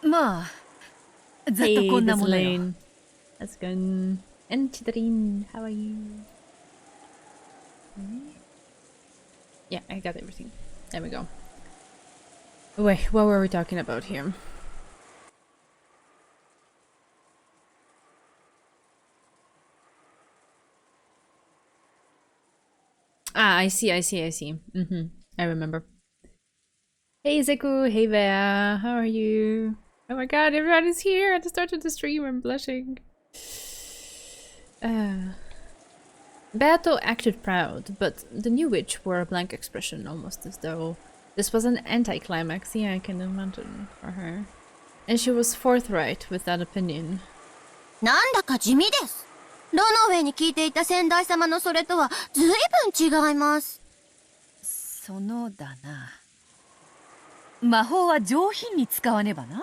まあ、ずっと Hey, こんな this ものよ。 Lane. How's it going? And Chitrin, how are you? Yeah, I got everything. There we go. Wait, what were we talking about here? Ah, I see. I remember. Hey, Zeku. Hey, Vea. How are you? Oh my god, everybody's here at the start of the stream. I'm blushing. Beato acted proud, but the new witch wore a blank expression, almost as though this was an anticlimax. Yeah, I can imagine for her. And she was forthright with that opinion. なんだか地味です。ロノウェイに聞いていた先代様のそれとは随分違います。そのだな。魔法は上品に使わねばな。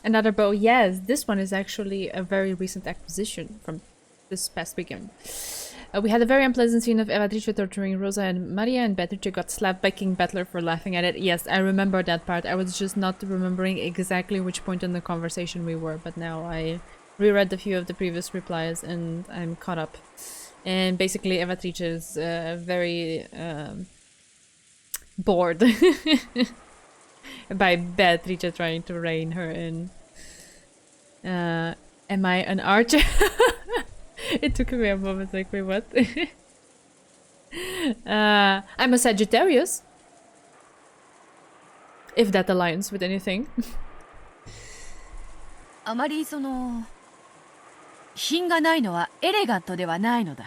Another bow. Yes, this one is actually a very recent acquisition from this past weekend. We had a very unpleasant scene of Evatrice torturing Rosa and Maria, and Beatrice got slapped by King Battler for laughing at it. Yes, I remember that part. I was just not remembering exactly which point in the conversation we were, but now I reread a few of the previous replies and I'm caught up. And basically, Evatrice is very bored by Beatrice trying to rein her in. Am I an archer? It took me a moment, like, wait, what? I'm a Sagittarius. If that aligns with anything. あまりその品がないのはエレガントではないのだ。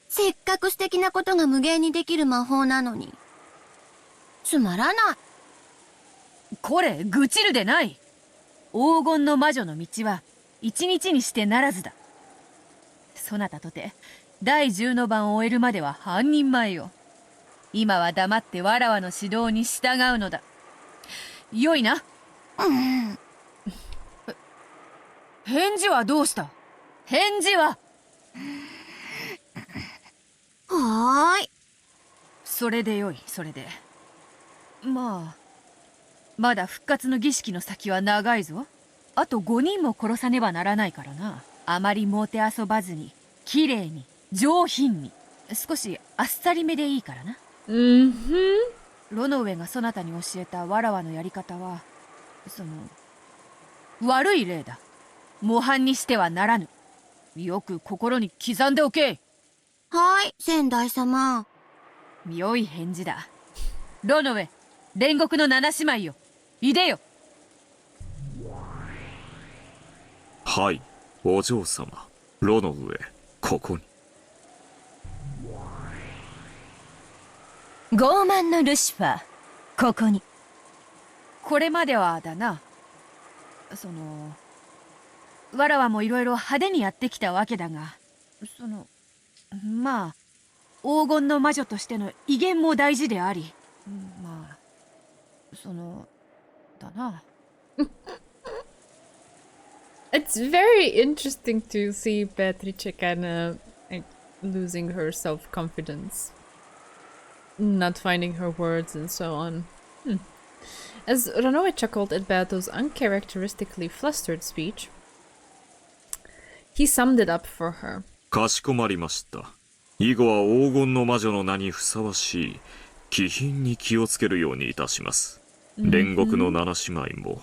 せっかく素敵なことが無限にできる魔法なのに。つまらない。これ、愚痴るでない。黄金の魔女の道は一日にしてならずだ。そなたとて第10の番を終えるまでは半人前よ。今は黙ってわらわの指導に従うのだ。よいな。返事はどうした？返事は。はーい。それでよい、それで。まあ、まだ復活の儀式の先は長いぞ。あと5人も殺さねばならないからな。あまりもてあそばずに、綺麗に、上品に。少しあっさりめでいいからな。ロノウェがそなたに教えたわらわのやり方は、悪い例だ。模範にしてはならぬ。よく心に刻んでおけ。はい、先代様。良い返事だ。ロノウェ、煉獄の七姉妹よ。いでよ。はい、お嬢様。ロノウェ、ここに。傲慢のルシファー、ここに。これまではだな。わらわもいろいろ派手にやってきたわけだが、まあ、黄金の魔女としての威厳も大事であり、まあ、だな。It's very interesting to see Beatrice kind of like, losing her self-confidence. Not finding her words and so on. As Ranoe chuckled at Beato's uncharacteristically flustered speech, he summed it up for her. かしこまりました。以後は黄金の魔女の名にふさわしい気品に気をつけるようにいたします。煉獄の七姉妹も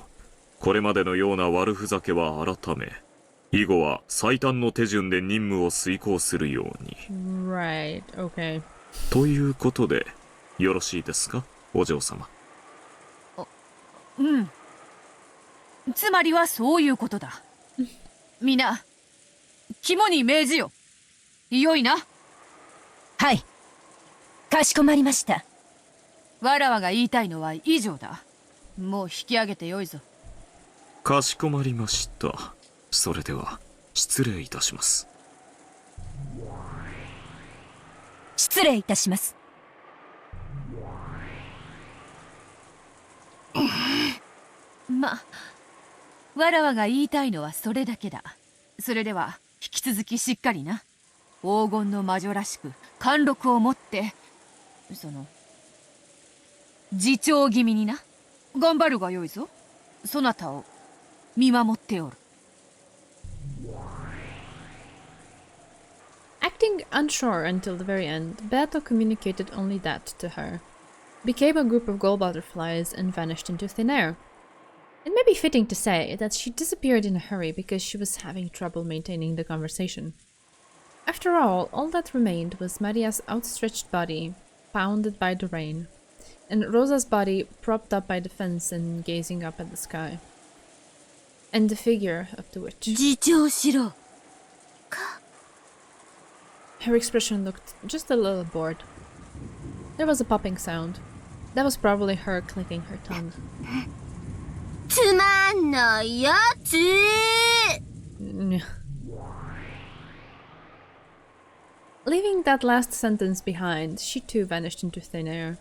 これまでのような悪ふざけは改め、以後は最短の手順で任務を遂行するように。Right, okay. ということでよろしいですか、お嬢様。うん。つまりはそういうことだ。みんな、肝に銘じよ。よいな。はい。かしこまりました。わらわが言いたいのは以上だ。もう引き上げてよいぞ。かしこまりました。それでは失礼いたします。失礼いたします。ま、わらわが言いたいのはそれだけだ。それでは引き続きしっかりな。黄金の魔女らしく貫禄を持って自重気味にな。頑張るがよいぞ。そなたを見守っておる。Acting unsure until the very end, Beato communicated only that to her, became a group of gold butterflies, and vanished into thin air. It may be fitting to say that she disappeared in a hurry because she was having trouble maintaining the conversation. After all that remained was Maria's outstretched body, pounded by the rain, and Rosa's body propped up by the fence and gazing up at the sky. And the figure of the witch. 自重しろ。 Her expression looked just a little bored. There was a popping sound. That was probably her clicking her tongue. つまんないやつ。 Leaving that last sentence behind, she too vanished into thin air.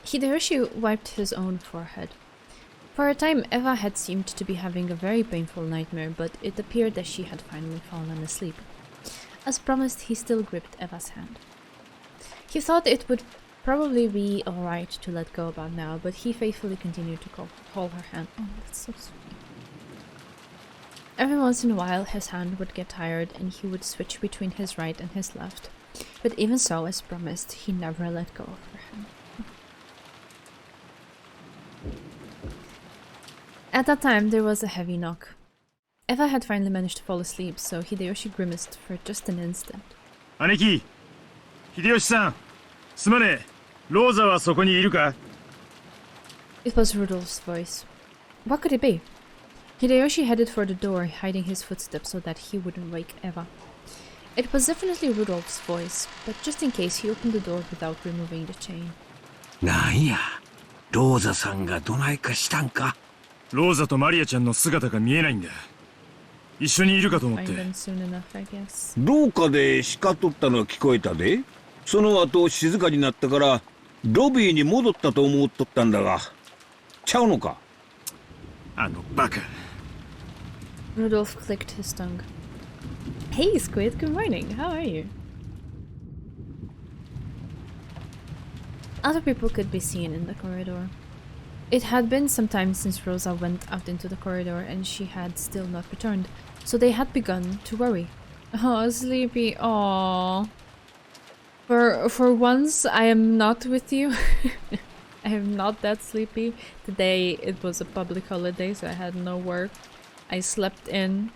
Hideyoshi wiped his own forehead. For a time, Eva had seemed to be having a very painful nightmare, but it appeared that she had finally fallen asleep. As promised, he still gripped Eva's hand. He thought it would probably be alright to let go about now, but he faithfully continued to hold her hand. Oh, that's so sweet. Every once in a while, his hand would get tired and he would switch between his right and his left. But even so, as promised, he never let go of her hand. At that time, there was a heavy knock. Eva had finally managed to fall asleep, so Hideyoshi grimaced for just an instant. 兄貴、秀吉さん、すまねえ。ローザはそこにいるか? It was Rudolph's voice. What could it be? Hideyoshi headed for the door, hiding his footsteps so that he wouldn't wake Eva. It was definitely Rudolph's voice, but just in case, he opened the door without removing the chain. なんや、ローザさんがどないかしたんか? ローザとマリアちゃんの姿が見えないんだ。一緒にいるかと思って。Find them soon enough, I guess. 廊下で叱っとったの聞こえたで。その後静かになったからロビーに戻ったと思っとったんだが、ちゃうのか? あのバカ。Rudolph clicked his tongue. Hey, Squid, good morning. How are you? Other people could be seen in the corridor. It had been some time since Rosa went out into the corridor and she had still not returned, so they had begun to worry. Oh, Sleepy, aww. For once, I am not with you. I am not that sleepy. Today it was a public holiday, so I had no work. I slept in,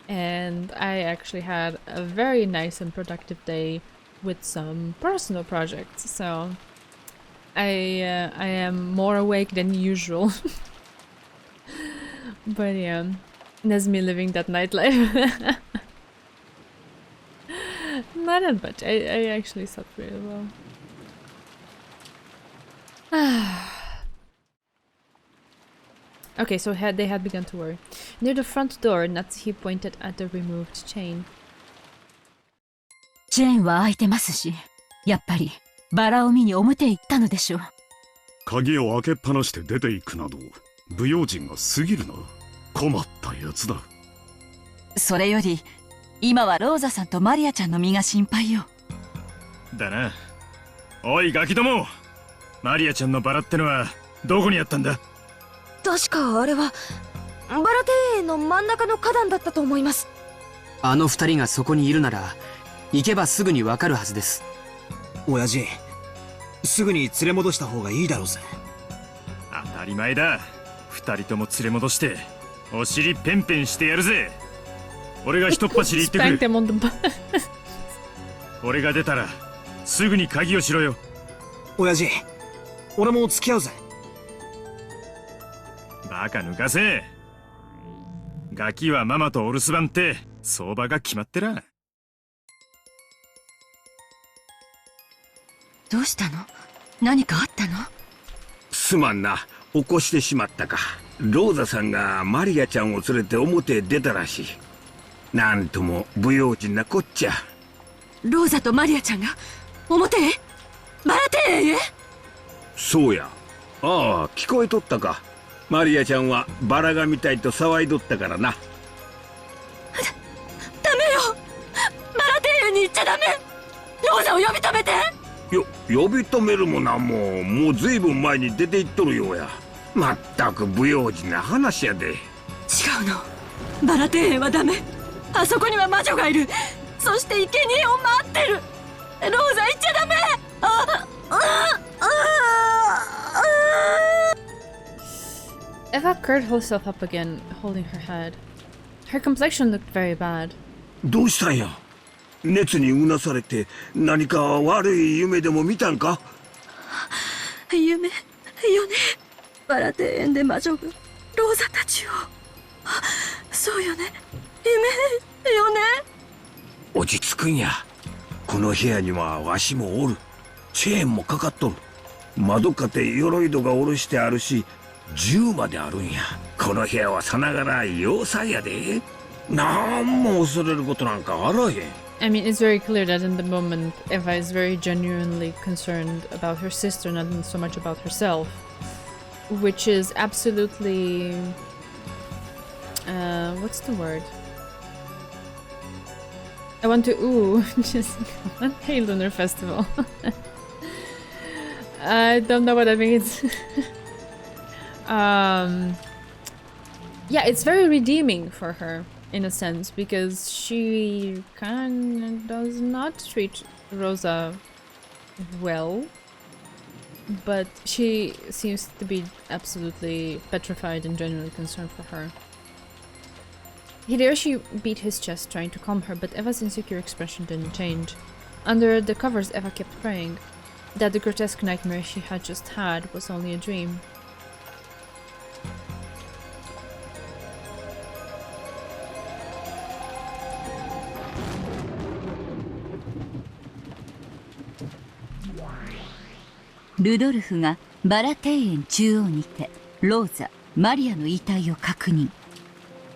and I actually had a very nice and productive day with some personal projects, so I am more awake than usual. But yeah, that's me living that nightlife. Not that much. I actually slept really well. Okay, so they had begun to worry. Near the front door, Natsuhi pointed at the removed chain. チェーンは開いてますし、やっぱりバラを見に表へ行ったのでしょう。鍵を開けっぱなして出ていくなど、不用心が過ぎるな。困ったやつだ。それより、今はローザさんとマリアちゃんの身が心配よ。だな。おいガキども、マリアちゃんのバラってのはどこにあったんだ？確かあれはバラ庭園の真ん中の花壇だったと思います。あの二人がそこにいるなら行けばすぐにわかるはずです。親父、すぐに連れ戻した方がいいだろうぜ。当たり前だ。二人とも連れ戻してお尻ペンペンしてやるぜ。俺がひとっ走り行ってくる。俺が出たらすぐに鍵をしろよ。親父、俺も付き合うぜ。バカ抜かせ。ガキはママとお留守番って相場が決まってら。どうしたの？何かあったの？すまんな、起こしてしまったか。ローザさんがマリアちゃんを連れて表へ出たらしい。なんとも不用心なこっちゃ。ローザとマリアちゃんが表へ、バラ庭園へ。そうや。ああ、聞こえとったか。マリアちゃんはバラが見たいと騒いどったからな。ダメよ、バラ庭園に行っちゃダメ。ローザを呼び止めて。呼び止めるもなんも、もうずいぶん前に出て行っとるようや。まったく不用心な話やで。違うの、バラ庭園はダメ。あそこには魔女がいる。そして生贄を待ってる。ローザ行っちゃダメ。Eva curled herself up again, holding her head. Her complexion looked very bad. どうしたんや。熱にうなされて何か悪い夢でも見たんか。夢よね。バラ庭園で魔女がローザたちを。そうよね、夢よね。落ち着くんや。この部屋にはわしもおる。チェーンもかかっとる。窓かて鎧戸が下ろしてあるし、銃まであるんや。この部屋はさながら要塞やで。なんも恐れることなんかあらへん。I mean, it's very clear that in the moment, Eva is very genuinely concerned about her sister, not so much about herself. Which is absolutely... what's the word? I want to... Ooh, just... Hey, Lunar Festival. I don't know what that means. Yeah, it's very redeeming for her. In a sense, because she kind of does not treat Rosa well, but she seems to be absolutely petrified and genuinely concerned for her. Hideyoshi beat his chest trying to calm her, but Eva's insecure expression didn't change. Under the covers, Eva kept praying that the grotesque nightmare she had just had was only a dream. "ルドルフがバラ庭園中央にてローザ、マリアの遺体を確認。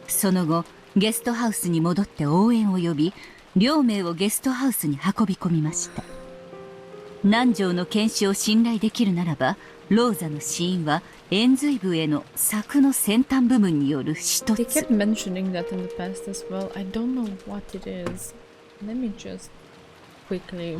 その後ゲストハウスに戻って応援を呼び、両名をゲストハウスに運び込みました。南條の検視を信頼できるならば、ローザの死因は延髄部への柵の先端部分による死突。 They kept mentioning that in the past as well. I don't know what it is. Let me just quickly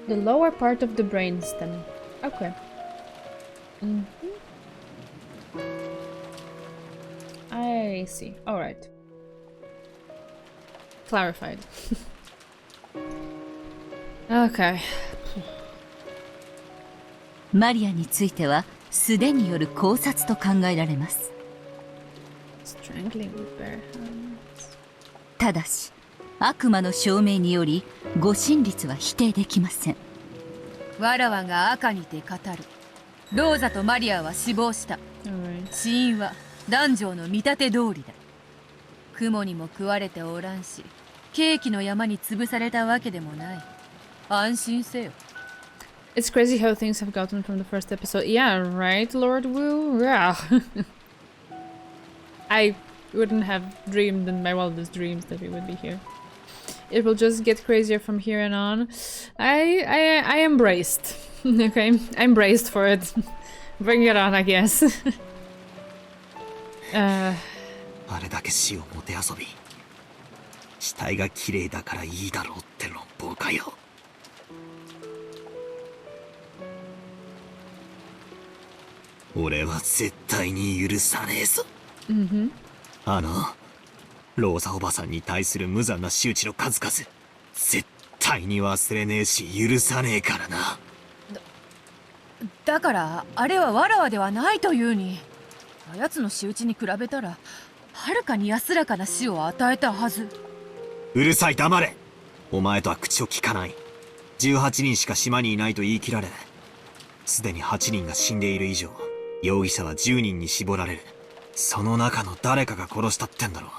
the lower part of the brainstem. Okay. I see. Alright. Clarified. Okay. マリアについては素手による絞殺と考えられます。 Strangling with bare hands. ただし悪魔の証明により誤審率は否定できません。わらわが赤にて語る。ローザとマリアは死亡した。死因は男女の見立て通りだ。雲にも食われておらんし、ケーキの山に潰されたわけでもない。安心せよ。 It's crazy how things have gotten from the first episode. Yeah, right, Lord Wu? Yeah. I wouldn't have dreamed in my wildest dreams that we would be here. It will just get crazier from here and on. I am braced. Okay, I'm braced for it. Bring it on, I guess. あれだけ死をもてあそび、死体が綺麗だからいいだろうって論法かよ。俺は絶対に許さねえぞ。ローザおばさんに対する無残な仕打ちの数々、絶対に忘れねえし許さねえからな。だからあれはわらわではないというに。あやつの仕打ちに比べたらはるかに安らかな死を与えたはず。うるさい、黙れ。お前とは口を聞かない。18人しか島にいないと言い切られ、すでに8人が死んでいる以上、容疑者は10人に絞られる。その中の誰かが殺したってんだろう。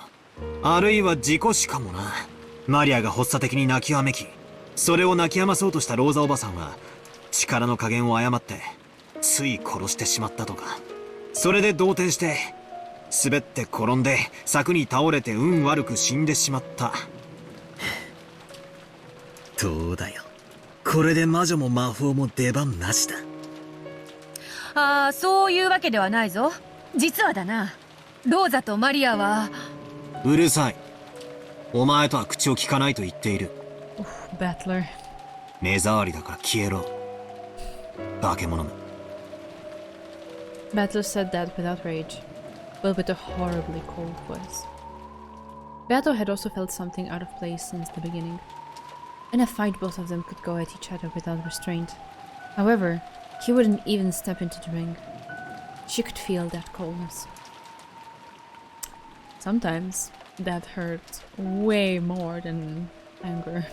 あるいは事故死かもな。マリアが発作的に泣きわめき、それを泣き止まそうとしたローザおばさんは力の加減を誤ってつい殺してしまったとか、それで動転して滑って転んで柵に倒れて運悪く死んでしまった。どうだよ、これで魔女も魔法も出番なしだ。ああ、そういうわけではないぞ。実はだな、ローザとマリアは。うるさい。お前とは口を聞かないと言っている。バトラー。目障りだから消えろ。化け物め。Battler said that without rage, but with a horribly cold voice. Battler had also felt something out of place since the beginning. In a fight, both of them could go at each other without restraint. However, he wouldn't even step into the ring. She could feel that coldness. Sometimes, that hurt way more than anger.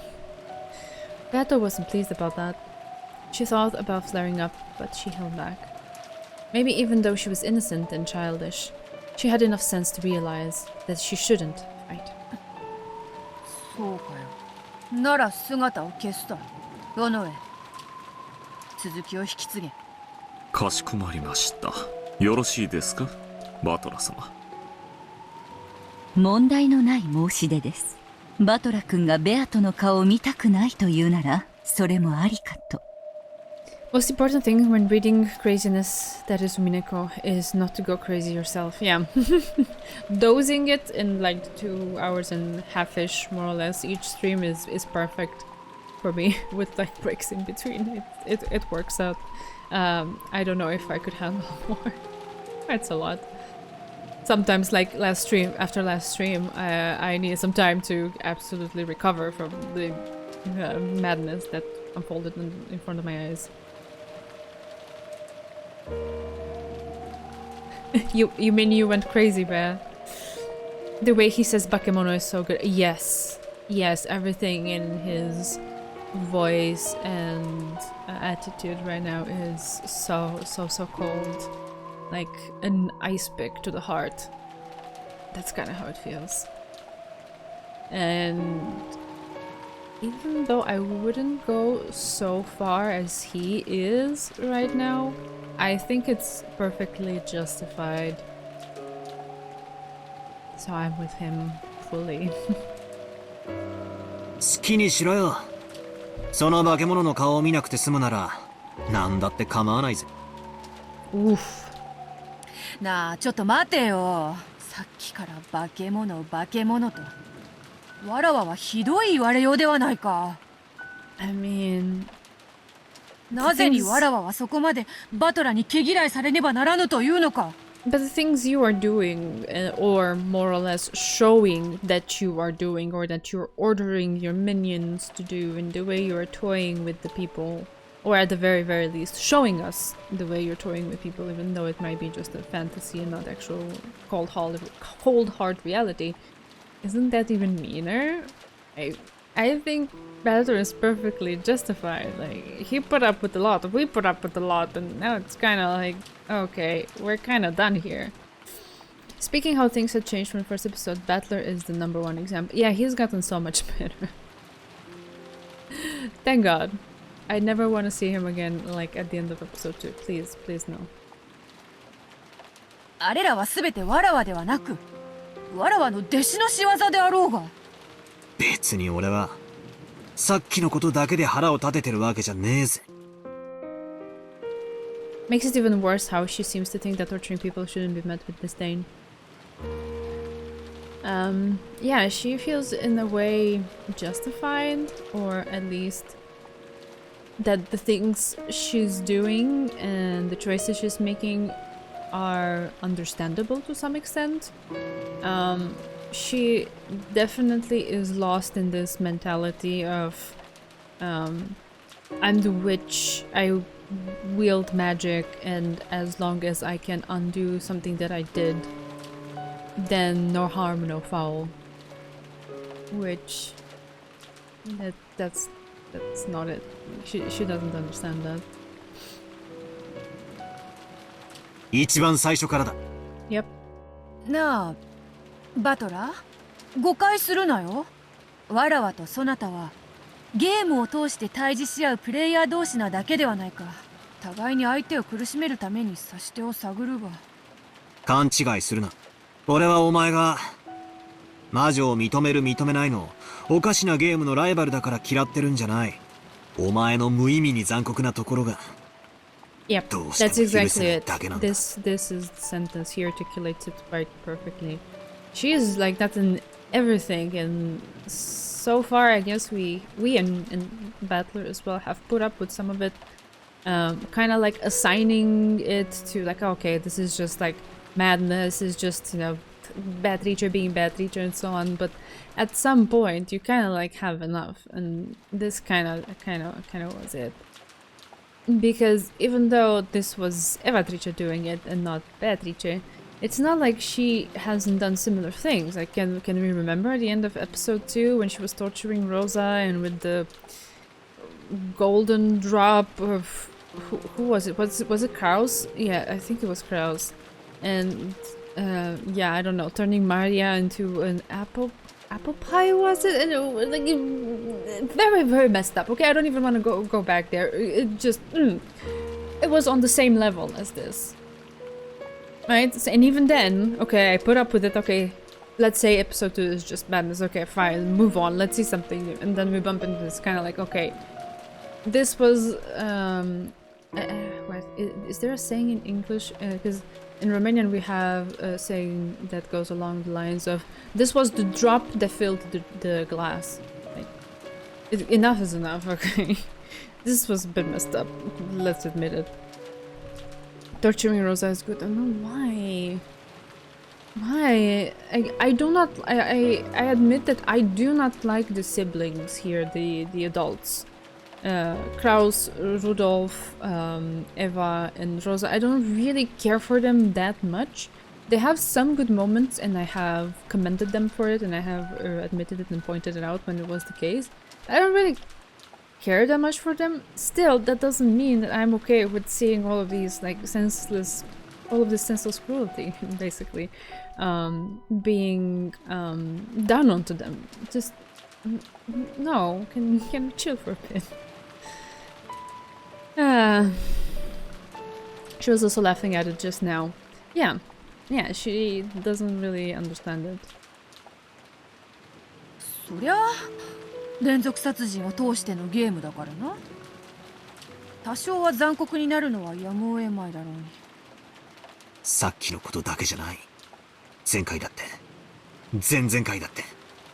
Battler wasn't pleased about that. She thought about flaring up, but she held back. Maybe even though she was innocent and childish, she had enough sense to realize that she shouldn't fight. そうかよ。なら姿を消すと。ロノエ、続きを引き継げ。かしこまりました。よろしいですか、バトラ様。問題のない申し出です。バトラ君がベアとの顔を見たくないというなら、それもありかと。Most important thing when reading craziness that is Umineko is not to go crazy yourself. Yeah. Dosing it in like 2 hours and half-ish, more or less. Each stream is perfect for me with like breaks in between. It works out. I don't know if I could handle more. It's a lot. Sometimes like after last stream, I needed some time to absolutely recover from the madness that unfolded in front of my eyes. You mean you went crazy, Bear? The way he says bakemono is so good. Yes, everything in his voice and attitude right now is so cold. Like an ice pick to the heart. That's kind of how it feels. And even though I wouldn't go so far as he is right now, I think it's perfectly justified. So I'm with him fully. 好きにしろよ。その化け物の顔を見なくて済むなら、なんだって構わないぜ。Oof. なあ、ちょっと待てよ。さっきから化け物と。わらわはひどい言われようではないか。I mean... なぜにわらわはそこまでバトラに毛嫌いされねばならぬというのか。But the things you are doing, or more or less showing that you are doing, or that you're ordering your minions to do, and the way you are toying with the people, or at the very least showing us the way you're toying with people, even though it might be just a fantasy and not actual cold hard reality, isn't that even meaner? I think Baldur is perfectly justified. Like, he put up with a lot, we put up with a lot, and now it's kind of like, okay, we're kind of done here. Speaking how things had changed from the first episode, Battler is the #1 example. Yeah, he's gotten so much better. Thank God. I never want to see him again, like, at the end of episode 2. Please no. あれらはすべてわらわではなく、わらわの弟子の仕業であろうが。別に俺はさっきのことだけで腹を立ててるわけじゃねえぜ。Makes it even worse how she seems to think that torturing people shouldn't be met with disdain. Yeah, she feels in a way justified, or at least that the things she's doing and the choices she's making are understandable to some extent. She definitely is lost in this mentality of I'm the witch, I wield magic, and as long as I can undo something that I did, then no harm, no foul. Which that's not it. She doesn't understand that. 一番最初からだ。Yep. なあ、バトラー、誤解するなよ。わらわとそなたはゲームを通して対峙し合うプレイヤー同士なだけではないか。互いに相手を苦しめるために指し手を探るが。勘違いするな。俺はお前が魔女を認める認めないのおかしなゲームのライバルだから嫌ってるんじゃない。お前の無意味に残酷なところが。Yep, that's exactly it. This sentence here articulates it right perfectly. She is like that in everything, and so far I guess we and Battler as well have put up with some of it. Kind of like assigning it to like, okay, this is just like madness, is just, you know, bad teacher being bad teacher and so on. But at some point, you kind of like have enough, and this kind of was it. Because even though this was Evatrice doing it and not Beatrice, it's not like she hasn't done similar things. Like, can we remember at the end of episode 2 when she was torturing Rosa and with the golden drop of who was it? Was it Kraus? Yeah, I think it was Kraus. And yeah, I don't know, turning Maria into an apple pie, was it? And like very, very messed up. Okay, I don't even want to go back there. It just it was on the same level as this, right? And even then, okay, I put up with it. Okay, let's say episode 2 is just madness. Okay, fine, move on. Let's see something new. And then we bump into this kind of like, okay, this was what is there a saying in English? Because in Romanian we have a saying that goes along the lines of, this was the drop that filled the glass. Like, enough is enough, okay? This was a bit messed up, let's admit it. Torturing Rosa is good. I don't know why. Why? I do not... I admit that I do not like the siblings here, the adults. Kraus, Rudolf, Eva, and Rosa. I don't really care for them that much. They have some good moments, and I have commended them for it, and I have admitted it and pointed it out when it was the case. I don't really care that much for them. Still, that doesn't mean that I'm okay with seeing all of these like senseless cruelty, basically, being done onto them. Just no. Can you chill for a bit? She was also laughing at it just now. Yeah, she doesn't really understand it. そりゃ連続殺人を通してのゲームだからな。多少は残酷になるのはやむを得まいだろうに。さっきのことだけじゃない。前回だって、前々回だって、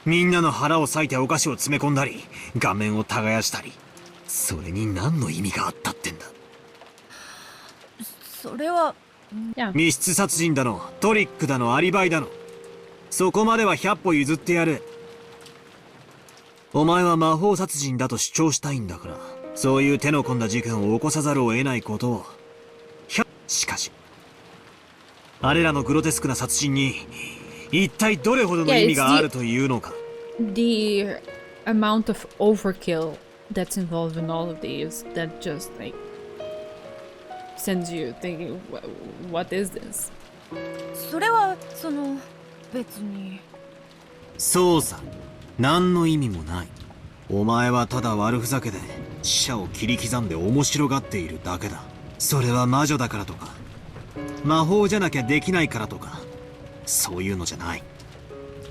みんなの腹を裂いてお菓子を詰め込んだり、顔面を耕したり。それに何の意味があったってんだ。それは密室殺人だの、トリックだの、アリバイだの、そこまでは100歩譲ってやる。お前は魔法殺人だと主張したいんだから、そういう手の込んだ事件を起こさざるを得ないことを。しかしあれらのグロテスクな殺人に一体どれほどの意味があるというのか。The amount of overkill that's involved in all of these that just like sends you thinking, what is this? それはその別に。そうさ、何の意味もない。お前はただ悪ふざけで死者を切り刻んで面白がっているだけだ。それは魔女だからとか、魔法じゃなきゃできないからとか、そういうのじゃない。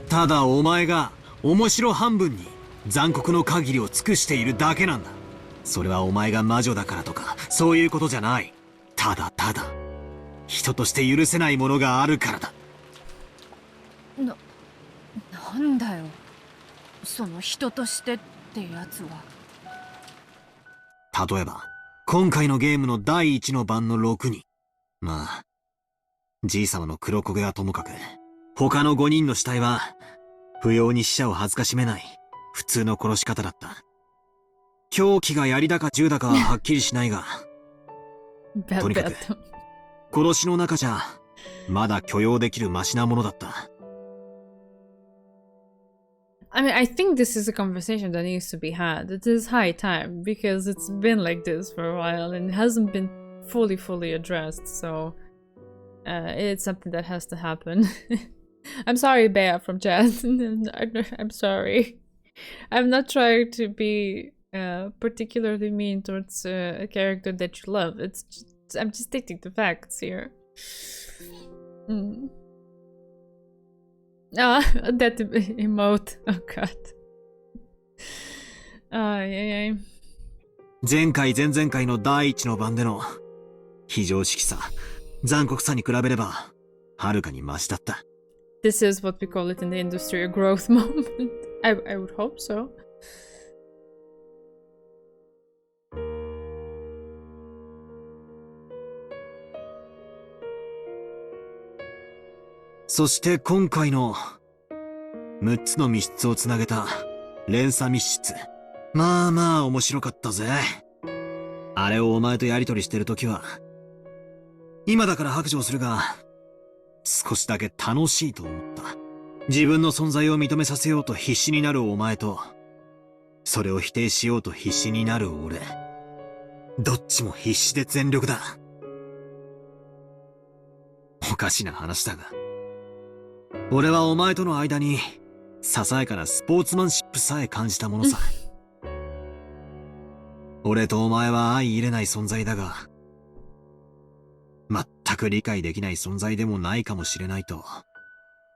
ただお前が面白半分に残酷の限りを尽くしているだけなんだ。それはお前が魔女だからとかそういうことじゃない。ただただ人として許せないものがあるからだ。なんだよその人としてってやつは。例えば今回のゲームの第1の番の6人。まあじいさまの黒焦げはともかく、他の5人の死体は不要に死者を恥ずかしめない普通の殺し方だった。凶器が槍だか銃だかははっきりしないがとにかく殺しの中じゃまだ許容できるマシなものだった。I mean, I think this is a conversation that needs to be had. It is high time, because it's been like this for a while and it hasn't been fully addressed, so it's something that has to happen. I'm sorry, Bea from chat. I'm sorry. I'm not trying to be particularly mean towards a character that you love. I'm just stating the facts here. That emote. Oh god. 前回前々回の第一の番での非常識さ、残酷さに比べればはるかにマシだった。This is what we call it in the industry, a growth moment. I would hope so. そして今回の6つの密室をつなげた連鎖密室。まあまあ面白かったぜ。あれをお前とやりとりしてるときは、今だから白状するが、少しだけ楽しいと思った。自分の存在を認めさせようと必死になるお前と、それを否定しようと必死になる俺。どっちも必死で全力だ。おかしな話だが、俺はお前との間にささやかなスポーツマンシップさえ感じたものさ。俺とお前は相入れない存在だが、全く理解できない存在でもないかもしれないと、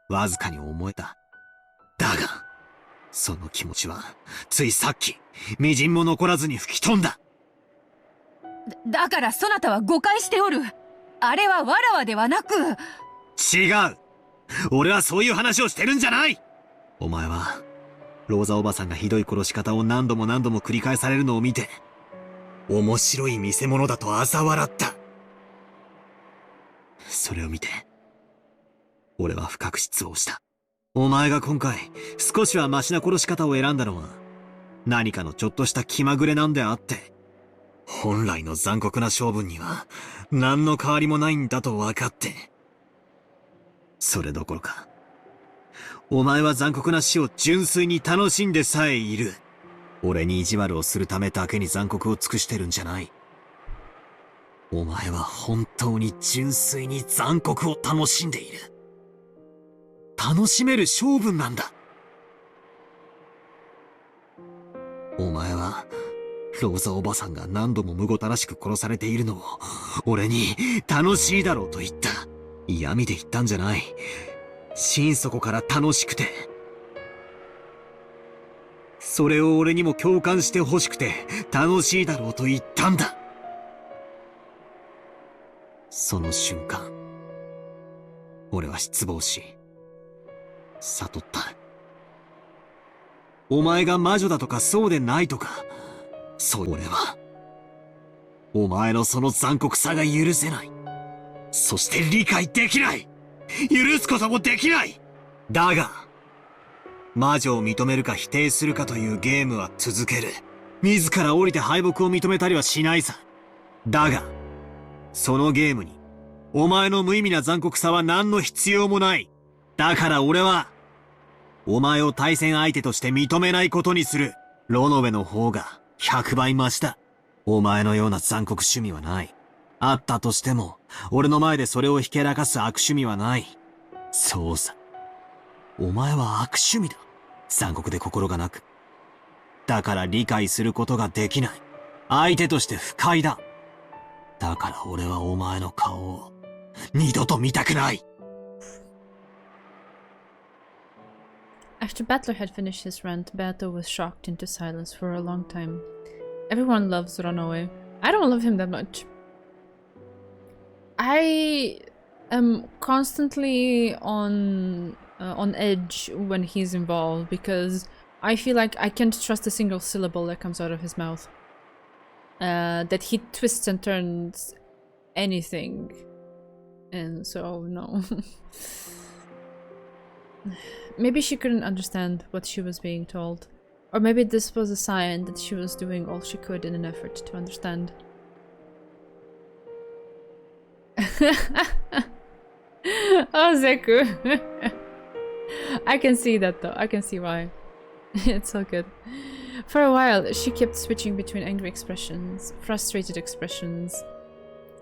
わずかに思えた。だが、その気持ちは、ついさっき、微塵も残らずに吹き飛んだ。だからそなたは誤解しておる。あれはわらわではなく。違う。俺はそういう話をしてるんじゃない。お前は、ローザおばさんがひどい殺し方を何度も何度も繰り返されるのを見て、面白い見せ物だと嘲笑った。それを見て、俺は深く失望した。お前が今回、少しはマシな殺し方を選んだのは、何かのちょっとした気まぐれなんであって、本来の残酷な勝負には、何の変わりもないんだと分かって。それどころか、お前は残酷な死を純粋に楽しんでさえいる。俺に意地悪をするためだけに残酷を尽くしてるんじゃない。お前は本当に純粋に残酷を楽しんでいる。楽しめる性分なんだ。お前は、ローザおばさんが何度もむごたらしく殺されているのを、俺に楽しいだろうと言った。嫌味で言ったんじゃない。心底から楽しくて。それを俺にも共感して欲しくて楽しいだろうと言ったんだ。その瞬間、俺は失望し、悟った。お前が魔女だとかそうでないとか、そう俺は、お前のその残酷さが許せない。そして理解できない。許すこともできない。だが、魔女を認めるか否定するかというゲームは続ける。自ら降りて敗北を認めたりはしないさ。だが、そのゲームに、お前の無意味な残酷さは何の必要もない。だから俺は、お前を対戦相手として認めないことにする。ロノベの方が100倍増した。お前のような残酷趣味はない。あったとしても、俺の前でそれをひけらかす悪趣味はない。そうさ。お前は悪趣味だ。残酷で心がなく。だから理解することができない。相手として不快だ。だから俺はお前の顔を二度と見たくない。After Battler had finished his rant, Beato was shocked into silence for a long time. Everyone loves Runaway. I don't love him that much. I am constantly on edge when he's involved because I feel like I can't trust a single syllable that comes out of his mouth. That he twists and turns anything. And so, no. Maybe she couldn't understand what she was being told. Or maybe this was a sign that she was doing all she could in an effort to understand. Oh, Zeku. I can see that though. I can see why. It's so good. For a while, she kept switching between angry expressions, frustrated expressions,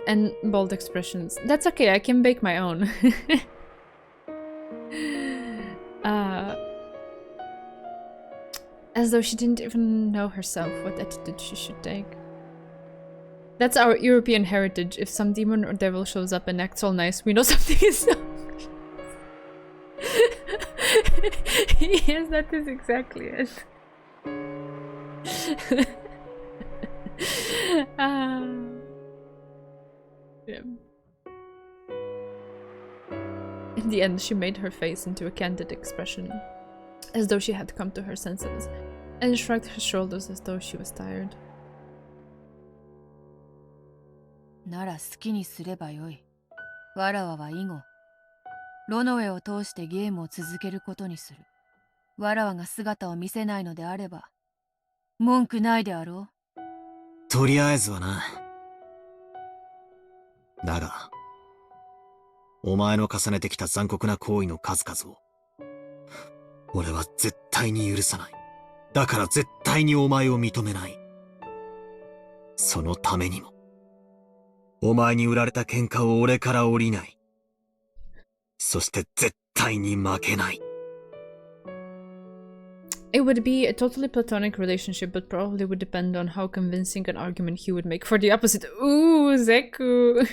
and bold expressions. That's okay, I can bake my own. As though she didn't even know herself what attitude she should take. That's our European heritage. If some demon or devil shows up and acts all nice, we know something is wrong. Yes, that is exactly it. Yeah. In the end, she made her face into a candid expression, as though she had come to her senses, and shrugged her shoulders as though she was tired. なら好きにすればよい。わらわは以後、ロノウェを通してゲームを続けることにする。わらわが姿を見せないのであれば、文句ないであろう。とりあえずはな。だが、お前の重ねてきた残酷な行為の数々を、俺は絶対に許さない。だから絶対にお前を認めない。そのためにも、お前に売られた喧嘩を俺から降りない。そして絶対に負けない。It would be a totally platonic relationship, but probably would depend on how convincing an argument he would make for the opposite. Ooh, Zeku!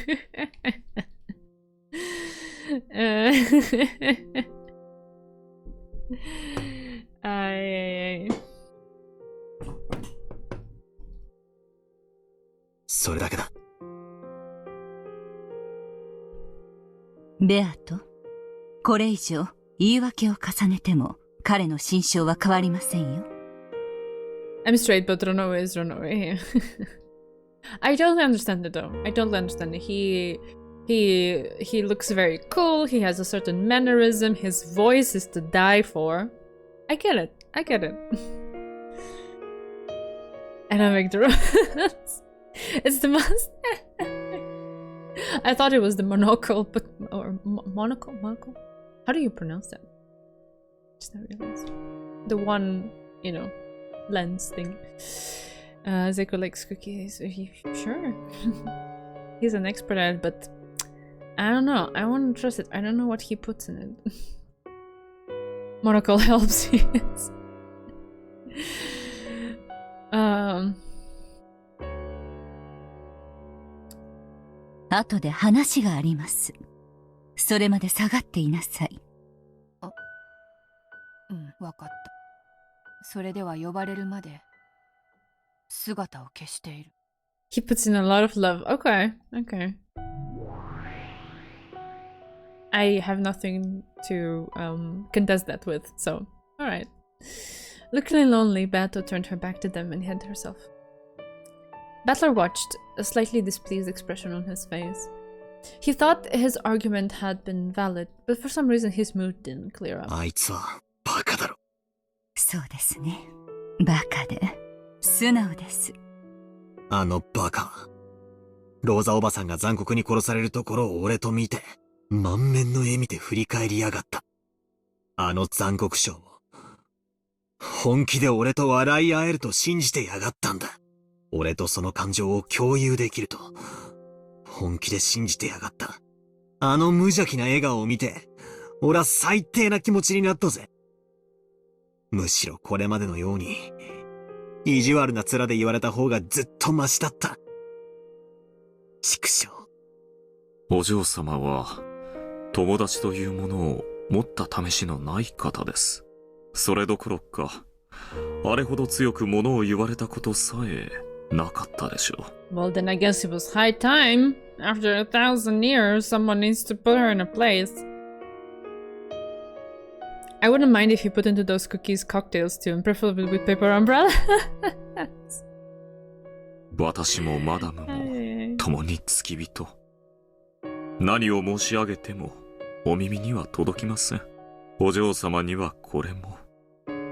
Ay. それだけだ。ベアト、これ以上言い訳を重ねても彼の心象は変わりませんよ。I'm straight, but Ronoe is Ronoe. I totally understand it though. I totally understand it. He looks very cool. He has a certain mannerism. His voice is to die for. I get it. I get it. And I make the it's the most. I thought it was the monocle, but or monocle. How do you pronounce that? Just not realized. The one, you know, lens thing. Zeko likes cookies. Sure. He's an expert at it, but I don't know. I want to trust it. I don't know what he puts in it. Monocle helps. Yes. 後で話があります。それまで下がっていなさい。わかった。それでは呼ばれるまで姿を消している。He puts in a lot of love. Okay, okay. I have nothing to contest that with, so alright. Looking lonely, Bato turned her back to them and hid herself. Battler watched, a slightly displeased expression on his face. He thought his argument had been valid, but for some reason his mood didn't clear up. あいつはバカだろ。そうですね。バカで素直です。あのバカ。ローザおばさんが残酷に殺されるところを俺と見て、満面の笑みで振り返りやがった。あの残酷症を。本気で俺と笑い合えると信じてやがったんだ。俺とその感情を共有できると、本気で信じてやがった。あの無邪気な笑顔を見て、俺は最低な気持ちになったぜ。むしろこれまでのように、意地悪な面で言われた方がずっとマシだった。畜生。お嬢様は、友達というものを持った試しのない方です。それどころか、あれほど強く物を言われたことさえ、なかったでしょう。Well, then I guess it was high time. After 1,000 years, someone needs to put her in a place. I wouldn't mind if he put into those cookies cocktails too, and preferably with paper umbrella. 私もマダムも共に付き人。何を申し上げてもお耳には届きません。お嬢様にはこれも。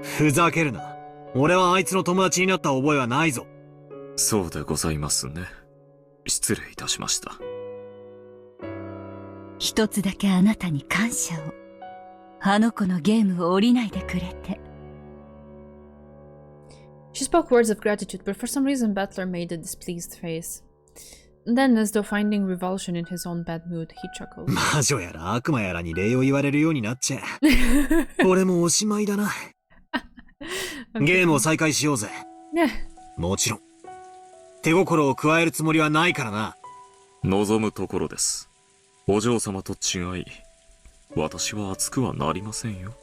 ふざけるな。俺はあいつの友達になった覚えはないぞ。そうでございますね。失礼いたしました。一つだけあなたに感謝を。あの子のゲームを降りないでくれて。She spoke words of gratitude, but for some reason Battler made a displeased face. Then, as though finding revulsion in his own bad mood, he chuckled. 魔女やら悪魔やらに礼を言われるようになっちゃ。俺もおしまいだな。ゲームを再開しようぜ。もちろん。手心を加えるつもりはないからな。望むところです。お嬢様と違い、私は熱くはなりませんよ。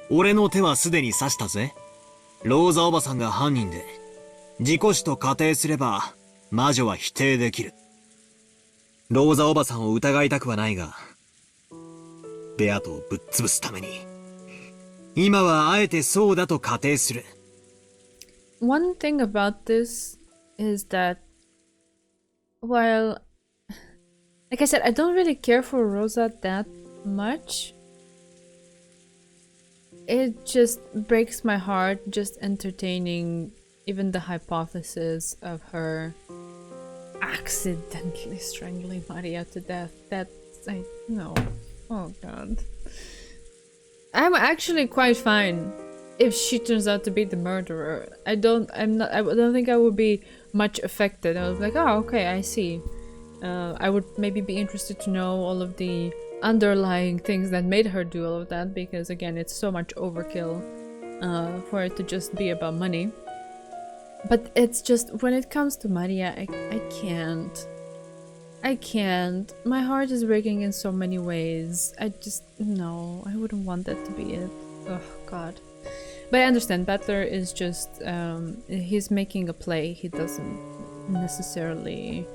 俺の手はすでに刺したぜ。ローザおばさんが犯人で、事故死と仮定すれば、魔女は否定できる。ローザおばさんを疑いたくはないが、ベアトをぶっ潰すために、今はあえてそうだと仮定する。One thing about this is that, while, like I said, I don't really care for Rosa that much. It just breaks my heart just entertaining even the hypothesis of her accidentally strangling Maria to death. That's, no. Oh god. I'm actually quite fine if she turns out to be the murderer. I don't think I would be much affected. I was like, oh, okay, I see. I would maybe be interested to know all of the underlying things that made her do all of that, because again, it's so much overkill for it to just be about money. But it's just, when it comes to Maria, I can't. I can't. My heart is breaking in so many ways. No, I wouldn't want that to be it. Oh god. But I understand, Battler is just, he's making a play. He doesn't necessarily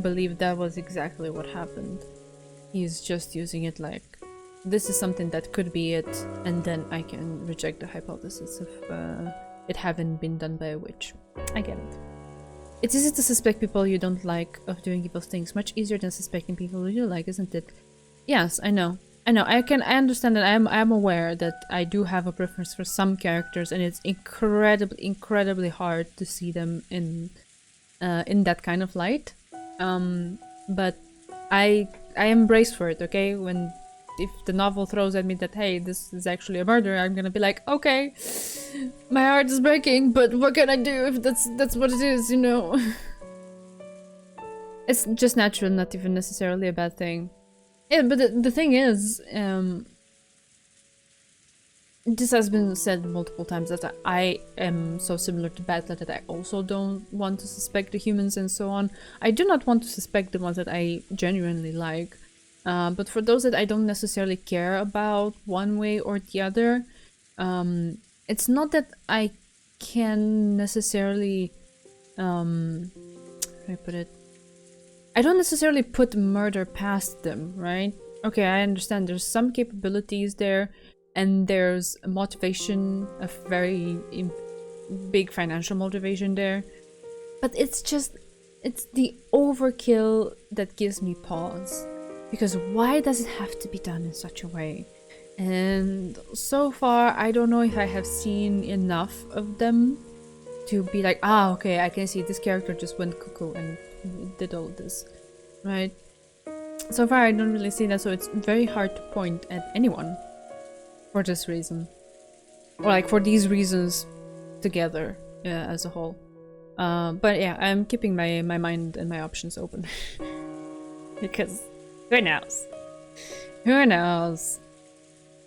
believe that was exactly what happened. He's just using it like, this is something that could be it, and then I can reject the hypothesis of it having been done by a witch. I get it. It's easy to suspect people you don't like of doing evil things. Much easier than suspecting people you like, isn't it? Yes, I know. I understand that. I'm aware that I do have a preference for some characters, and it's incredibly hard to see them in that kind of light. But I am braced for it, okay? If the novel throws at me that, hey, this is actually a murder, I'm gonna be like, okay, my heart is breaking, but what can I do if that's what it is, you know? It's just natural, not even necessarily a bad thing. Yeah, but the thing is, this has been said multiple times, that I am so similar to Battler that I also don't want to suspect the humans and so on. I do not want to suspect the ones that I genuinely like. But for those that I don't necessarily care about one way or the other, it's not that I can necessarily, how do I put it? I don't necessarily put murder past them, right? Okay, I understand there's some capabilities there, and there's a motivation, a very big financial motivation there. But it's the overkill that gives me pause. Because why does it have to be done in such a way? And so far, I don't know if I have seen enough of them to be like, ah, okay, I can see this character just went cuckoo and did all this, right? So far, I don't really see that, so it's very hard to point at anyone for this reason. Or like for these reasons together as a whole. But yeah, I'm keeping my mind and my options open. Because who knows? Who knows?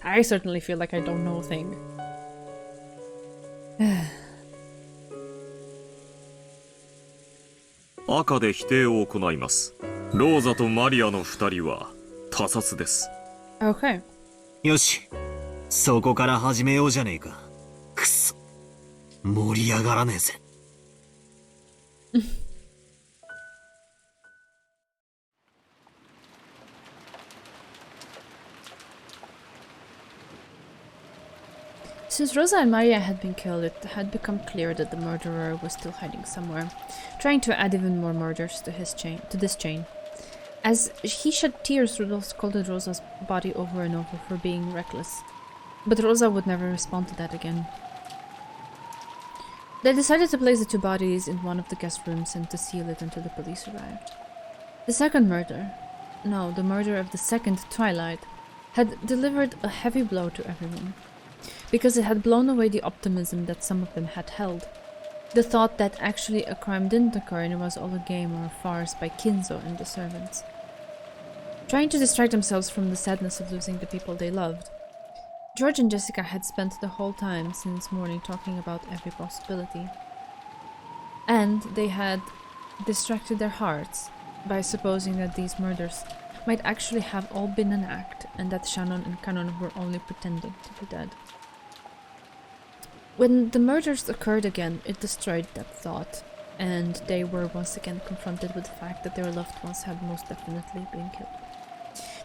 I certainly feel like I don't know a thing. 赤で否定を行います。ローザとマリアの二人は他殺です。Okay. よし。そこから始めようじゃねえか。くそ。盛り上がらねえぜ。Since Rosa and Maria had been killed, it had become clear that the murderer was still hiding somewhere, trying to add even more murders to this chain. As he shed tears, Rudolph scolded Rosa's body over and over for being reckless. But Rosa would never respond to that again. They decided to place the two bodies in one of the guest rooms and to seal it until the police arrived. The second murder, no, the murder of the second Twilight, had delivered a heavy blow to everyone. Because it had blown away the optimism that some of them had held. The thought that actually a crime didn't occur and it was all a game or a farce by Kinzo and the servants. Trying to distract themselves from the sadness of losing the people they loved. George and Jessica had spent the whole time since morning talking about every possibility. And they had distracted their hearts by supposing that these murders might actually have all been an act and that Shannon and Cannon were only pretending to be dead. When the murders occurred again, it destroyed that thought, and they were once again confronted with the fact that their loved ones had most definitely been killed.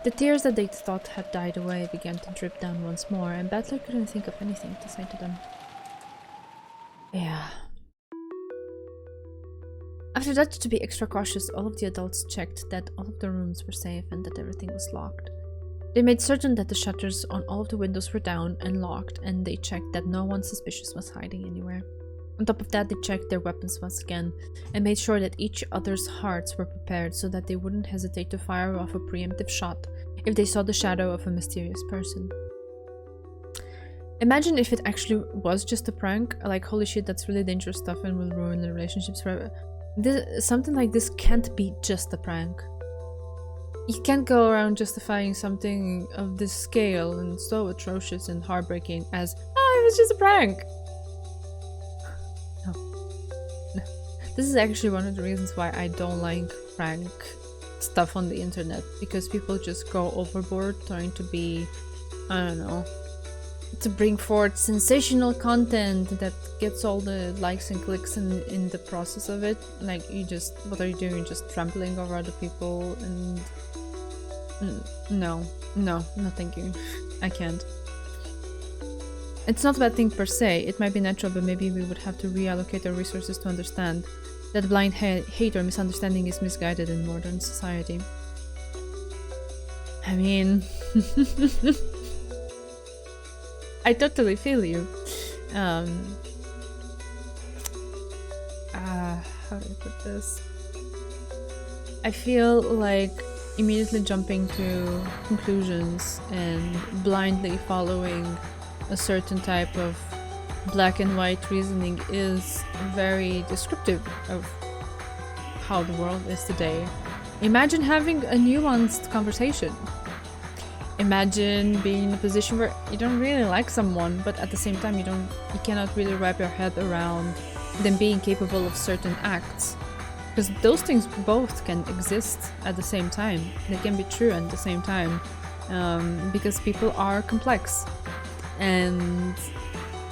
The tears that they thought had died away began to drip down once more, and Battler couldn't think of anything to say to them. Yeah. After that, to be extra cautious, all of the adults checked that all of the rooms were safe and that everything was locked. They made certain that the shutters on all of the windows were down and locked, and they checked that no one suspicious was hiding anywhere. On top of that, they checked their weapons once again, and made sure that each other's hearts were prepared so that they wouldn't hesitate to fire off a preemptive shot if they saw the shadow of a mysterious person. Imagine if it actually was just a prank, like holy shit, that's really dangerous stuff and will ruin the relationships forever. Something like this can't be just a prank. You can't go around justifying something of this scale and so atrocious and heartbreaking as, oh, it was just a prank. No. This is actually one of the reasons why I don't like prank stuff on the internet, because people just go overboard trying to be, I don't know, to bring forth sensational content that gets all the likes and clicks in the process of it. Like, you just, what are you doing? You're just trampling over other people, and no, thank you. I can't. It's not a bad thing per se, it might be natural, but maybe we would have to reallocate our resources to understand that blind hate or misunderstanding is misguided in modern society. I mean... I totally feel you. How do I put this? I feel like immediately jumping to conclusions and blindly following a certain type of black and white reasoning is very descriptive of how the world is today. Imagine having a nuanced conversation. Imagine being in a position where you don't really like someone, but at the same time you cannot really wrap your head around them being capable of certain acts. Because those things both can exist at the same time. They can be true at the same time. Because people are complex. And,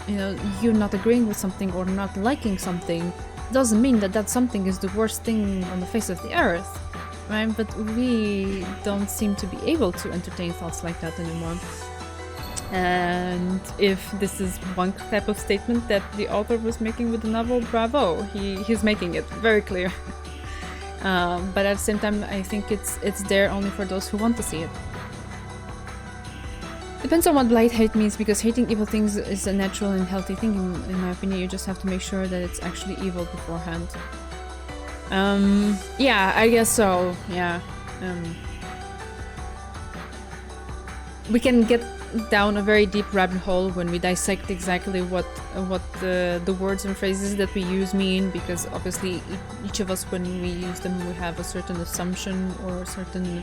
you know, you not agreeing with something or not liking something doesn't mean that that something is the worst thing on the face of the earth. Right? But we don't seem to be able to entertain thoughts like that anymore. And if this is one type of statement that the author was making with the novel, bravo! He's making it very clear. But at the same time, I think it's there only for those who want to see it. Depends on what blind hate means, because hating evil things is a natural and healthy thing, in my opinion. You just have to make sure that it's actually evil beforehand. Yeah, I guess so, yeah. We can get down a very deep rabbit hole when we dissect exactly what the words and phrases that we use mean, because obviously each of us, when we use them, we have a certain assumption or a certain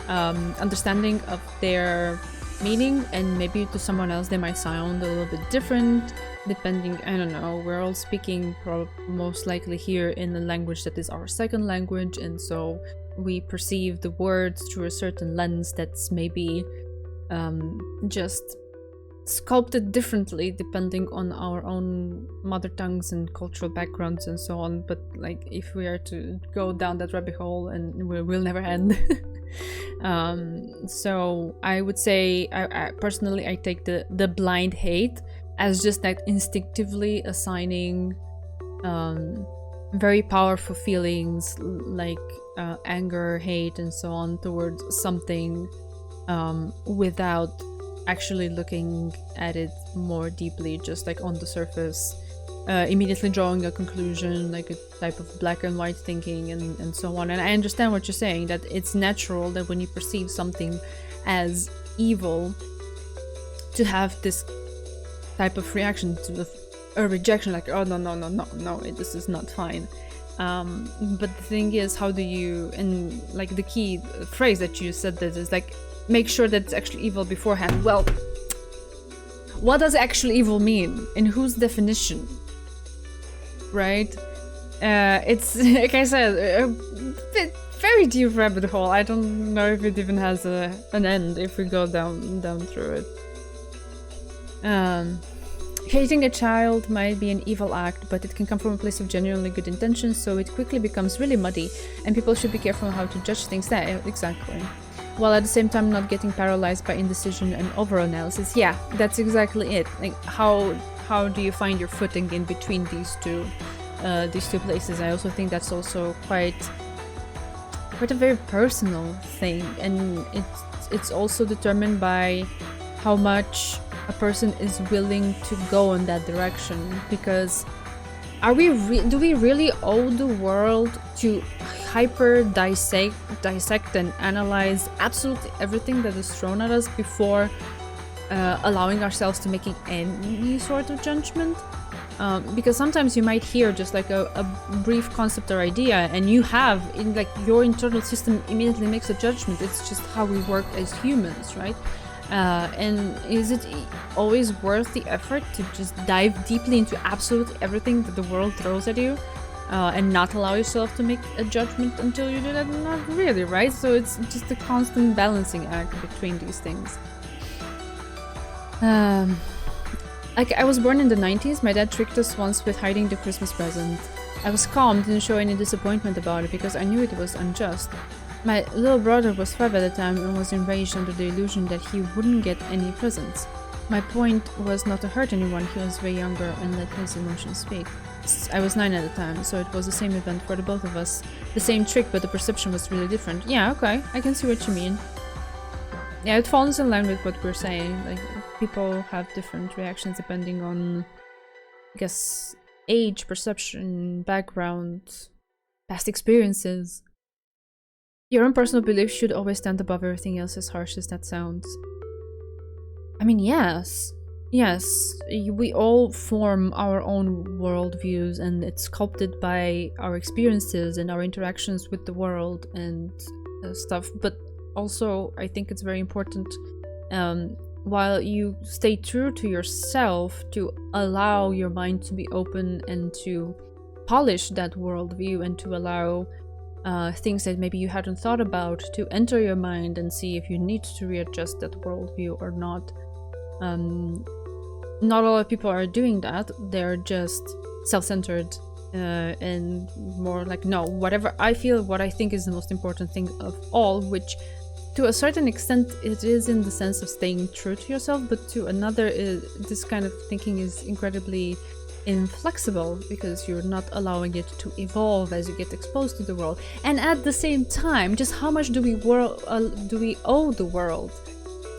understanding of their meaning, and maybe to someone else they might sound a little bit different, depending, I don't know, we're all speaking most likely here in a language that is our second language, and so we perceive the words through a certain lens that's maybe just sculpted differently depending on our own mother tongues and cultural backgrounds and so on. But like, if we are to go down that rabbit hole, and we'll never end. So I would say, I personally, I take the blind hate as just like instinctively assigning very powerful feelings like anger, hate, and so on towards something without actually looking at it more deeply, just like on the surface, immediately drawing a conclusion, like a type of black and white thinking and so on. And I understand what you're saying, that it's natural that when you perceive something as evil to have this type of reaction to a rejection, like, oh no, this is not fine. But the thing is, how do you, and like the key phrase that you said that is like, make sure that it's actually evil beforehand. Well, what does actual evil mean? In whose definition? Right? It's, like I said, a very deep rabbit hole. I don't know if it even has an end if we go down through it. Hating a child might be an evil act, but it can come from a place of genuinely good intentions, so it quickly becomes really muddy, and people should be careful how to judge things. There, exactly. While at the same time not getting paralyzed by indecision and overanalysis. Yeah, that's exactly it. Like, how do you find your footing in between these two places? I also think that's also quite a very personal thing, and it's also determined by how much a person is willing to go in that direction. Because do we really owe the world to hyper dissect and analyze absolutely everything that is thrown at us before allowing ourselves to making any sort of judgment? Because sometimes you might hear just like a brief concept or idea, and you have in like your internal system immediately makes a judgment. It's just how we work as humans, right? And is it always worth the effort to just dive deeply into absolutely everything that the world throws at you, and not allow yourself to make a judgment until you do that? Not really, right? So it's just a constant balancing act between these things. Like, I was born in the 90s, my dad tricked us once with hiding the Christmas present. I was calm, didn't show any disappointment about it because I knew it was unjust. My little brother was 5 at the time and was enraged under the illusion that he wouldn't get any presents. My point was not to hurt anyone, he was way younger and let his emotions speak. I was 9 at the time, so it was the same event for the both of us. The same trick, but the perception was really different. Yeah, okay, I can see what you mean. Yeah, it falls in line with what we're saying. Like, people have different reactions depending on, I guess, age, perception, background, past experiences. Your own personal beliefs should always stand above everything else, as harsh as that sounds. I mean, yes. Yes, we all form our own worldviews, and it's sculpted by our experiences and our interactions with the world and stuff. But also, I think it's very important, while you stay true to yourself, to allow your mind to be open and to polish that worldview and to allow things that maybe you hadn't thought about to enter your mind and see if you need to readjust that worldview or not. Not a lot of people are doing that. They're just self-centered and more like, no, whatever I feel, what I think is the most important thing of all, which to a certain extent it is in the sense of staying true to yourself, but to another, this kind of thinking is incredibly inflexible because you're not allowing it to evolve as you get exposed to the world. And at the same time, just how much do we owe the world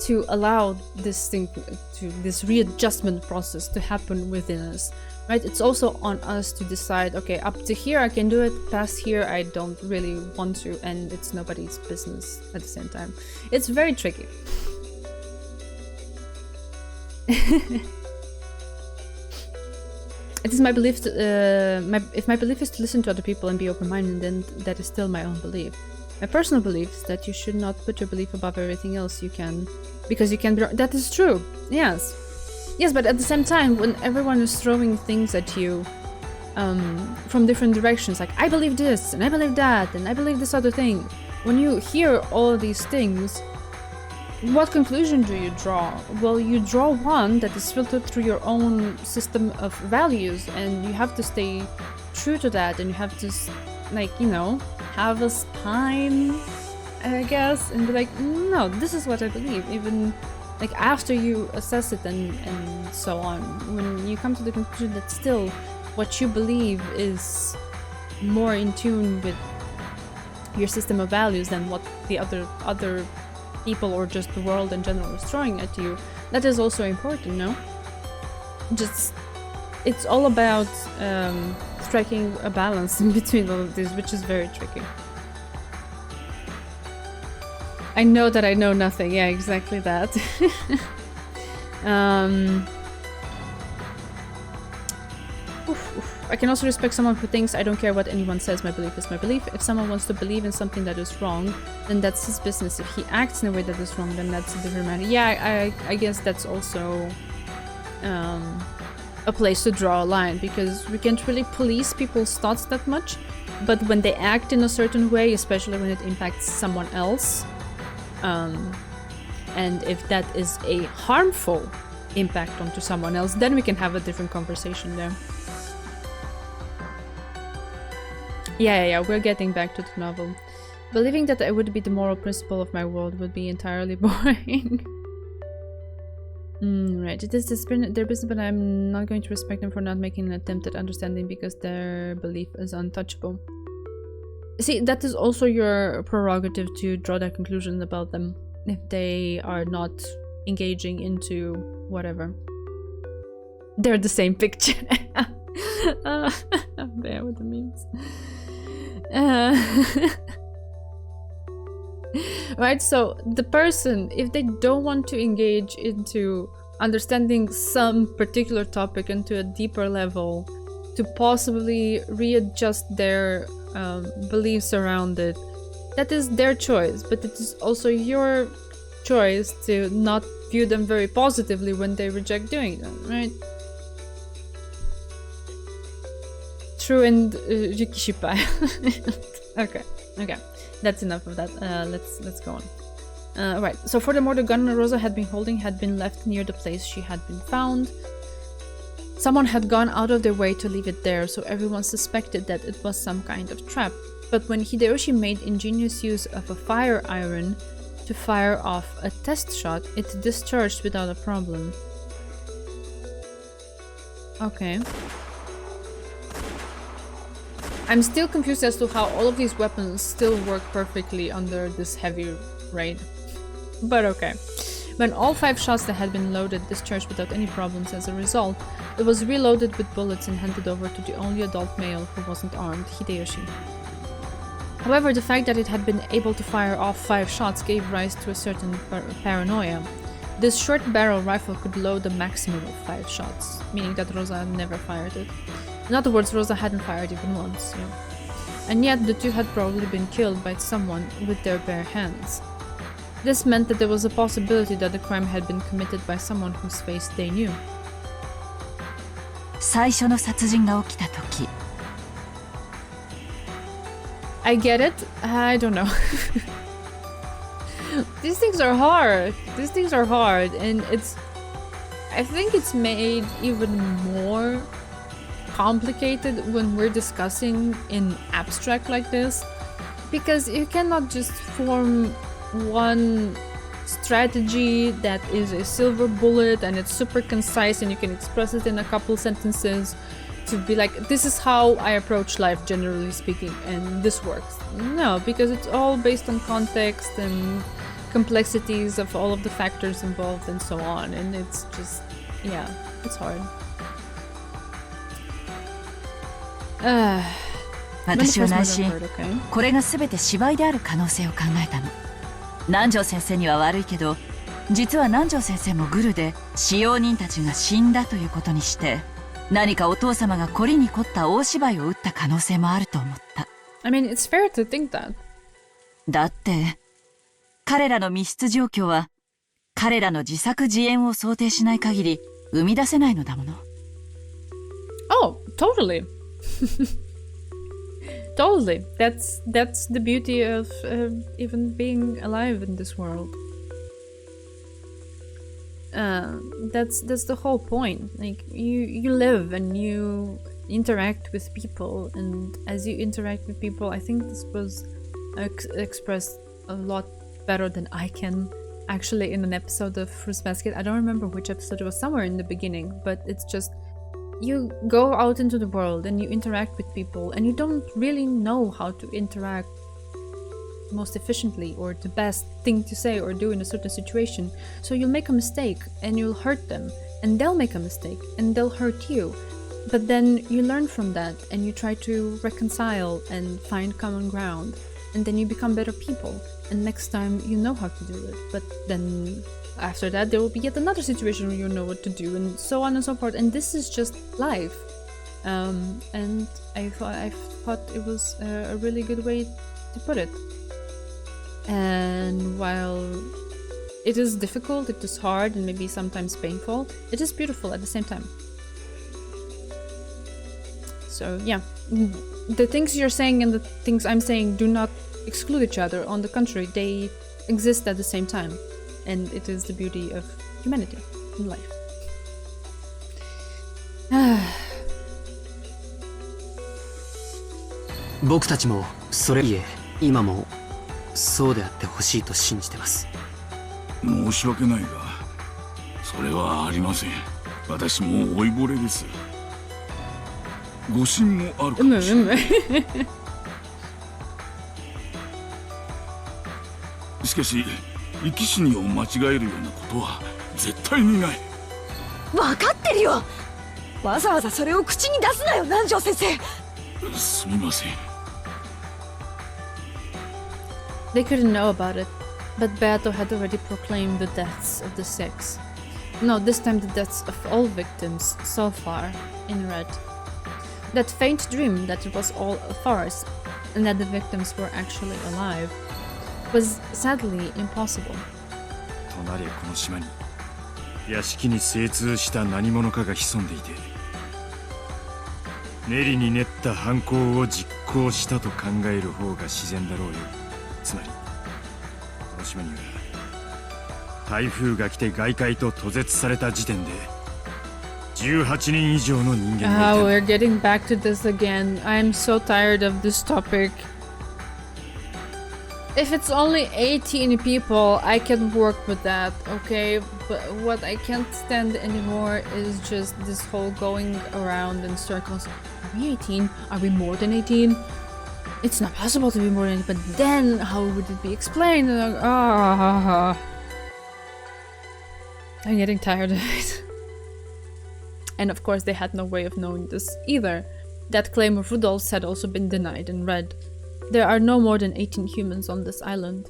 to allow this thing to this readjustment process to happen within us, right? It's also on us to decide, okay, up to here I can do it, past here I don't really want to, and it's nobody's business at the same time. It's very tricky. It is my belief if my belief is to listen to other people and be open-minded, then that is still my own belief. My personal belief is that you should not put your belief above everything else you can, because you can be wrong. That is true, yes. Yes, but at the same time, when everyone is throwing things at you from different directions, like, I believe this, and I believe that, and I believe this other thing, when you hear all of these things, what conclusion do you draw? Well, you draw one that is filtered through your own system of values, and you have to stay true to that, and you have to, like, you know, have a spine, I guess, and be like, no, this is what I believe, even like after you assess it and so on. When you come to the conclusion that still what you believe is more in tune with your system of values than what the other people or just the world in general is throwing at you, that is also important, no? Just, it's all about striking a balance in between all of this, which is very tricky. I know that I know nothing. Yeah, exactly that. I can also respect someone who thinks I don't care what anyone says, my belief is my belief. If someone wants to believe in something that is wrong, then that's his business. If he acts in a way that is wrong, then that's a different matter. Yeah, I guess that's also a place to draw a line, because we can't really police people's thoughts that much, but when they act in a certain way, especially when it impacts someone else, and if that is a harmful impact onto someone else, then we can have a different conversation there. Yeah, we're getting back to the novel. Believing that I would be the moral principle of my world would be entirely boring. Right, it is their business, but I'm not going to respect them for not making an attempt at understanding because their belief is untouchable. See, that is also your prerogative to draw that conclusion about them if they are not engaging into whatever. They're the same picture. I'm there with the memes. Right, so the person, if they don't want to engage into understanding some particular topic into a deeper level to possibly readjust their beliefs around it, that is their choice, but it is also your choice to not view them very positively when they reject doing them, right? True and Rikishipai. Okay. That's enough of that. Let's go on. Right. So furthermore, the gun Rosa had been holding had been left near the place she had been found. Someone had gone out of their way to leave it there, so everyone suspected that it was some kind of trap. But when Hideyoshi made ingenious use of a fire iron to fire off a test shot, it discharged without a problem. Okay. I'm still confused as to how all of these weapons still work perfectly under this heavy rain. But okay. When all 5 shots that had been loaded discharged without any problems as a result, it was reloaded with bullets and handed over to the only adult male who wasn't armed, Hideyoshi. However, the fact that it had been able to fire off 5 shots gave rise to a certain paranoia. This short barrel rifle could load a maximum of 5 shots, meaning that Rosa never fired it. In other words, Rosa hadn't fired even once, yeah. And yet the two had probably been killed by someone with their bare hands. This meant that there was a possibility that the crime had been committed by someone whose face they knew. 最初の殺人が起きた時 I get it. I don't know. These things are hard. And I think it's made even more complicated when we're discussing in abstract like this, because you cannot just form one strategy that is a silver bullet and it's super concise and you can express it in a couple sentences to be like, this is how I approach life generally speaking and this works. No, because it's all based on context and complexities of all of the factors involved and so on, and it's just, yeah, it's hard. 私は内心これが全て芝居である可能性を考えたの。南條先生には悪いけど、実は南條先生もグルで使用人たちが死んだということにして、何かお父様が凝りに凝った大芝居を打った可能性もあると思った。I mean, it's fair to think that. だって彼らの密室状況は彼らの自作自演を想定しない限り生み出せないのだもの。Oh, totally. Totally. That's the beauty of even being alive in this world. That's the whole point. Like you live and you interact with people, and as you interact with people, I think this was expressed a lot better than I can actually in an episode of Fruits Basket. I don't remember which episode it was, somewhere in the beginning, but it's just you go out into the world and you interact with people and you don't really know how to interact most efficiently or the best thing to say or do in a certain situation. So you'll make a mistake and you'll hurt them, and they'll make a mistake and they'll hurt you. But then you learn from that and you try to reconcile and find common ground, and then you become better people, and next time you know how to do it. But then after that there will be yet another situation where you know what to do, and so on and so forth. And this is just life. And I thought it was a really good way to put it. And while it is difficult, it is hard, and maybe sometimes painful. It is beautiful at the same time. So yeah, the things you're saying and the things I'm saying do not exclude each other. On the contrary, they exist at the same time. And it is the beauty of humanity in life. 僕たちもそれいえ今もそうであってほしいと信じてます。申し訳ないがそれはありません。私も老いぼれです。誤信もあるかもしれない。しかし生き死にを間違えるようなことは絶対にない。分かってるよ。わざわざそれを口に出すなよ、南條先生。すみません。They couldn't know about it, but Beato had already proclaimed the deaths of the six. No, this time the deaths of all victims so far, in red. That faint dream that it was all a farce, and that the victims were actually alive, was sadly impossible. となれこの島に屋敷に精通した何者かが潜んでいて、練りに練った犯行を実行したと考える方が自然だろうよ。つまりこの島には台風が来て外界と途絶された時点で18人以上の人間がいた。We're getting back to this again. I'm so tired of this topic. If it's only 18 people, I can work with that, okay? But what I can't stand anymore is just this whole going around in circles. Are we 18? Are we more than 18? It's not possible to be more than 18, but then how would it be explained? I'm getting tired of it. And of course they had no way of knowing this either. That claim of Rudolph's had also been denied and read. There are no more than 18 humans on this island.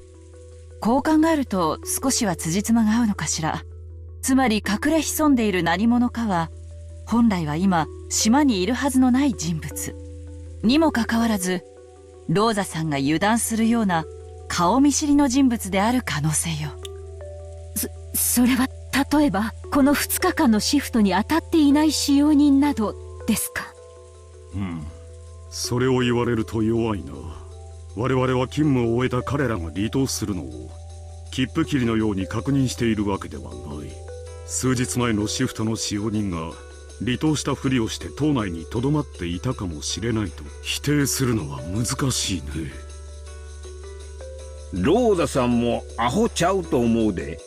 こう考えると少しは辻褄が合うのかしら。つまり隠れ潜んでいる何者かは本来は今島にいるはずのない人物にもかかわらず、ローザさんが油断するような顔見知りの人物である可能性よ。それは例えばこの2日間のシフトに当たっていない使用人などですか。それを言われると弱いな。我々は勤務を終えた彼らが離島するのを切符切りのように確認しているわけではない。数日前のシフトの使用人が離島したふりをして島内に留まっていたかもしれないと否定するのは難しいね。ローザさんもアホちゃうと思うで。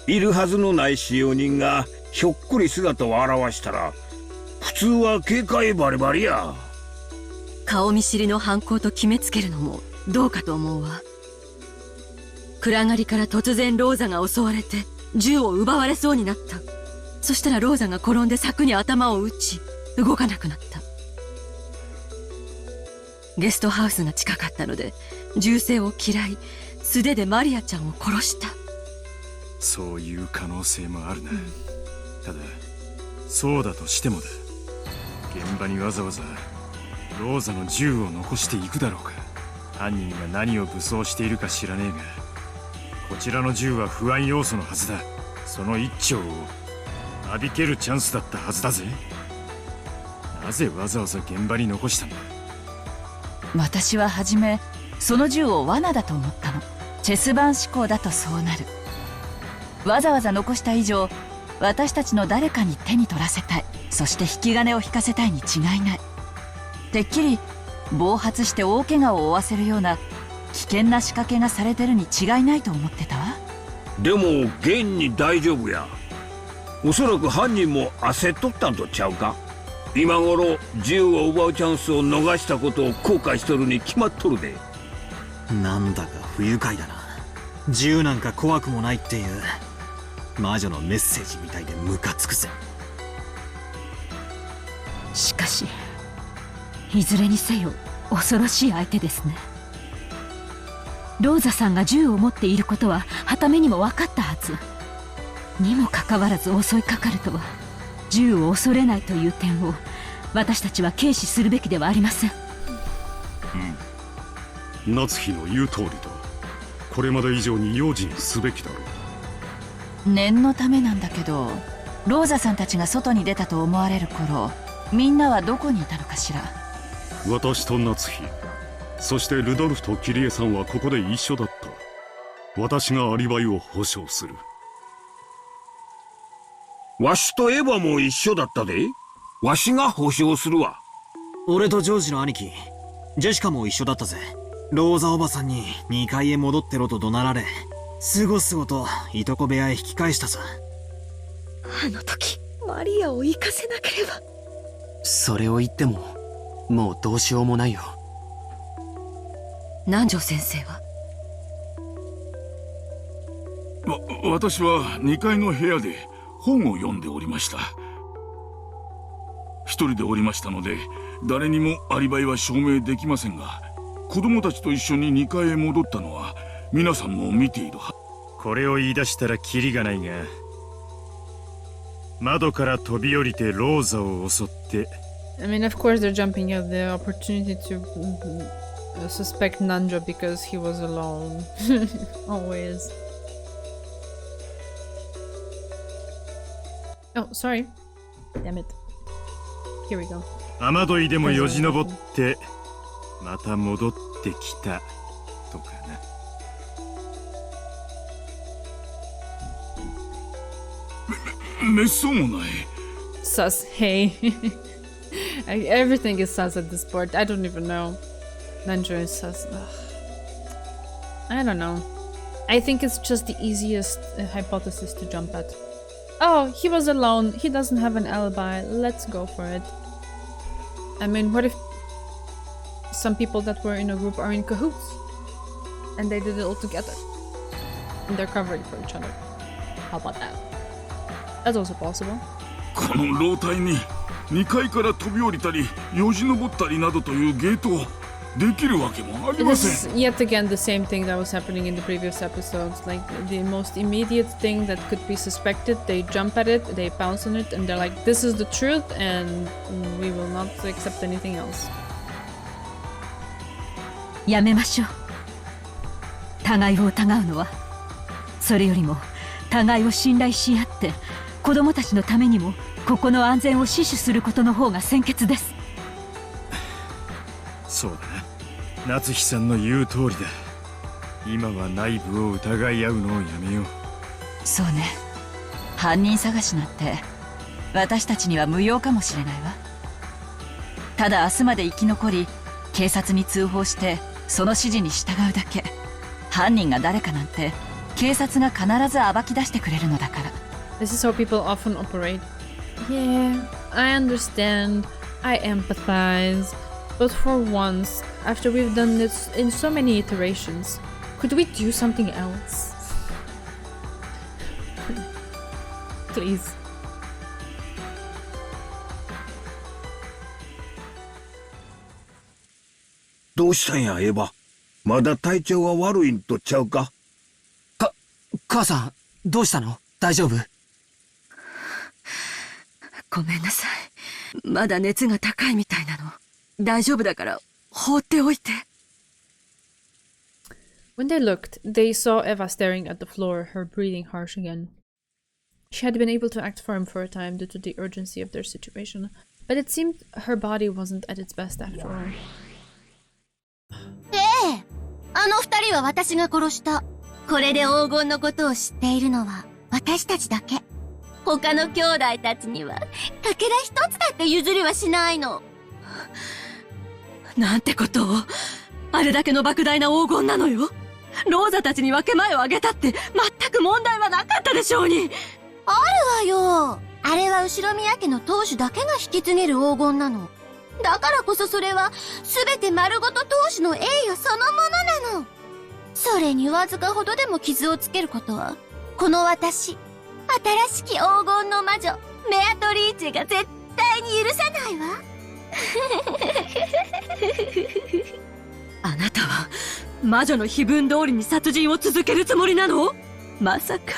いるはずのない使用人がひょっこり姿を現したら普通は警戒バリバリや。顔見知りの犯行と決めつけるのもどうかと思うわ。暗がりから突然ローザが襲われて銃を奪われそうになった。そしたらローザが転んで柵に頭を打ち動かなくなった。ゲストハウスが近かったので銃声を嫌い素手でマリアちゃんを殺した。そういう可能性もあるな。ただそうだとしてもだ、現場にわざわざローザの銃を残していくだろうか。犯人が何を武装しているか知らねえが、こちらの銃は不安要素のはずだ。その一丁を浴びけるチャンスだったはずだぜ。なぜわざわざ現場に残したんだ。私は初めその銃を罠だと思ったの。チェス盤思考だとそうなる。わざわざ残した以上私たちの誰かに手に取らせたい、そして引き金を引かせたいに違いない。てっきり暴発して大怪我を負わせるような危険な仕掛けがされてるに違いないと思ってたわ。でも現に大丈夫や。おそらく犯人も焦っとったんとちゃうか。今頃銃を奪うチャンスを逃したことを後悔しとるに決まっとるで。なんだか不愉快だな。銃なんか怖くもないっていう魔女のメッセージみたいでムカつくぜ。しかしいずれにせよ恐ろしい相手ですね。ローザさんが銃を持っていることははためにも分かったはずにもかかわらず襲いかかるとは、銃を恐れないという点を私たちは軽視するべきではありません。夏日の言う通りだ。これまで以上に用心すべきだろう。念のためなんだけど、ローザさんたちが外に出たと思われる頃、みんなはどこにいたのかしら。私と夏日、そしてルドルフとキリエさんはここで一緒だった。私がアリバイを保証する。わしとエヴァも一緒だったで。わしが保証するわ。俺とジョージの兄貴、ジェシカも一緒だったぜ。ローザおばさんに2階へ戻ってろと怒鳴られ、すごすごといとこ部屋へ引き返したさ。あの時マリアを行かせなければ。それを言ってももうどうしようもないよ。南條先生は？私は2階の部屋で本を読んでおりました。一人でおりましたので誰にもアリバイは証明できませんが、子供たちと一緒に2階へ戻ったのは皆さんも見ているは。これを言い出したらキリがないが、窓から飛び降りてローザを襲って。 I mean, of course they're jumping at the opportunity to suspect Nanjo because he was alone. Always. Oh, sorry. Damn it. Here we go. 雨どいでもよじ登ってまた戻ってきたとかな。めっそうもない。 Sus. Hey. Everything is sus at this point. I don't even know. Nanjo is sus. Ugh. I don't know. I think it's just the easiest hypothesis to jump at. Oh, he was alone. He doesn't have an alibi. Let's go for it. I mean, what if some people that were in a group are in cahoots? And they did it all together. And they're covering for each other. How about that? That's also possible. この楼体に2階から飛び降りたりよじ登ったりなどというゲートをできるわけもありま This せ is ん。 yet again the same thing that was happening in the previous episodes. Like the most immediate thing that could be suspected, they jump at it, they pounce on it, and they're like, this is the truth, and we will not accept anything else. やめましょう。互いを疑うのは。それよりも互いを信頼し合って子供たちのためにもここの安全を死守することの方が先決です。そうだな、夏日さんの言う通りだ。今は内部を疑い合うのをやめよう。そうね。犯人探しなんて私たちには無用かもしれないわ。ただ明日まで生き残り警察に通報してその指示に従うだけ。犯人が誰かなんて警察が必ず暴き出してくれるのだから。 This is how people often operate. Yeah, I understand. I empathize. But for once, after we've done this in so many iterations, could we do something else? Please. どうしたんやエヴァ。まだ体調が悪いんとちゃうか。母さん、どうしたの？大丈夫？ごめんなさい。まだ熱が高いみたいなの。大丈夫だから放っておいて。When they looked, they saw Eva staring at the floor, her breathing harsh again. She had been able to act firm for a time due to the urgency of their situation, but it seemed her body wasn't at its best after all. ええ、あの二人は私が殺した。これで黄金のことを知っているのは私たちだけ。他の兄弟たちにはかけら一つだって譲りはしないの。なんてことを。あれだけの莫大な黄金なのよ。ローザたちに分け前をあげたって全く問題はなかったでしょうに。あるわよ。あれは後宮家の当主だけが引き継げる黄金なの。だからこそそれは全て丸ごと当主の栄誉そのものなの。それにわずかほどでも傷をつけることはこの私、新しき黄金の魔女メアトリーチェが絶対に許さないわ。あなたは魔女の碑文通りに殺人を続けるつもりなの？まさか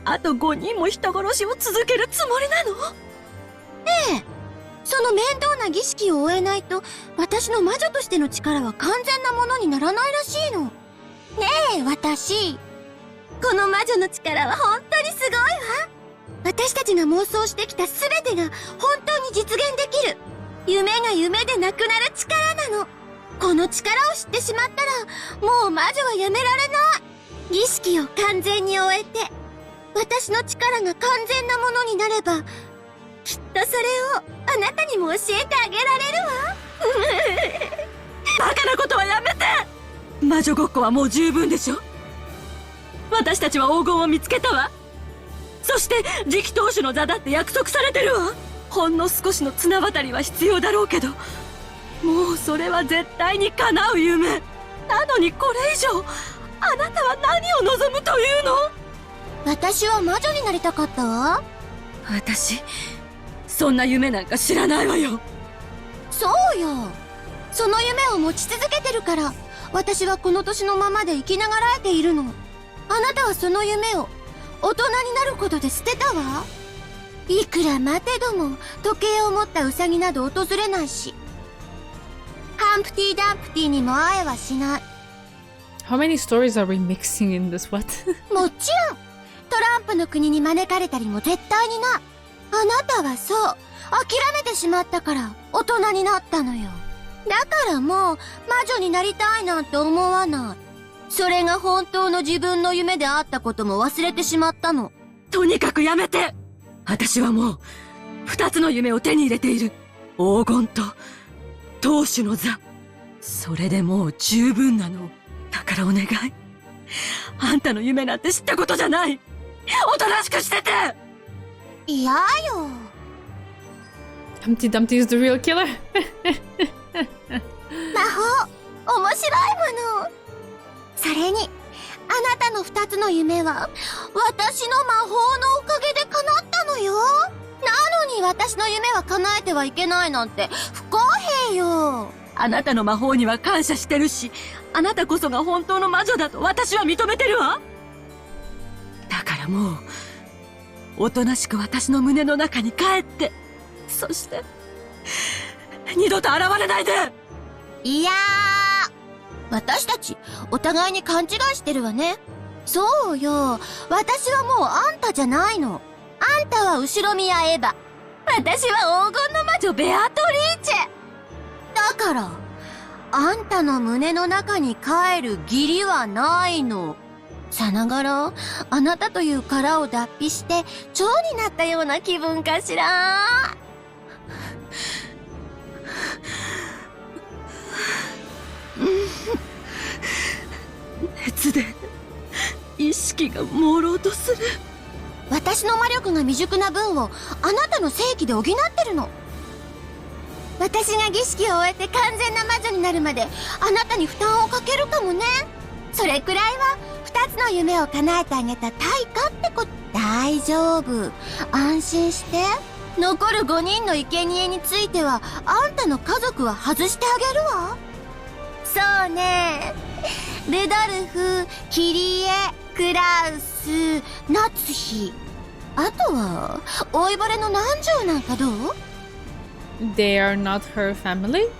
あと5人も人殺しを続けるつもりなの？ええ、その面倒な儀式を終えないと私の魔女としての力は完全なものにならないらしいの。ねえ私、この魔女の力は本当にすごいわ。私たちが妄想してきた全てが本当に実現できる。夢が夢でなくなる力なの。この力を知ってしまったら、もう魔女はやめられない。儀式を完全に終えて、私の力が完全なものになれば、きっとそれをあなたにも教えてあげられるわ。バカなことはやめて。魔女ごっこはもう十分でしょ。私たちは黄金を見つけたわ。そして次期当主の座だって約束されてるわ。ほんの少しの綱渡りは必要だろうけど、もうそれは絶対に叶う夢なのに、これ以上あなたは何を望むというの？私は魔女になりたかったわ。私そんな夢なんか知らないわよ。そうよ。その夢を持ち続けてるから、私はこの年のままで生きながらえているの。あなたはその夢を大人になることで捨てたわ。いくら待てども時計を持ったウサギなど訪れないし、ハンプティ・ダンプティにも会えはしない。 How many stories are we mixing in this? What? もちろんトランプの国に招かれたりも絶対にない。あなたはそう諦めてしまったから大人になったのよ。だからもう魔女になりたいなんて思わない。それが本当の自分の夢であったことも忘れてしまったの。とにかくやめて。私はもう2つの夢を手に入れている。黄金と当主の座。それでもう十分なの。だからお願い、あんたの夢なんて知ったことじゃない。おとなしくしてて。嫌よ。Humpty Dumpty is the real killer. 魔法面白いもの。それにあなたの2つの夢は私の魔法のおかげで叶ったのよ。なのに私の夢は叶えてはいけないなんて不公平よ。あなたの魔法には感謝してるし、あなたこそが本当の魔女だと私は認めてるわ。だからもうおとなしく私の胸の中に帰って、そして二度と現れないで。いやー、私たちお互いに勘違いしてるわね。そうよ、私はもうあんたじゃないの。あんたは後ろ宮エヴァ、私は黄金の魔女ベアトリーチェ。だからあんたの胸の中に帰る義理はないの。さながらあなたという殻を脱皮して蝶になったような気分かしら。熱で意識が朦朧とする。私の魔力が未熟な分をあなたの正気で補ってるの。私が儀式を終えて完全な魔女になるまであなたに負担をかけるかもね。それくらいは2つの夢を叶えてあげた対価ってこと。大丈夫、安心して。残る5人の生贄についてはあんたの家族は外してあげるわ。そうね、ルドルフ、キリエ、クラウス、ナツヒ、あとは老いぼれの南條なんかどう？ They are not her family?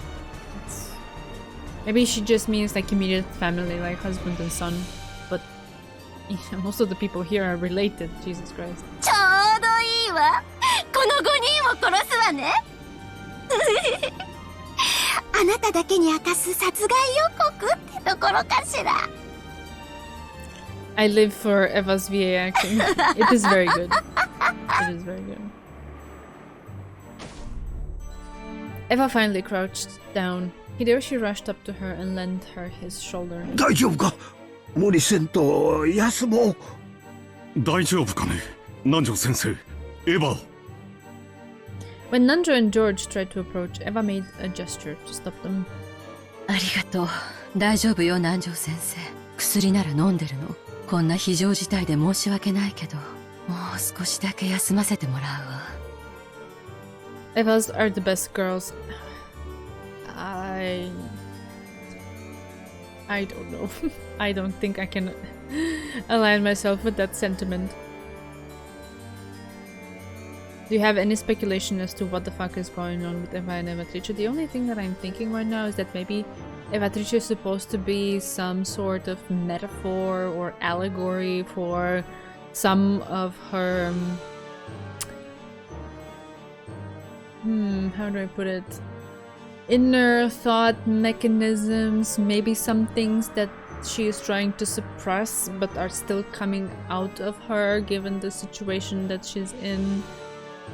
Maybe she just means like immediate family, like husband and son. But yeah, most of the people here are related. Jesus Christ. ちょうどいいわ。この5人を殺すわね。あなただけに明かす殺害予告ってところかしら。I live for Eva's VA acting. It is very good. It is very good. Eva finally crouched down. Hideyoshi rushed up to her and lent her his shoulder. 大丈夫か？無理せんと休もう。大丈夫かね、南條先生。エヴァ。When Nanjo and George tried to approach, Eva made a gesture to stop them. ありがとう。大丈夫よ、南條先生。薬なら飲んでるの。こんな非常事態で申し訳ないけど、もう少しだけ休ませてもらうわ。Evas are the best girls. I don't know. I don't think I can align myself with that sentiment. Do you have any speculation as to what the fuck is going on with Eva and Evatrice? The only thing that I'm thinking right now is that maybe Evatrice is supposed to be some sort of metaphor or allegory for some of her how do I put it? Inner thought mechanisms, maybe some things that she is trying to suppress but are still coming out of her given the situation that she's in.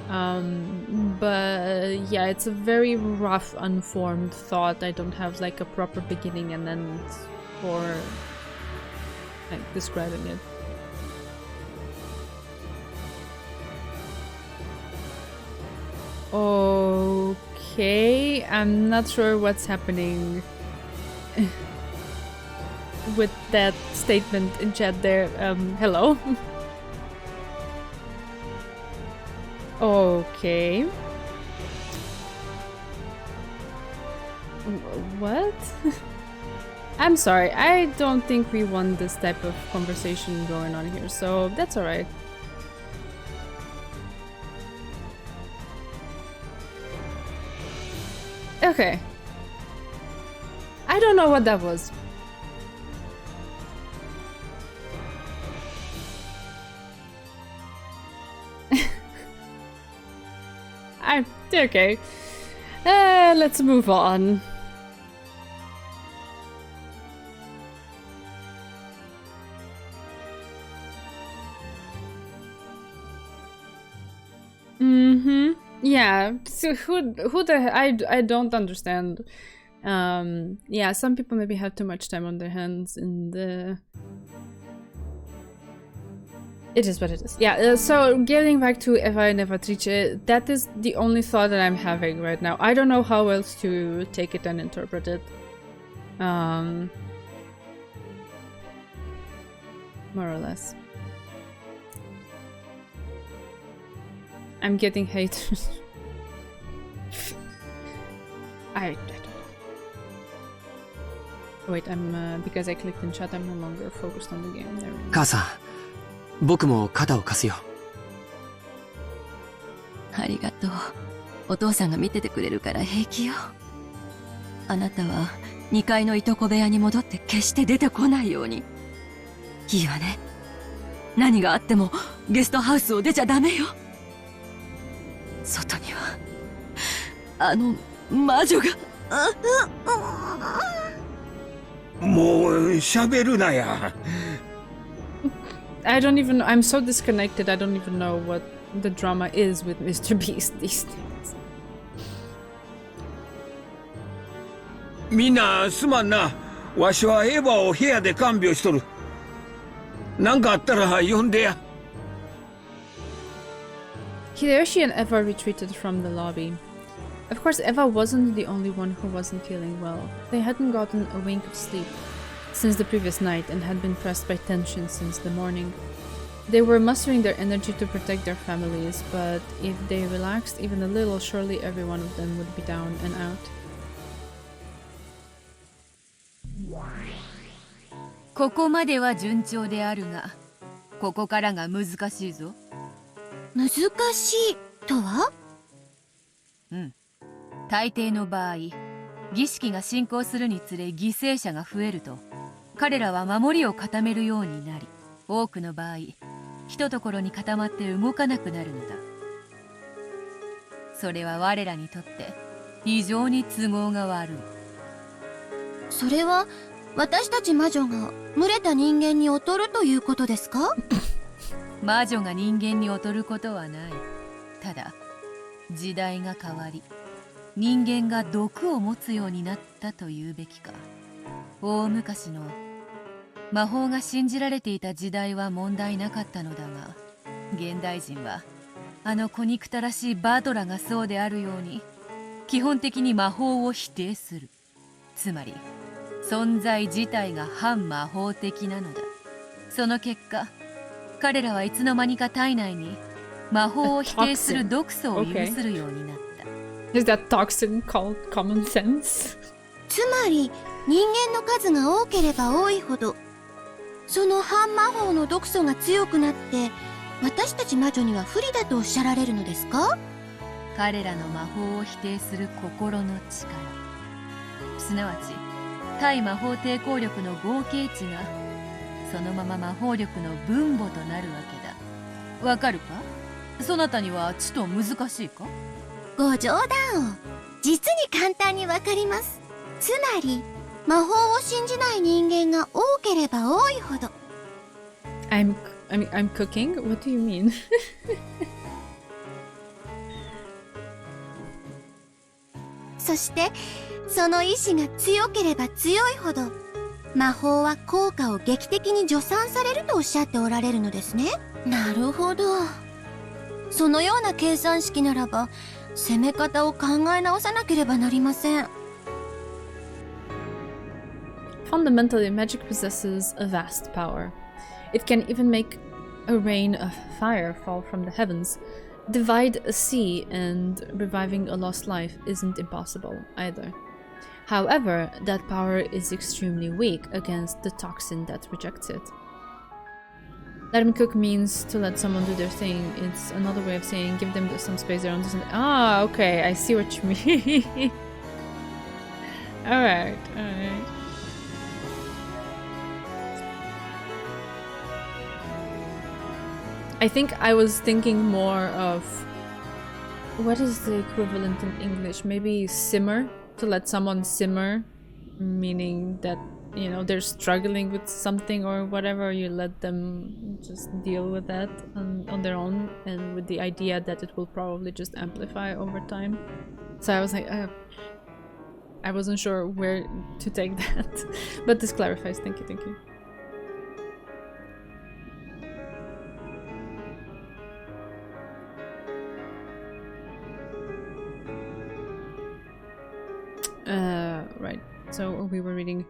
But yeah, it's a very rough, unformed thought. I don't have like a proper beginning and end for like describing it. Okay, I'm not sure what's happening with that statement in chat there. Hello? Okay. What? I'm sorry, I don't think we want this type of conversation going on here, so that's alright. Okay. I don't know what that was. Okay. Let's move on. Yeah. So who the I don't understand. Yeah, some people maybe have too much time on their hands and it is what it is. Yeah, so getting back to Eva and Evatrice, that is the only thought that I'm having right now. I don't know how else to take it and interpret it. More or less. I'm getting hate. I don't know. Wait, I'm because I clicked in chat, I'm no longer focused on the game. There we go. 母さん、僕も肩を貸すよ。ありがとう。お父さんが見ててくれるから平気よ。あなたは2階のいとこ部屋に戻って決して出てこないように。いいわね。何があってもゲストハウスを出ちゃダメよ。外にはあの魔女が。もう喋るなや。I don't even know. I'm so disconnected. I don't even know what the drama is with Mr. Beast these days. みんなすまんな。わしはエヴァを部屋で看病しとる。なんかあったら呼んでや。Hideyoshi and Eva retreated from the lobby. Of course, Eva wasn't the only one who wasn't feeling well. They hadn't gotten a wink of sleep since the previous night and had been pressed by tension since the morning. They were mustering their energy to protect their families, but if they relaxed even a little, surely every one of them would be down and out. ここまでは順調であるが、ここからが難しいぞ。難しいとは？うん。大抵の場合、儀式が進行するにつれ犠牲者が増えると、彼らは守りを固めるようになり、多くの場合、ひとところに固まって動かなくなるのだ。それは我らにとって非常に都合が悪い。それは私たち魔女が群れた人間に劣るということですか？魔女が人間に劣ることはない。ただ、時代が変わり、人間が毒を持つようになったというべきか。大昔の魔法が信じられていた時代は問題なかったのだが、現代人はあの小憎たらしいバトラがそうであるように、基本的に魔法を否定する。つまり存在自体が反魔法的なのだ。その結果、彼らはいつの間にか体内に魔法を否定する毒素を有するようになった。Is that toxin called common sense? つまり人間の数が多ければ多いほど、その反魔法の毒素が強くなって、私たち魔女には不利だとおっしゃられるのですか？彼らの魔法を否定する心の力、すなわち対魔法抵抗力の合計値がそのまま魔法力の分母となるわけだ。わかるか？そなたにはちと難しいか？ご冗談を。実に簡単にわかります。つまり魔法を信じない人間が多ければ多いほど。 I'm cooking? What do you mean? そしてその意志が強ければ強いほど魔法は効果を劇的に助産されるとおっしゃっておられるのですね。なるほど。そのような計算式ならば攻め方を考え直さなければなりません。 Fundamentally, magic possesses a vast power. It can even make a rain of fire fall from the heavens, divide a sea, and reviving a lost life isn't impossible either. However, that power is extremely weak against the toxin that rejects it. Let him cook means to let someone do their thing. It's another way of saying give them some space around this. Ah, okay, I see what you mean. Alright, alright. I think I was thinking more of what is the equivalent in English? Maybe simmer, to let someone simmer, meaning that, you know, they're struggling with something or whatever, you let them just deal with that on their own, and with the idea that it will probably just amplify over time. So I was like, I wasn't sure where to take that, but this clarifies. Thank you, thank you. Right, so we were reading.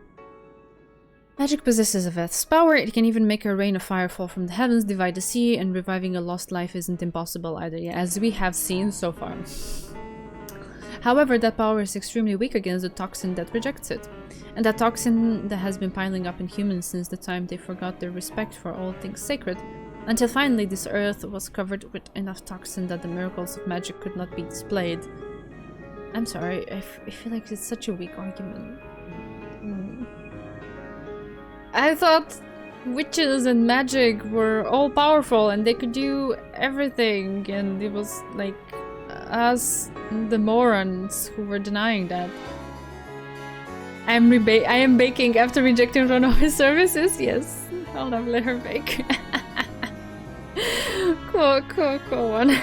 Magic possesses a vast power. It can even make a rain of fire fall from the heavens, divide the sea, and reviving a lost life isn't impossible either, yeah, as we have seen so far. However, that power is extremely weak against the toxin that rejects it. And that toxin that has been piling up in humans since the time they forgot their respect for all things sacred, until finally this earth was covered with enough toxin that the miracles of magic could not be displayed. I'm sorry, I feel like it's such a weak argument. I thought witches and magic were all powerful and they could do everything, and it was like us, the morons, who were denying that. I am baking after rejecting Rono's services. Yes, I'll have let her bake. Cool one.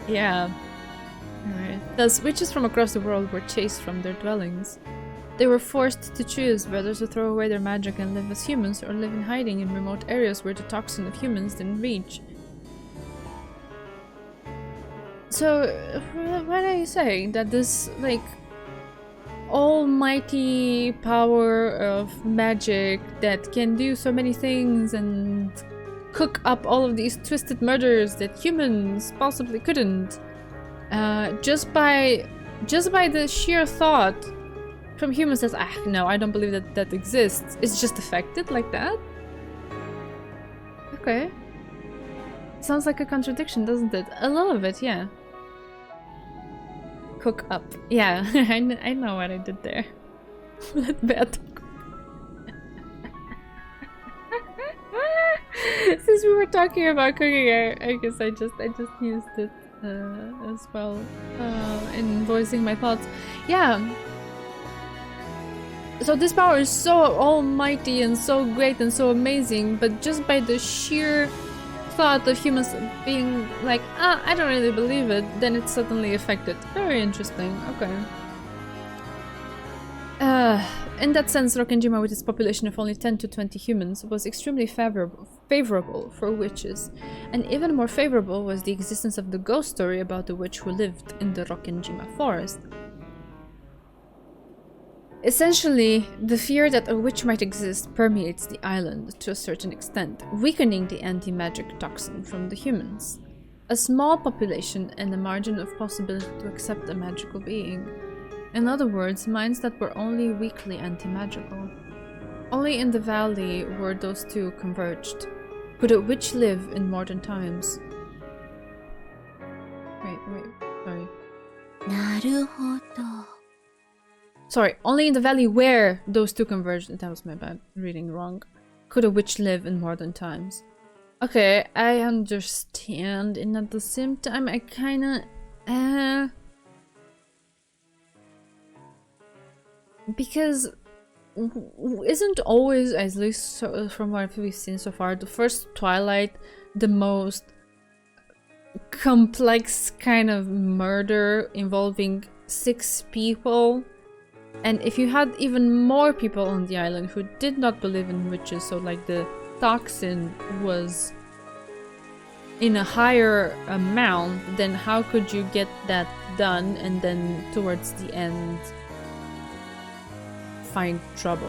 Yeah. Alright. Thus, witches from across the world were chased from their dwellings. They were forced to choose whether to throw away their magic and live as humans, or live in hiding in remote areas where the toxin of humans didn't reach. So, what are you saying? That this, like, almighty power of magic that can do so many things and cook up all of these twisted murders that humans possibly couldn't, just by the sheer thought from humans that no, I don't believe that exists, it's just affected like that? Okay. Sounds like a contradiction, doesn't it? A little bit, yeah. Cook up. Yeah, I know what I did there. Let Beato cook. Since we were talking about cooking, I guess I just used it as well in voicing my thoughts. Yeah. So this power is so almighty and so great and so amazing, but just by the sheer thought of humans being like, I don't really believe it, then it's suddenly affected. Very interesting. Okay. In that sense, Rokkenjima, with its population of only 10 to 20 humans, was extremely favorable for witches, and even more favorable was the existence of the ghost story about the witch who lived in the Rokkenjima forest. Essentially, the fear that a witch might exist permeates the island to a certain extent, weakening the anti-magic toxin from the humans. A small population and a margin of possibility to accept a magical being. In other words, minds that were only weakly anti-magical. Only in the valley were those two converged. Could a witch live in modern times? Wait, sorry. なるほど。 Sorry, only in the valley where those two converged. That was my bad reading wrong. Could a witch live in modern times? Okay, I understand, and at the same time, I kinda. Because isn't always, at least from what we've seen so far, the first Twilight the most complex kind of murder involving 6 people? And if you had even more people on the island who did not believe in witches, so like the toxin was in a higher amount, then how could you get that done and then towards the end find trouble?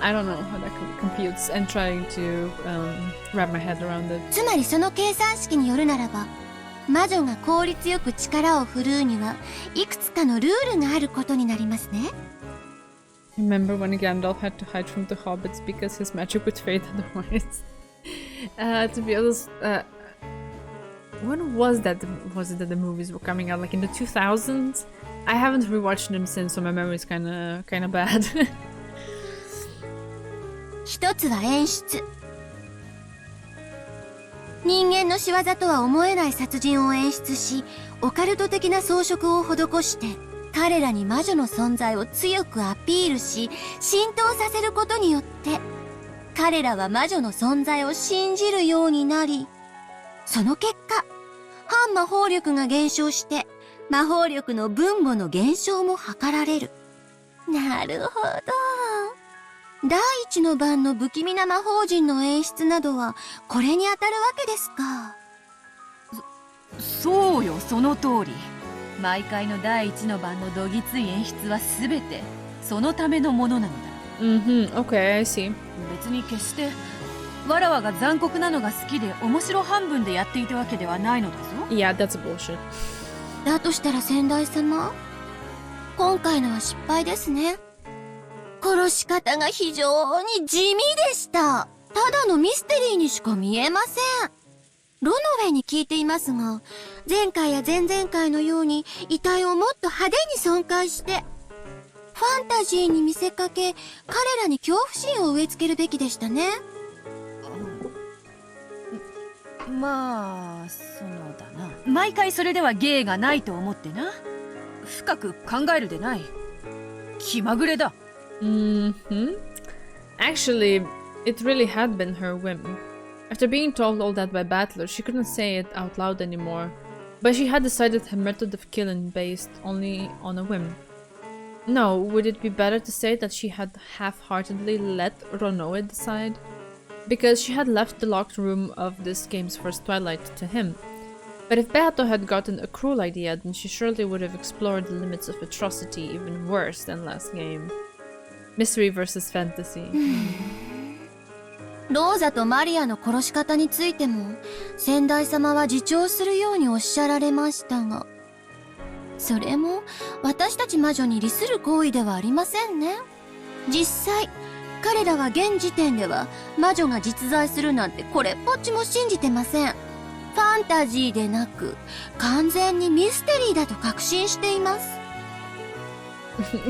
I don't know how that computes and trying to wrap my head around it. つまりその計算式によるならば、魔女が効率よく力を振るうにはいくつかのルールがあることになりますね。 Remember when Gandalf had to hide from the hobbits because his magic would fade otherwise? To be honest, when was that? Was it that the movies were coming out? Like in the 2000s? I haven't rewatched them since, so my memory is kind of bad. 一つは演出。人間の仕業とは思えない殺人を演出し、オカルト的な装飾を施して、彼らに魔女の存在を強くアピールし、浸透させることによって、彼らは魔女の存在を信じるようになり、その結果、反魔法力が減少して、魔法力の分母の減少も図られる。なるほど。第一の番の不気味な魔法陣の演出などはこれに当たるわけですか。そうよ、その通り。毎回の第一の番のどぎつい演出はすべてそのためのものなのだ。Okay, I see. 別に決してわらわが残酷なのが好きで面白半分でやっていたわけではないのだぞ。Yeah, that's bullshit. だとしたら先代様、今回のは失敗ですね。殺し方が非常に地味でした。ただのミステリーにしか見えません。ロノウェイに聞いていますが、前回や前々回のように遺体をもっと派手に損壊して、ファンタジーに見せかけ、彼らに恐怖心を植え付けるべきでしたね。まあ、そうだな。毎回それでは芸がないと思ってな。深く考えるでない。気まぐれだ。Actually, it really had been her whim. After being told all that by Battler, she couldn't say it out loud anymore, but she had decided her method of killing based only on a whim. No, would it be better to say that she had half-heartedly let Ronoe decide? Because she had left the locked room of this game's first Twilight to him. But if Beato had gotten a cruel idea, then she surely would have explored the limits of atrocity even worse than last game. Mystery versus fantasy. ローザとマリアの殺し方についても、先代様は自重するようにおっしゃられましたが、それも私たち魔女に利する行為ではありませんね。実際、彼らは現時点では魔女が実在するなんてこれっぽっちも信じてません。ファンタジーでなく、完全にミステリーだと確信しています。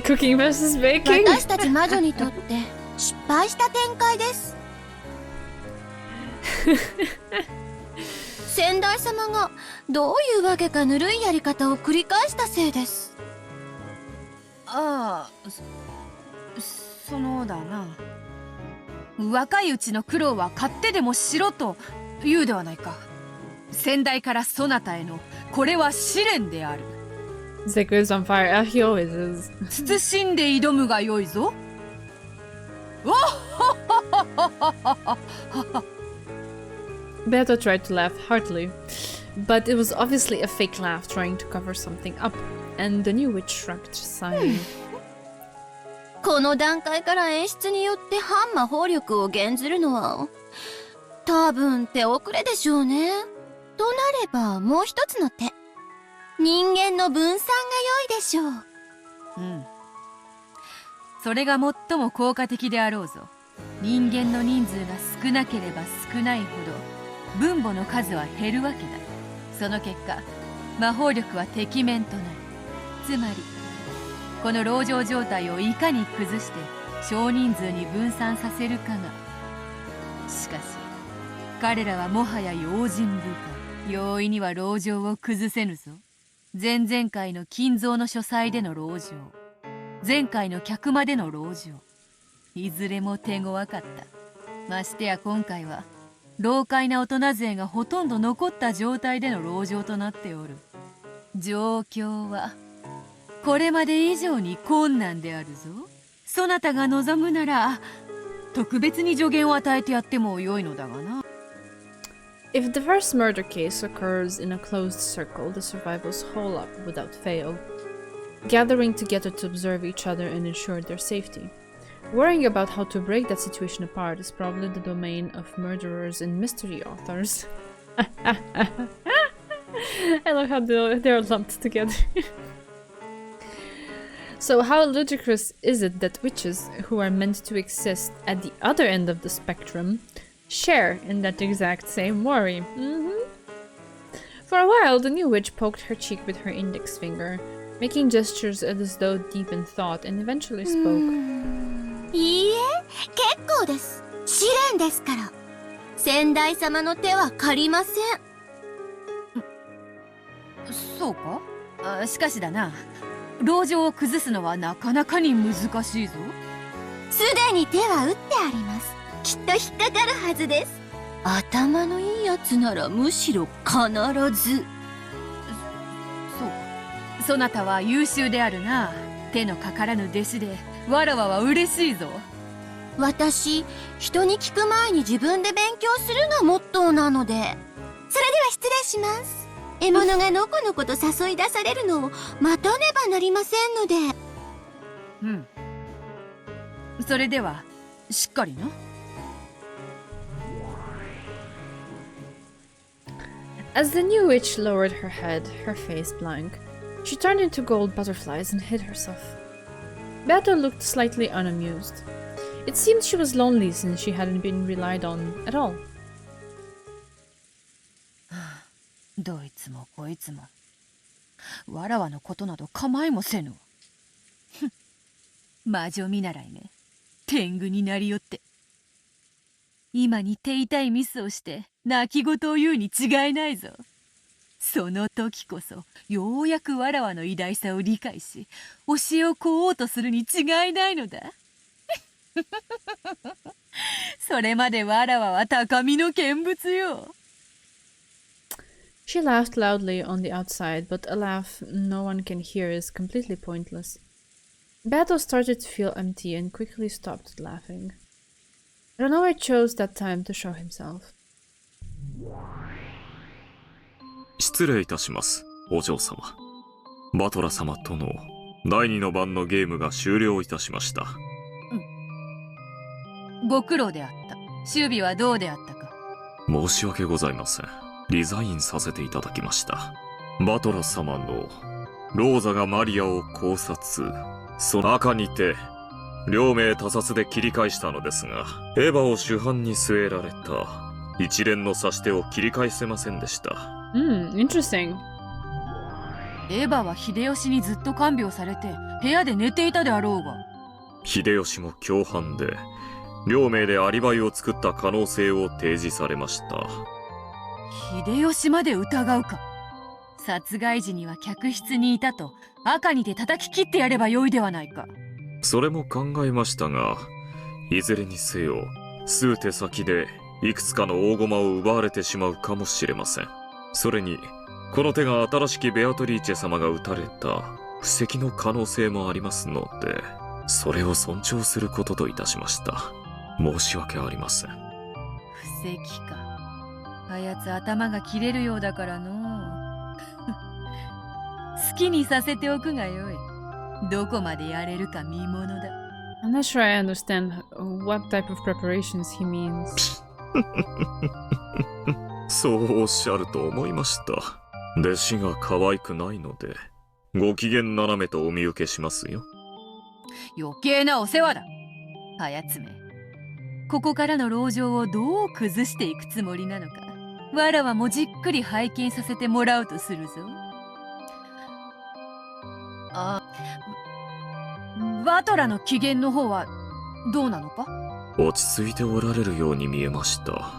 Cooking versus baking? 私たち魔女にとって失敗した展開です。先代様がどういうわけかぬるいやり方を繰り返したせいです。ああ、そのだな。若いうちの苦労は買ってでもしろと言うではないか。先代からそなたへのこれは試練である。Zeku is on fire. He always is. 慎んで挑むがよいぞ。Beato tried to laugh heartily, but it was obviously a fake laugh trying to cover something up, and the new witch shrugged, sighing. この段階から演出によって反魔法力を減ずるのは多分手遅れでしょうね。となればもう一つの手。人間の分散が良いでしょう。それが最も効果的であろうぞ。人間の人数が少なければ少ないほど分母の数は減るわけだ。その結果魔法力はてきめんとなる。つまりこの籠城状態をいかに崩して少人数に分散させるかが。しかし彼らはもはや用心深い。容易には籠城を崩せぬぞ。前々回の金蔵の書斎での籠城、前回の客間での籠城、いずれも手強かった。ましてや今回は老快な大人勢がほとんど残った状態での籠城となっておる。状況はこれまで以上に困難であるぞ。そなたが望むなら特別に助言を与えてやってもよいのだがな。If the first murder case occurs in a closed circle, the survivors hole up without fail, gathering together to observe each other and ensure their safety. Worrying about how to break that situation apart is probably the domain of murderers and mystery authors. I love how they're lumped together. So how ludicrous is it that witches, who are meant to exist at the other end of the spectrum, share in that exact same worry? For a while, the new witch poked her cheek with her index finger, making gestures as though deep in thought, and eventually spoke. いいえ、結構です。試練ですから。先代様の手は借りません。そうか。しかしだな、籠城を崩すのはなかなかに難しいぞ。すでに手は打ってあります。きっと引っかかるはずです。頭のいいやつならむしろ必ず。そうか。そなたは優秀であるな。手のかからぬ弟子でわらわは嬉しいぞ。私、人に聞く前に自分で勉強するがモットーなので。それでは失礼します。獲物がのこのこと誘い出されるのを待たねばなりませんので。うん。それではしっかりな。As the new witch lowered her head, her face blank, she turned into gold butterflies and hid herself. Beato looked slightly unamused. It seemed she was lonely since she hadn't been relied on at all. どいつもこいつもわらわのことなど構いもせぬわ。魔女見習いめ、天狗になりよって。今に手痛いミスをして泣き言を言うに違いないぞ。その時こそようやくわらわの偉大さを理解し教えを請おうとするに違いないのだ。それまでわらわは高みの見物よ。She laughed loudly on the outside, but a laugh no one can hear is completely pointless. Beato started to feel empty and quickly stopped laughing. Renoir chose that time to show himself. 失礼いたします、お嬢様。バトラ様との第2の番のゲームが終了いたしました。ご苦労であった。守備はどうであったか。申し訳ございません。リザインさせていただきました。バトラ様のローザがマリアを考察、その赤にて両名他殺で切り返したのですが、エヴァを主犯に据えられた一連の指し手を切り返せませんでした。Interesting. エヴァは秀吉にずっと看病されて部屋で寝ていたであろうが。秀吉も共犯で両名でアリバイを作った可能性を提示されました。秀吉まで疑うか。殺害時には客室にいたと赤にて叩き切ってやればよいではないか。それも考えましたが、いずれにせよ数手先でいくつかの大駒を奪われてしまうかもしれません。それにこの手が新しきベアトリーチェ様が撃たれた布石の可能性もありますので、それを尊重することといたしました。申し訳ありません。布石か。あやつ頭が切れるようだからの好きにさせておくがよい。どこまでやれるか見ものだ。 I'm not sure I understand what type of preparations he means. そうおっしゃると思いました。弟子が可愛くないのでご機嫌斜めとお見受けしますよ。余計なお世話だ。あやつめ、ここからの籠城をどう崩していくつもりなのか、わらわもじっくり拝見させてもらうとするぞ。あ、バトラの機嫌の方はどうなのか？落ち着いておられるように見えました。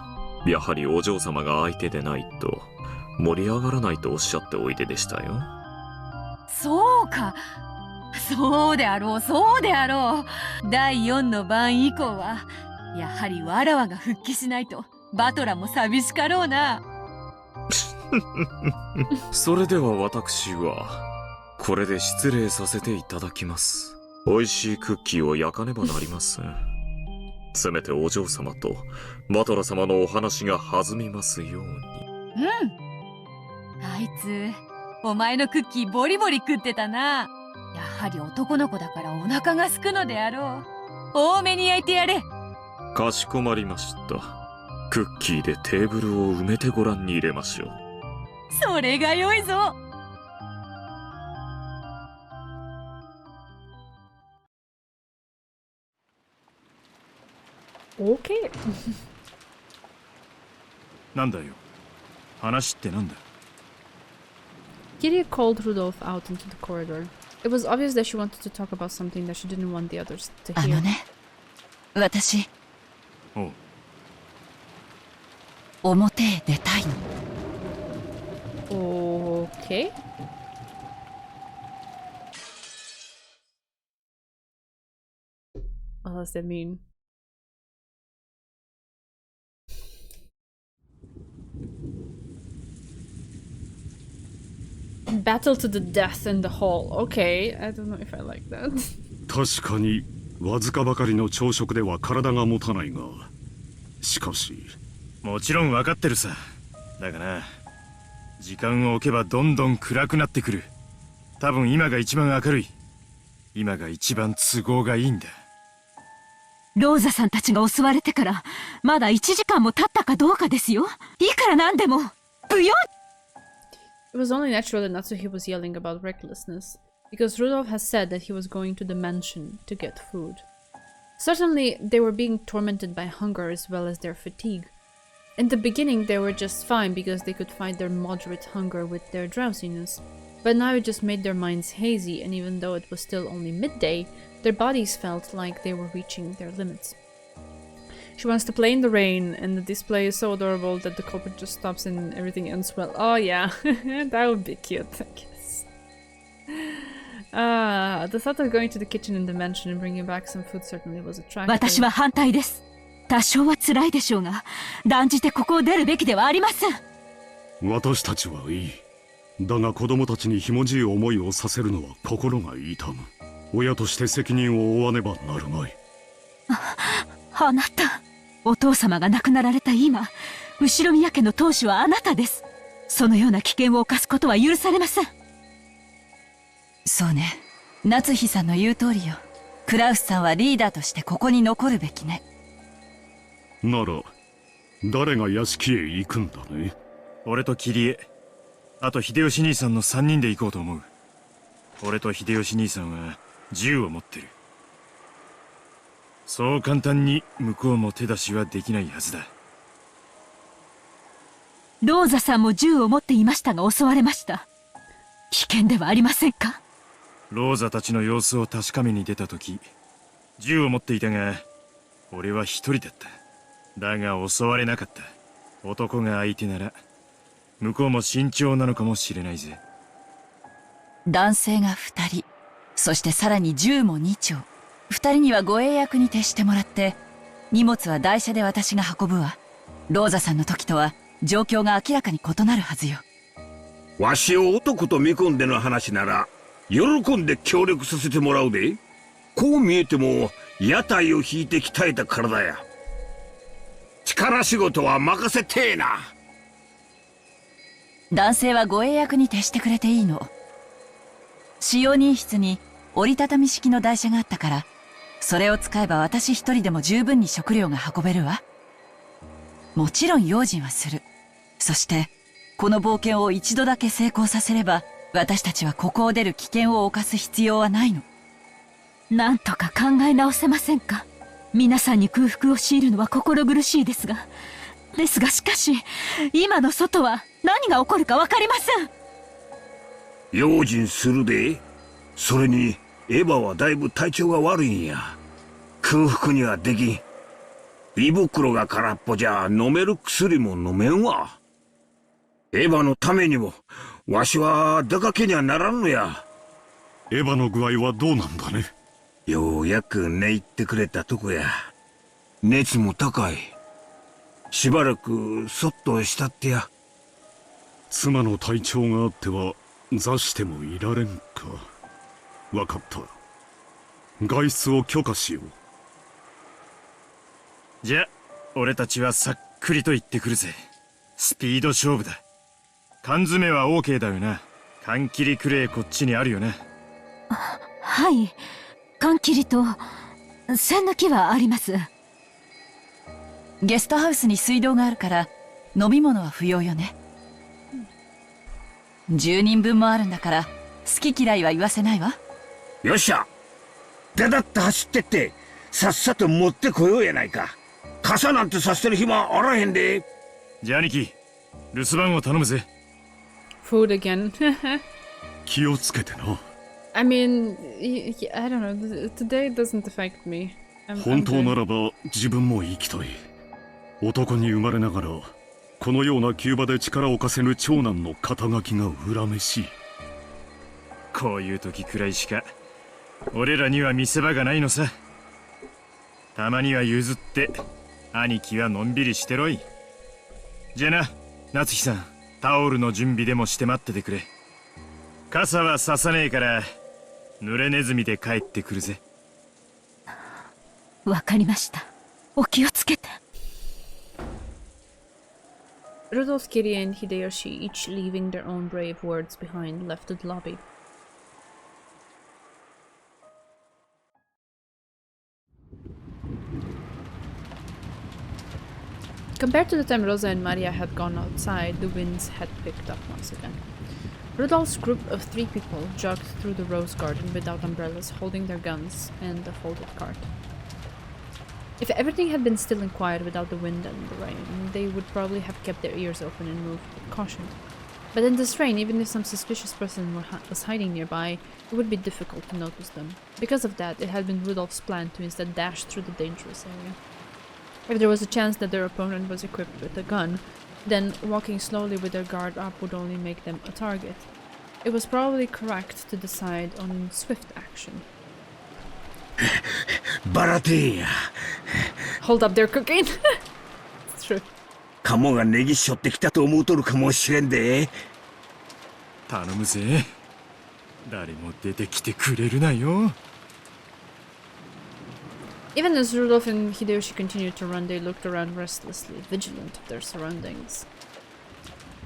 やはりお嬢様が相手でないと盛り上がらないとおっしゃっておいででしたよ。そうか。そうであろう、そうであろう。第4の晩以降はやはりわらわが復帰しないとバトラも寂しかろうな。それでは私はこれで失礼させていただきます。美味しいクッキーを焼かねばなりません。せめてお嬢様とバトラ様のお話が弾みますように。あいつお前のクッキーボリボリ食ってたな。やはり男の子だからお腹が空くのであろう。多めに焼いてやれ。かしこまりました。クッキーでテーブルを埋めてご覧に入れましょう。それが良いぞ。Okay. なんだよ。話ってなんだ。Kitty called Rudolph out into the corridor. It was obvious that she wanted to talk about something that she didn't want the others to あ hear. のね、私、おう。表へ出たいの。Okay. What does that mean? Battle to the death in the hall. Okay, I don't know if I like that. 確かにわずかばかりの朝食では体が持たないが、しかしもちろん分かってるさ。だがな、時間を置けばどんどん暗くなってくる。多分今が一番明るい。今が一番都合がいいんだ。ローザさんたちが襲われてからまだ1時間も経ったかどうかですよ。いくらなんでもブヨン。 It was only natural that Natsuhi was yelling about recklessness, because Rudolph has said that he was going to the mansion to get food. Certainly, they were being tormented by hunger as well as their fatigue. In the beginning, they were just fine because they could fight their moderate hunger with their drowsiness. But now it just made their minds hazy, and even though it was still only midday, their bodies felt like they were reaching their limits. She wants to play in the rain, and the display is so adorable that the culprit just stops and everything ends well. Oh yeah, that would be cute, I guess. The thought of going to the kitchen in the mansion and bringing back some food certainly was attractive. 私は反対です。多少は辛いでしょうが、断じてここを出るべきではありません。私たちはいい。だが子供たちにひもじい思いをさせるのは心が痛む。親として責任を負わねばなるまい。あなた、お父様が亡くなられた今、後宮家の当主はあなたです。そのような危険を冒すことは許されません。そうね、夏日さんの言う通りよ。クラウスさんはリーダーとしてここに残るべきね。なら誰が屋敷へ行くんだね。俺と桐江、あと秀吉兄さんの3人で行こうと思う。俺と秀吉兄さんは銃を持ってる。そう簡単に向こうも手出しはできないはずだ。ローザさんも銃を持っていましたが襲われました。危険ではありませんか？ローザたちの様子を確かめに出た時、銃を持っていたが俺は一人だった。だが襲われなかった。男が相手なら向こうも慎重なのかもしれないぜ。男性が2人、そしてさらに銃も2丁。2人には護衛役に徹してもらって、荷物は台車で私が運ぶわ。ローザさんの時とは状況が明らかに異なるはずよ。わしを男と見込んでの話なら喜んで協力させてもらうで。こう見えても屋台を引いて鍛えた体や。力仕事は任せてえな。男性は護衛役に徹してくれていいの。使用人室に折りたたみ式の台車があったから、それを使えば私一人でも十分に食料が運べるわ。もちろん用心はする。そしてこの冒険を一度だけ成功させれば、私たちはここを出る危険を冒す必要はないの。なんとか考え直せませんか？皆さんに空腹を強いるのは心苦しいですが、しかし今の外は何が起こるか分かりません。用心するで。それにエヴァはだいぶ体調が悪いんや。空腹にはできん。胃袋が空っぽじゃ飲める薬も飲めんわ。エヴァのためにもわしは出かけにはならんのや。エヴァの具合はどうなんだね。ようやく寝入ってくれたとこや。熱も高い。しばらくそっとしたってや。妻の体調があっては座してもいられんか。わかった。外出を許可しよう。じゃ、俺たちはさっくりと行ってくるぜ。スピード勝負だ。缶詰は OK だよな。缶切りくれこっちにあるよな。はい。缶切りと栓抜きはあります。ゲストハウスに水道があるから飲み物は不要よね。10人分もあるんだから好き嫌いは言わせないわ。よっしゃ、だだって走ってってさっさと持ってこようやないか。傘なんてさしてる暇あらへんで。じゃあ兄貴、留守番を頼むぜ。Food again. 気をつけてな。I mean, I don't know. Today doesn't affect me. 本当ならば自分も生きたい。男に生まれながらこのような急場で力を貸せぬ長男の肩書きが恨めしい。こういう時くらいしか俺らには見せ場がないのさ。たまには譲って兄貴はのんびりしてろい。じゃあな、夏日さん、タオルの準備でもして待っててくれ。傘はささねえから濡れネズミで帰ってくるぜ。わかりました。お気をつけて。Rudolph, Kiri, and Hideyoshi, each leaving their own brave words behind, left the lobby. Compared to the time Rosa and Maria had gone outside, the winds had picked up once again. Rudolph's group of 3 people jogged through the rose garden without umbrellas, holding their guns and a folded cart. If everything had been still and quiet without the wind and the rain, they would probably have kept their ears open and moved with caution. But in this rain, even if some suspicious person was hiding nearby, it would be difficult to notice them. Because of that, it had been Rudolph's plan to instead dash through the dangerous area. If there was a chance that their opponent was equipped with a gun, then walking slowly with their guard up would only make them a target. It was probably correct to decide on swift action. Hold up, they're cooking! It's true. カモがネギしょってきたと思うとるかもしれんで。頼むぜ。誰も出てきてくれるなよ。Even as Rudolph and Hideyoshi continued to run, they looked around restlessly, vigilant of their surroundings.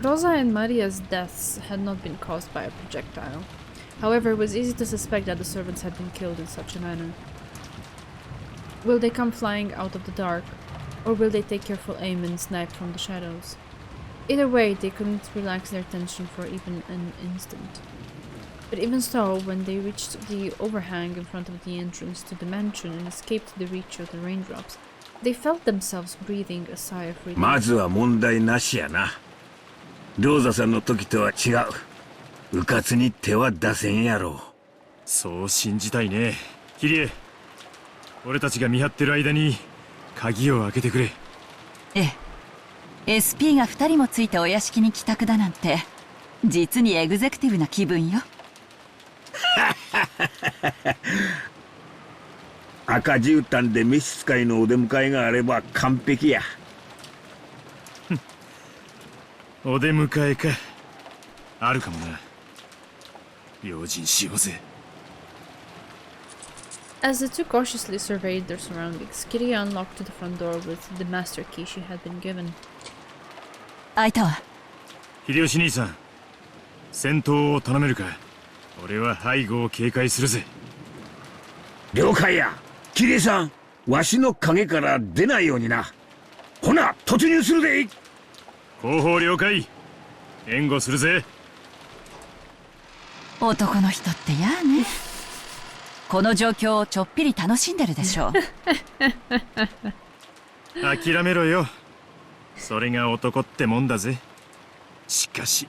Rosa and Maria's deaths had not been caused by a projectile. However, it was easy to suspect that the servants had been killed in such a manner. Will they come flying out of the dark, or will they take careful aim and snipe from the shadows? Either way, they couldn't relax their tension for even an instant. But even so, when they reached the overhang in front of the entrance to the mansion and escaped the reach of the raindrops, they felt themselves breathing a sigh of relief. まずは問題なしやな。ローザさんの時とは違う。うかつに手は出せんやろ。そう信じたいね。キリエ、俺たちが見張ってる間に鍵を開けてくれ。ええ。SP が2人もついてお屋敷に帰宅だなんて、実にエグゼクティブな気分よ。赤絨毯で召使いのお出迎えがあれば完璧や。お出迎えか。あるかもな。用心しようぜ。As the two cautiously surveyed their surroundings, Kitty unlocked the front door with the master key she had been given. 開いたわ。秀吉兄さん、戦闘を頼めるか。俺は背後を警戒するぜ。了解や。キリさん、わしの影から出ないようにな。ほな、突入するで。後方了解。援護するぜ。男の人ってやね。この状況をちょっぴり楽しんでるでしょう。諦めろよ。それが男ってもんだぜ。しかし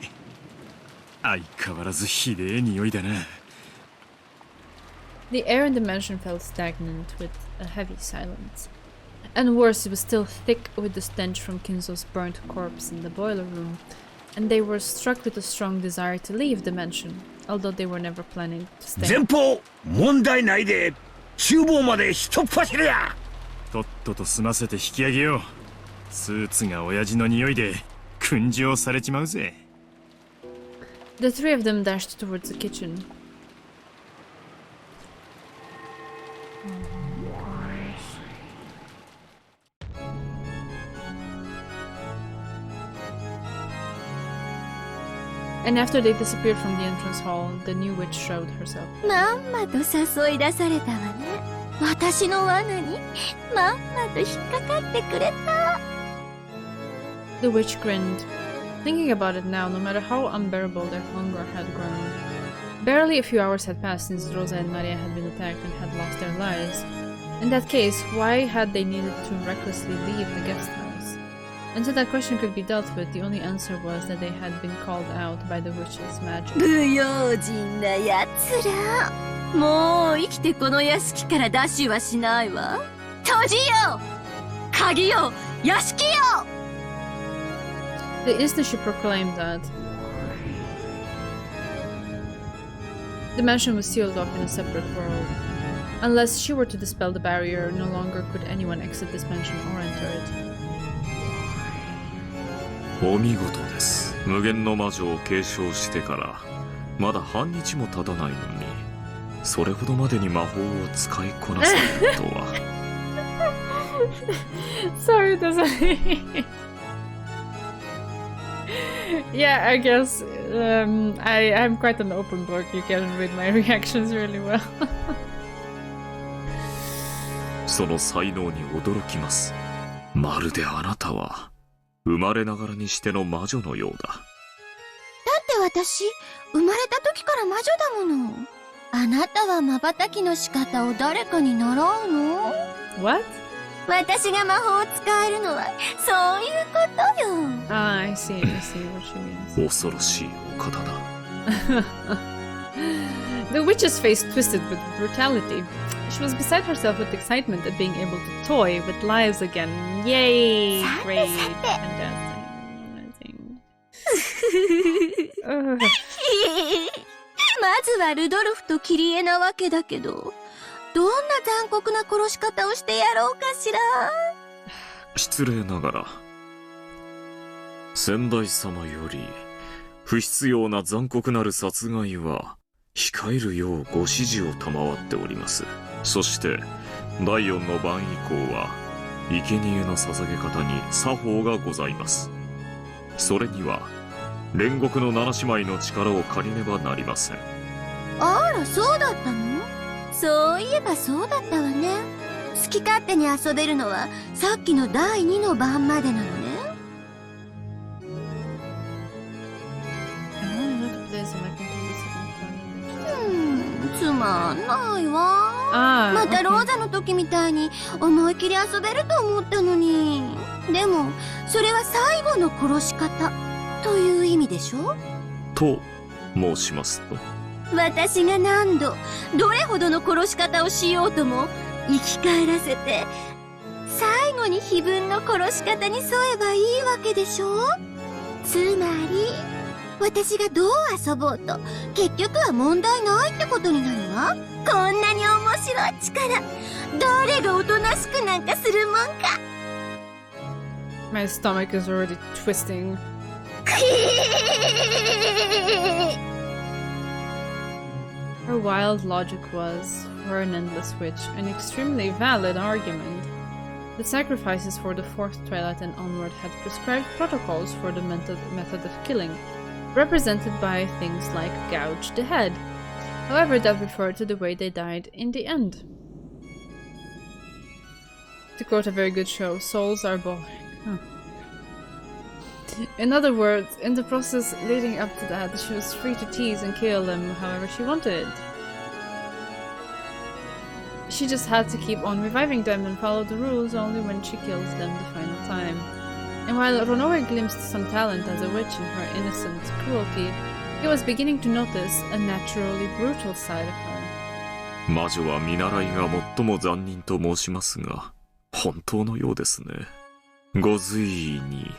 相変わらずひでえ匂いだな。The air in the mansion felt stagnant with a heavy silence. And worse, it was still thick with the stench from Kinzo's burnt corpse in the boiler room, and they were struck with a strong desire to leave the mansion, although they were never planning to stay. 前方問題ないで厨房まで一っ走りやとっとと済ませて引き上げよう。スーツが親父の匂いで訓示をされちまうぜ。 The three of them dashed towards the kitchen. And after they disappeared from the entrance hall, the new witch showed herself. まんまと誘い出されたわね。私の罠にまんまと引っかかってくれた。 The witch grinned. Thinking about it now, no matter how unbearable their hunger had grown. Barely a few hours had passed since Rosa and Maria had been attacked and had lost their lives. In that case, why had they needed to recklessly leave the guest house? Until that question could be dealt with, the only answer was that they had been called out by the witch's magic. 不用心なやつら。もう生きてこの屋敷から出しはしないわ。閉じよ鍵よ屋敷よ The instant she proclaimed that, the mansion was sealed off in a separate world. Unless she were to dispel the barrier, no longer could anyone exit this mansion or enter it. お見事です。無限の魔女を継承してからまだ半日も経たないのに、それほどまでに魔法を使いこなせるとは。Sorry, doesn't Yeah, I guess I'm quite an open book. You can read my reactions really well. その才能に驚きます。まるであなたは生まれながらにしての魔女のようだ。だって私生まれた時から魔女だもの。あなたは瞬きの仕方を誰かに習うの？ What? 私が魔法を使えるのはそういうことよ。Ah, I see what she means. 恐ろしいお方だ。The witch's face twisted with brutality. She was beside herself with excitement at being able to toy with lives again. Yay! Great. Fantastic. Amazing. まずはルドルフとキリエなわけだけど、どんな残酷な殺し方をしてやろうかしら。失礼ながら先代様より不必要な残酷なる殺害は控えるようご指示を賜っております。そして第4の晩以降は生贄の捧げ方に作法がございます。それには煉獄の七姉妹の力を借りねばなりません。あら、そうだったの？そういえばそうだったわね。好き勝手に遊べるのはさっきの第2の晩までなのね。つまんないわ。またローザの時みたいに思い切り遊べると思ったのに。でもそれは最後の殺し方という意味でしょ？と申しますと、私が何度どれほどの殺し方をしようとも生き返らせて最後に碑文の殺し方に沿えばいいわけでしょ？つまり私がどう遊ぼうと結局は問題ないってことになるわ。こんなに面白い力誰がおとなしくなんかするもんか。 My stomach is already twisting. Her wild logic was, for an endless witch, an extremely valid argument. The sacrifices for the fourth twilight and onward had prescribed protocols for the method of killing, represented by things like gouge the head. However, that referred to the way they died in the end. To quote a very good show, souls are boring. In other words, in the process leading up to that, she was free to tease and kill them however she wanted. She just had to keep on reviving them and follow the rules only when she kills them the final time. And while Ronoe glimpsed some talent as a witch in her innocent cruelty, he was beginning to notice a naturally brutal side of her. 魔女は見習いが最も残忍と申しますが、本当のようですね。ご随意に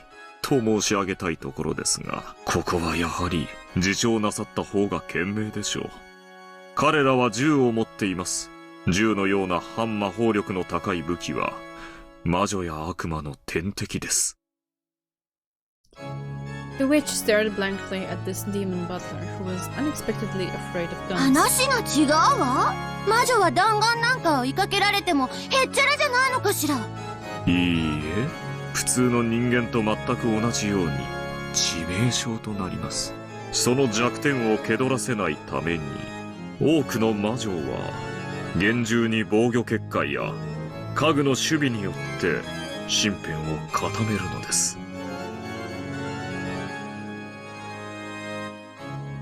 と申し上げたいところですが、ここはやはり自重なさった方が賢明でしょう。彼らは銃を持っています。銃のような反魔法力の高い武器は魔女や悪魔の天敵です。The witch stared blankly at this demon butler who was unexpectedly afraid of guns. 話が違うわ。魔女は弾丸なんか追いかけられてもへっちゃらじゃないのかしら。いいえ、普通の人間と全く同じように致命傷となります。その弱点を蹴取らせないために、多くの魔女は厳重に防御結界や家具の守備によって身辺を固めるのです。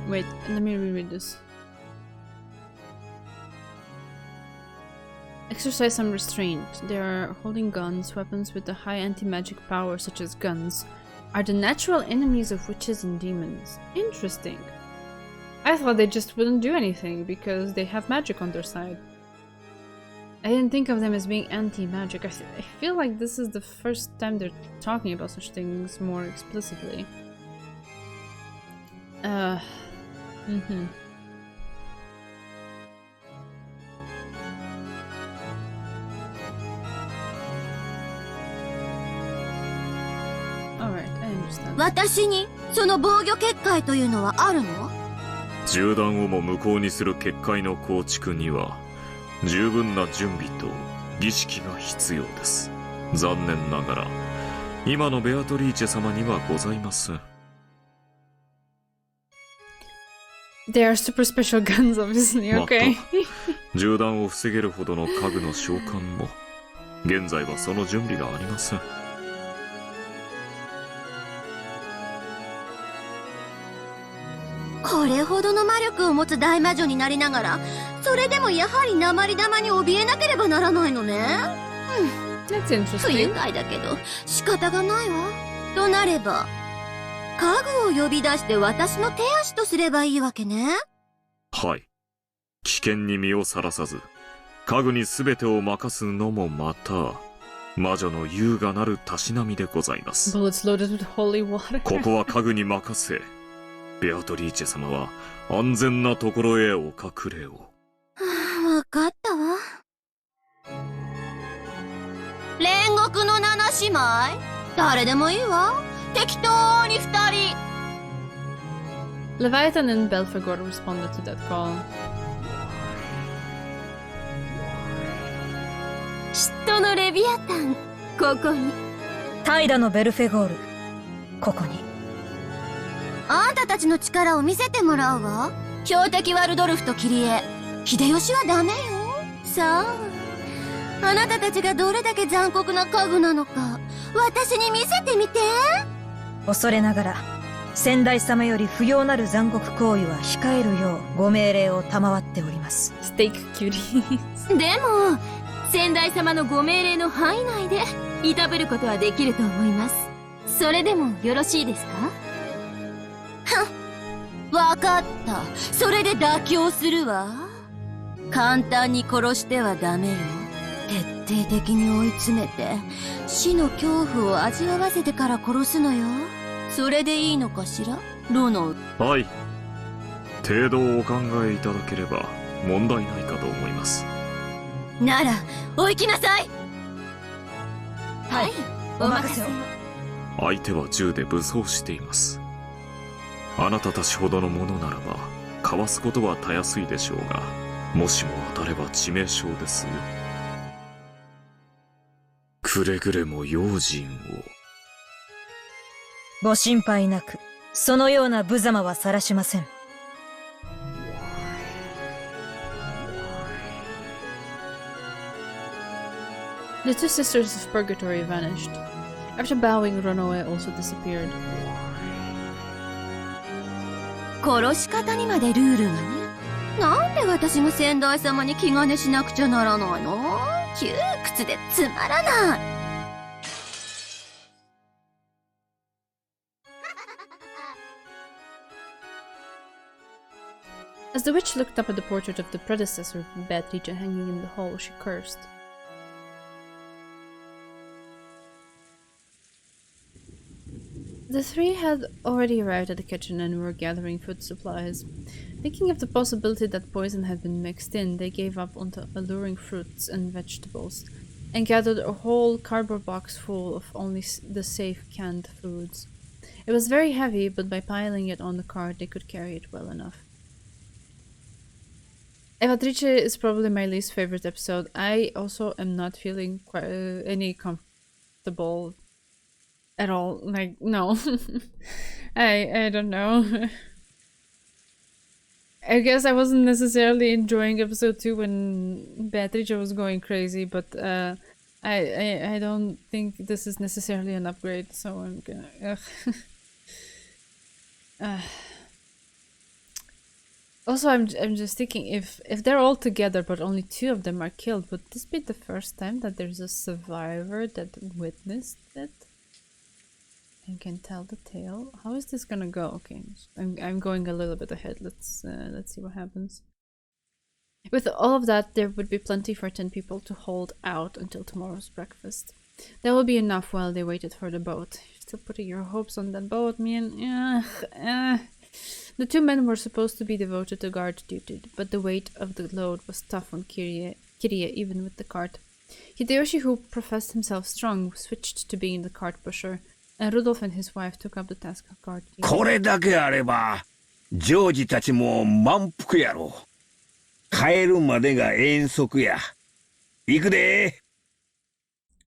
Wait, let me reread this. Exercise some restraint. They are holding guns. Weapons with a high anti-magic power, such as guns, are the natural enemies of witches and demons. Interesting. I thought they just wouldn't do anything because they have magic on their side. I didn't think of them as being anti-magic. I feel like this is the first time they're talking about such things more explicitly. Alright, I understand. 私にその防御結界というのはあるの？銃弾をも無効にする結界の構築には十分な準備と儀式が必要です。残念ながら今のベアトリーチェ様にはございません。They are super special guns, obviously. Okay. 銃弾を防げるほどの家具の召喚も現在はその準備がありません。これほどの魔力を持つ大魔女になりながら、それでもやはり鉛玉に怯えなければならないのね。That's interesting. 不愉快だけど仕方がないわ。となれば家具を呼び出して私の手足とすればいいわけね。はい。危険に身をさらさず家具に全てを任すのもまた魔女の優雅なるたしなみでございます。Bullets loaded with holy water. ここは家具に任せ、ベアトリーチェ様は安全なところへお隠れを。わかったわ。煉獄の七姉妹？誰でもいいわ。適当に二人。Leviathan and Belphegor responded to that call. 嫉妬のレビアタン、ここに。怠惰のベルフェゴール、ここに。あんたたちの力を見せてもらうわ。標的はルドルフとキリエ。秀吉はダメよ。さあ、あなたたちがどれだけ残酷な家具なのか私に見せてみて。恐れながら先代様より不要なる残酷行為は控えるようご命令を賜っております。ステーキキュリー。でも先代様のご命令の範囲内でいたぶることはできると思います。それでもよろしいですか？わかった。それで妥協するわ。簡単に殺してはダメよ。徹底的に追い詰めて死の恐怖を味わわせてから殺すのよ。それでいいのかしら、ロノ？はい。程度をお考えいただければ問題ないかと思います。ならお行きなさい。はい、お任せを。相手は銃で武装しています。あなたたちほどのものならばかわすことはたやすいでしょうが、もしも当たれば致命傷ですよ。くれぐれも用心を。ご心配なく、そのような無様は晒しません。The two sisters of Purgatory vanished. After bowing, Runoe also disappeared. 殺し方にまでルールがね。なんで私が先代様に気兼ねしなくちゃならないの？窮屈でつまらない。As the witch looked up at the portrait of the predecessor, Beatrice, hanging in the hall, she cursed. The three had already arrived at the kitchen and were gathering food supplies. Thinking of the possibility that poison had been mixed in, they gave up on the alluring fruits and vegetables, and gathered a whole cardboard box full of only the safe canned foods. It was very heavy, but by piling it on the cart they could carry it well enough. Evatrice is probably my least favorite episode. I also am not feeling any comfortable at all. Like, no. I don't know. I guess I wasn't necessarily enjoying episode 2 when Beatrice was going crazy, but I don't think this is necessarily an upgrade, so I'm gonna... Also, I'm just thinking, if they're all together but only 2 of them are killed, would this be the first time that there's a survivor that witnessed it and can tell the tale? How is this gonna go? Okay, I'm going a little bit ahead. Let's see what happens. With all of that, there would be plenty for 10 people to hold out until tomorrow's breakfast. That would be enough while they waited for the boat. You're still putting your hopes on that boat, man. The 2 men were supposed to be devoted to guard duty, but the weight of the load was tough on Kirie even with the cart. Hideyoshi, who professed himself strong, switched to being the cart pusher, and Rudolph and his wife took up the task of guard duty. これだけあれば、ジョージたちも満腹やろ。帰るまでが遠足や。行くで。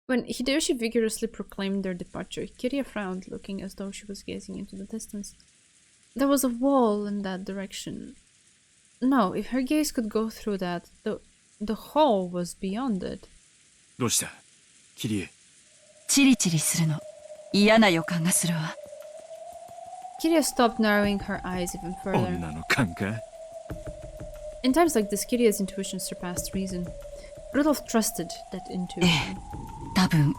When Hideyoshi vigorously proclaimed their departure, Kirie frowned, looking as though she was gazing into the distance. There was a wall in that direction. No, if her gaze could go through that, the hall was beyond it. どうした？キリエ。チリチリするの。嫌な予感がするわ。Kirie stopped narrowing her eyes even further. 女の勘か？ In times like this, Kirie's intuition surpassed reason. Rudolph trusted that intuition. 多分、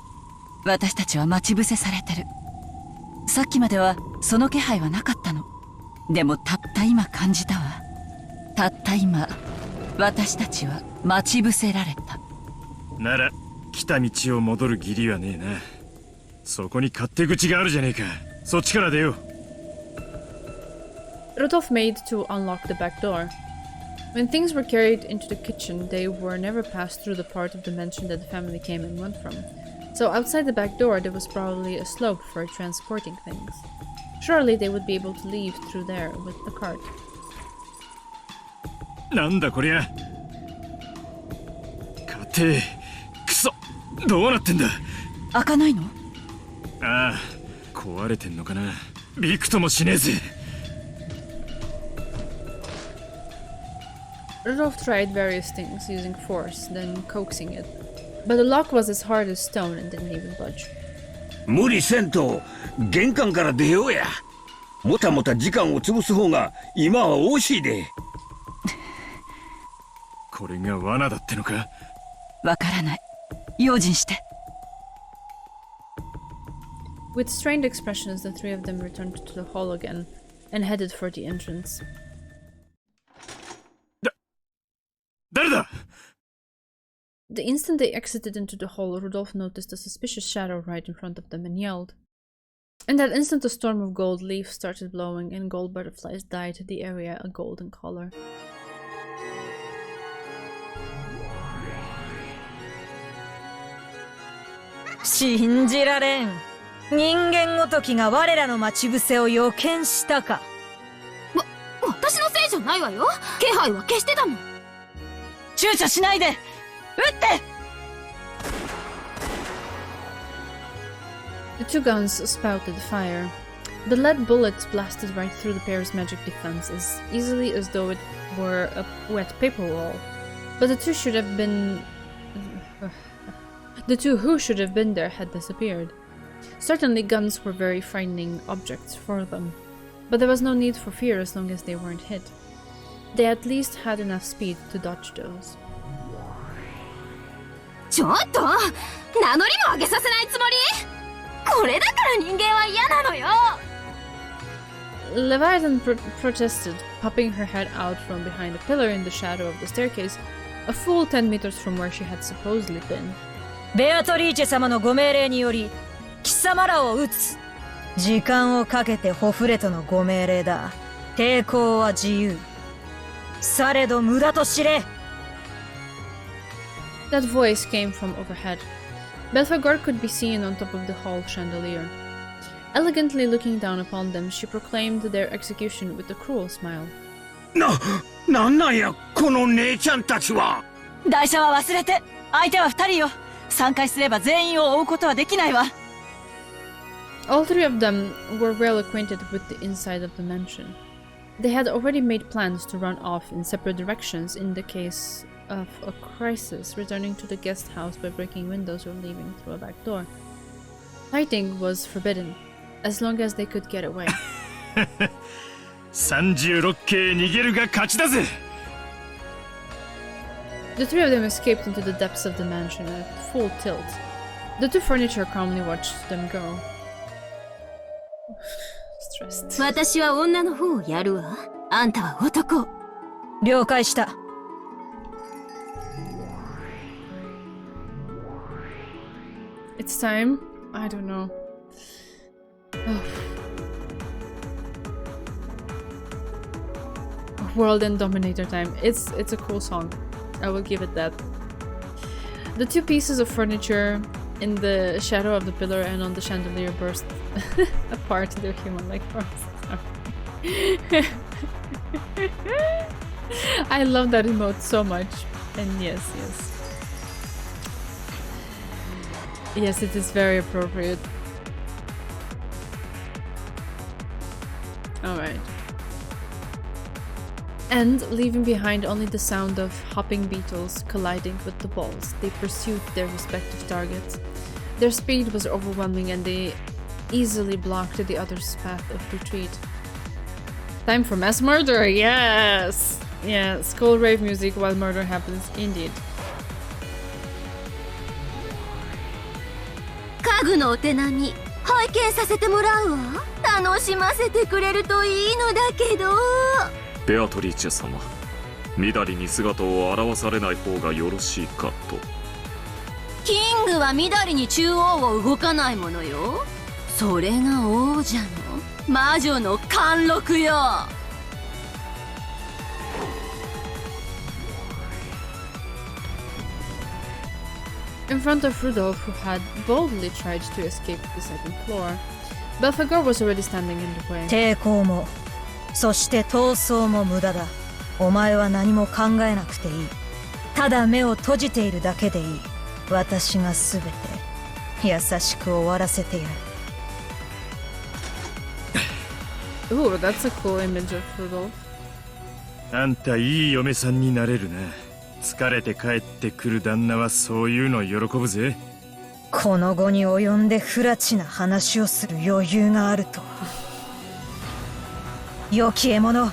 私たちは待ち伏せされてる。さっきまではその気配はなかったの。でもたった今感じたわ。たった今、私たちは待ち伏せられた。なら、来た道を戻る義理はねえな。そこに勝手口があるじゃねえか。そっちから出よう。Rudolph made to unlock the back door. When things were carried into the kitchen, they were never passed through the part of the mansion that the family came and went from. So outside the back door, there was probably a slope for transporting things. Surely they would be able to leave through there with the cart. なんだこりゃ。家庭、くそ、どうなってんだ。開かないの？ああ、壊れてんのかな。びくともしねえぜ。Rudolph tried various things, using force, then coaxing it. But the lock was as hard as stone and didn't even budge. 無理せんと玄関から出ようや。もたもた時間を潰す方が今は惜しいで。これが罠だってのか？わからない。用心して。With strained expressions, the 3 of them returned to the hall again and headed for the entrance. 誰だ? The instant they exited into the hall, Rudolph noticed a suspicious shadow right in front of them and yelled. In that instant, a storm of gold leaves started blowing and gold butterflies dyed the area a golden color. 信じられん。人間ごときが我らの待ち伏せを予見したか。私のせいじゃないわよ。気配は消してたもん。躊躇しないで。撃って！ The 2 guns spouted fire. The lead bullets blasted right through the pair's magic defense as easily as though it were a wet paper wall. But the 2 who should have been there had disappeared. Certainly guns were very frightening objects for them, but there was no need for fear as long as they weren't hit. They at least had enough speed to dodge those. ちょっと名乗りも上げさせないつもり？これだから人間は嫌なのよ。Leviathan protested, popping her head out from behind a pillar in the shadow of the staircase, a full 10 meters from where she had supposedly been. ベアトリーチェ様のご命令により貴様らを撃つ。時間をかけてホフレトのご命令だ。抵抗は自由。されど無駄と知れ。 That voice came from overhead. Belphegor could be seen on top of the hall chandelier. Elegantly looking down upon them, she proclaimed their execution with a cruel smile. なんなんやこの姉ちゃんたちは。台車は忘れて、相手は2人よ。3回すれば全員を追うことはできないわ。All three of them were well acquainted with the inside of the mansion. They had already made plans to run off in separate directions in the case of a crisis, returning to the guest house by breaking windows or leaving through a back door. Fighting was forbidden, as long as they could get away. 36系逃げるが勝ちだぜ。 The three of them escaped into the depths of the mansion at full tilt. The two furniture calmly watched them go. Stressed. 私は女の方をやるわ。あんたは男。了解した。It's time? I don't know. World and Dominator time. It's a cool song. I will give it that. The two pieces of furniture in the shadow of the pillar and on the chandelier burst apart their human-like forms. I love that emote so much. And yes. Yes, it is very appropriate. Alright. And, leaving behind only the sound of hopping beetles colliding with the balls, they pursued their respective targets. Their speed was overwhelming and they easily blocked the other's path of retreat. Time for mass murder! Yes! Yeah, skull rave music while murder happens, indeed. 家具のお手並み拝見させてもらうわ。楽しませてくれるといいのだけど。ベアトリーチェ様、緑に姿を現されない方がよろしいかと。キングは緑に中央を動かないものよ。それが王者の魔女の貫禄よ。In front of Rudolph, who had boldly tried to escape the second floor, Belphegor was already standing in the way. 抵抗も、そして闘争も無駄だ。お前は何も考えなくていい。ただ目を閉じているだけでいい。私がすべて優しく終わらせてやる。Ooh, that's a cool image of Rudolph. あんたいい嫁さんになれるな。疲れて帰ってくる旦那はそういうの喜ぶぜ。この後に及んで不埒な話をする余裕があるとは。良き獲物、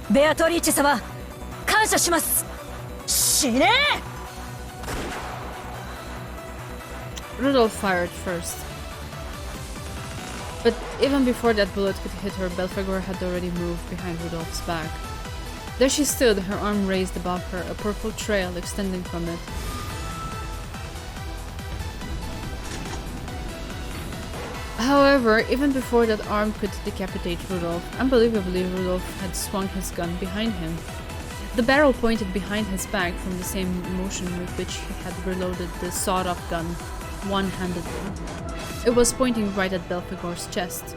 ベアトリーチェ様、感謝します。死ねRudolph fired first. But even before that bullet could hit her, Belphegor had already moved behind Rudolph's back. There she stood, her arm raised above her, a purple trail extending from it. However, even before that arm could decapitate Rudolph, unbelievably Rudolph had swung his gun behind him. The barrel pointed behind his back from the same motion with which he had reloaded the sawed-off gun one-handedly. It was pointing right at Belphegor's chest.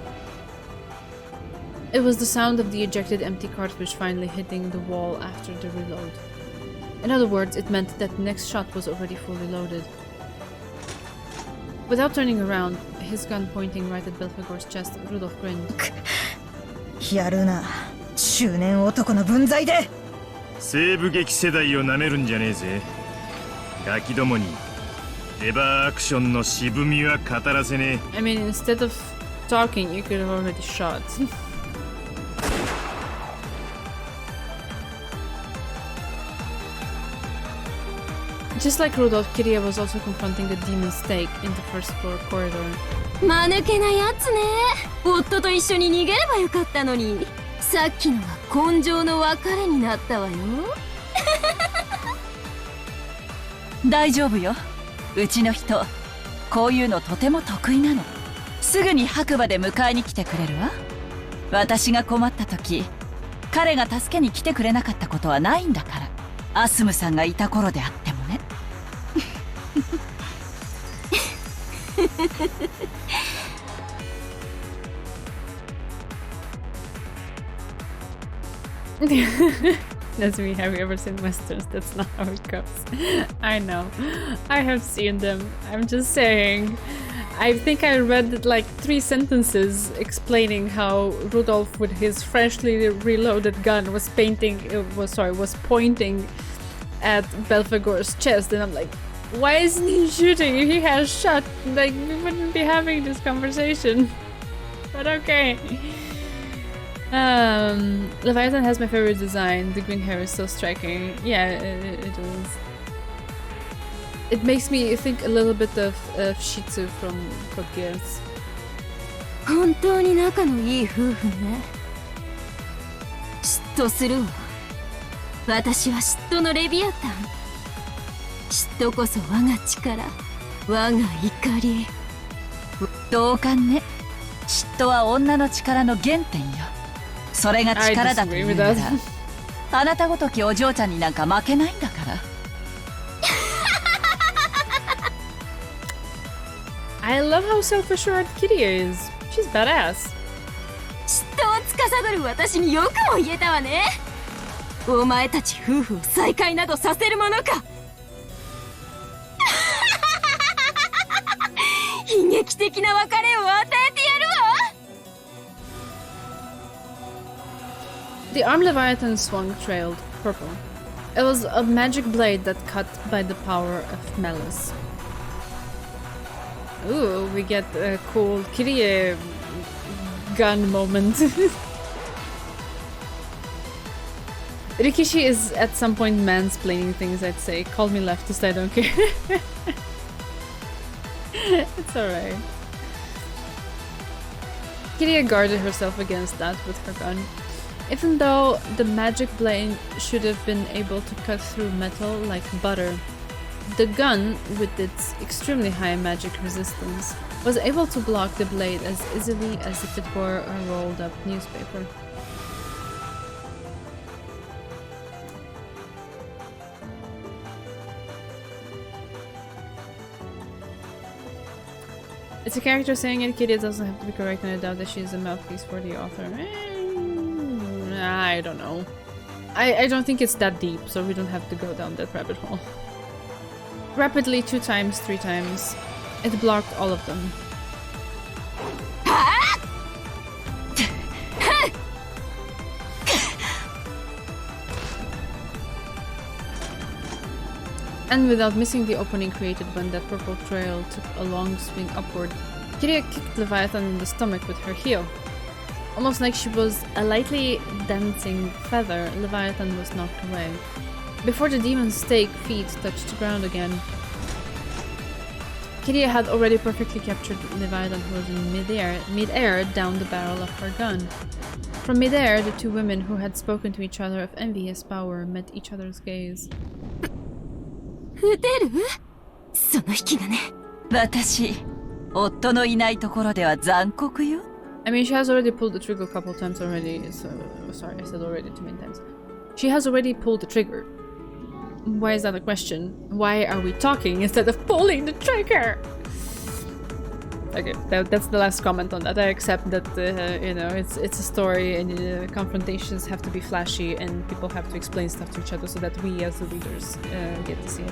It was the sound of the ejected empty cartridge finally hitting the wall after the reload. In other words, it meant that the next shot was already fully loaded. Without turning around, his gun pointing right at Belphegor's chest, Rudolph grinned. やるな、中年男の分際で。西部劇世代をなめるんじゃねえぜ。ガキどもにエヴァーアクションの渋みは語らせねえ。I mean, instead of talking, you could have already shot. Just like Rudolph, Kiria was also confronting a demon stake in the first floor corridor. 間抜けなやつね。夫と一緒に逃げればよかったのに。さっきのは根性の別れになったわよ。大丈夫よ。うちの人こういうのとても得意なの。すぐに白馬で迎えに来てくれるわ。私が困った時彼が助けに来てくれなかったことはないんだから。アスムさんがいた頃であってもね。That's me. Have you ever seen westerns? That's not how it goes. I know. I have seen them. I'm just saying. I think I read like 3 sentences explaining how Rudolph with his freshly reloaded gun was pointing at Belphegor's chest, and I'm like, why isn't he shooting? If he has shot, like, we wouldn't be having this conversation. But okay. Leviathan has my favorite design. The green hair is so striking. Yeah, it is. It makes me think a little bit of Shih Tzu from Code Geass. 本当に仲のいい夫婦ね。嫉妬するわ。私は嫉妬のレビアタン。嫉妬こそ我が力、我が怒り。同感ね。嫉妬は女の力の原点よ。それが力だというなら、あなたごときお嬢ちゃんになんか負けないんだから。I love how self-assured Kiria is. She's badass. 嫉妬を司る私によくも言えたわね。お前たち夫婦を再会などさせるものか。悲劇的な別れを与えてやるわ。The arm Leviathan swung trailed purple. It was a magic blade that cut by the power of malice. Ooh, we get a cool Kirie gun moment. Rikishi is at some point mansplaining things, I'd say. Call me leftist, I don't care. It's alright. Kirie guarded herself against that with her gun. Even though the magic blade should have been able to cut through metal like butter, the gun, with its extremely high magic resistance, was able to block the blade as easily as if it were a rolled up newspaper. It's a character saying it, Kiria doesn't have to be correct, and I doubt that she is a mouthpiece for the author. I don't know. I don't think it's that deep, so we don't have to go down that rabbit hole. Rapidly, 2 times, 3 times. It blocked all of them. And without missing the opening created when that purple trail took a long swing upward, Kiria kicked Leviathan in the stomach with her heel. Almost like she was a lightly dancing feather, Leviathan was knocked away. Before the demon's stake feet touched the ground again, Kiria had already perfectly captured Leviathan, who was in mid-air down the barrel of her gun. From mid-air, the 2 women who had spoken to each other of envious power met each other's gaze. 撃てる？その引きがね。私、夫のいないところでは残酷よ。I mean, she has already pulled the trigger a couple times already, so... Sorry, I said already too many times. She has already pulled the trigger. Why is that a question? Why are we talking instead of pulling the trigger? Okay, that's the last comment on that. I accept that, you know, it's a story and confrontations have to be flashy and people have to explain stuff to each other so that we as the readers get to see it.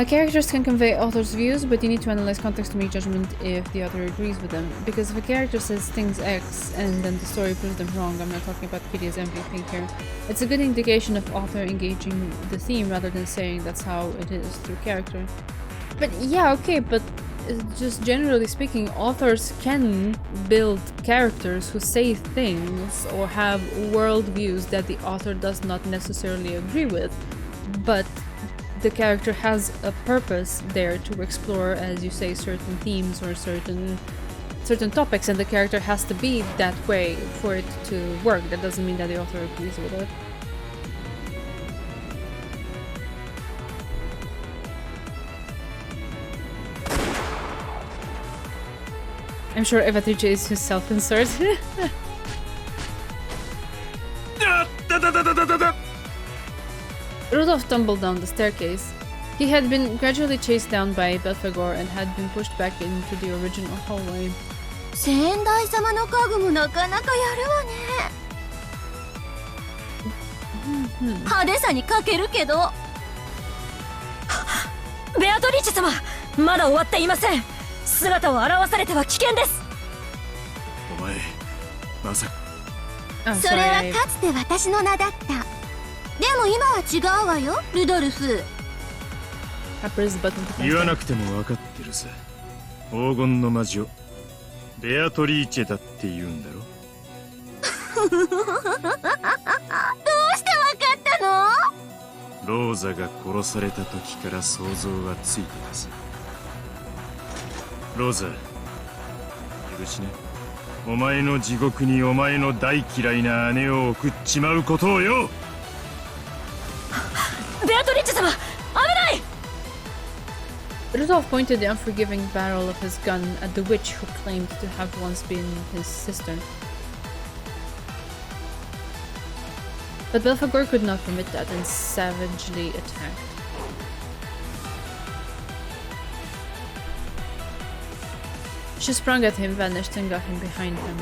Characters can convey author's views, but you need to analyze context to make judgment if the author agrees with them. Because if a character says things X and then the story proves them wrong, I'm not talking about Kiria's envy thing here, it's a good indication of author engaging the theme rather than saying that's how it is through character. But yeah, okay, but just generally speaking, authors can build characters who say things or have worldviews that the author does not necessarily agree with, but the character has a purpose there to explore, as you say, certain themes or certain topics, and the character has to be that way for it to work. That doesn't mean that the author agrees with it. I'm sure Evatrice is his self-insert. Rudolph tumbled down the staircase. He had been gradually chased down by Belphegor and had been pushed back into the original hallway. 先代様の家具もなかなかやるわね。派手さに欠けるけど。ベアトリーチェ様、まだ終わっていません。姿を現されては危険です。お前、まさか。それはかつて私の名だった。でも今は違うわよ、ルドルフ。言わなくても分かってるさ。黄金の魔女ベアトリーチェだって言うんだろ。どうして分かったの？ローザが殺された時から想像はついてたさ。ローザ、許しね。お前の地獄にお前の大嫌いな姉を送っちまうことをよ。ベアトリッチェ様、危ない！ Rudolph pointed the unforgiving barrel of his gun at the witch who claimed to have once been his sister. But Belphegor could not permit that and savagely attacked. She sprung at him, vanished, and got him behind him.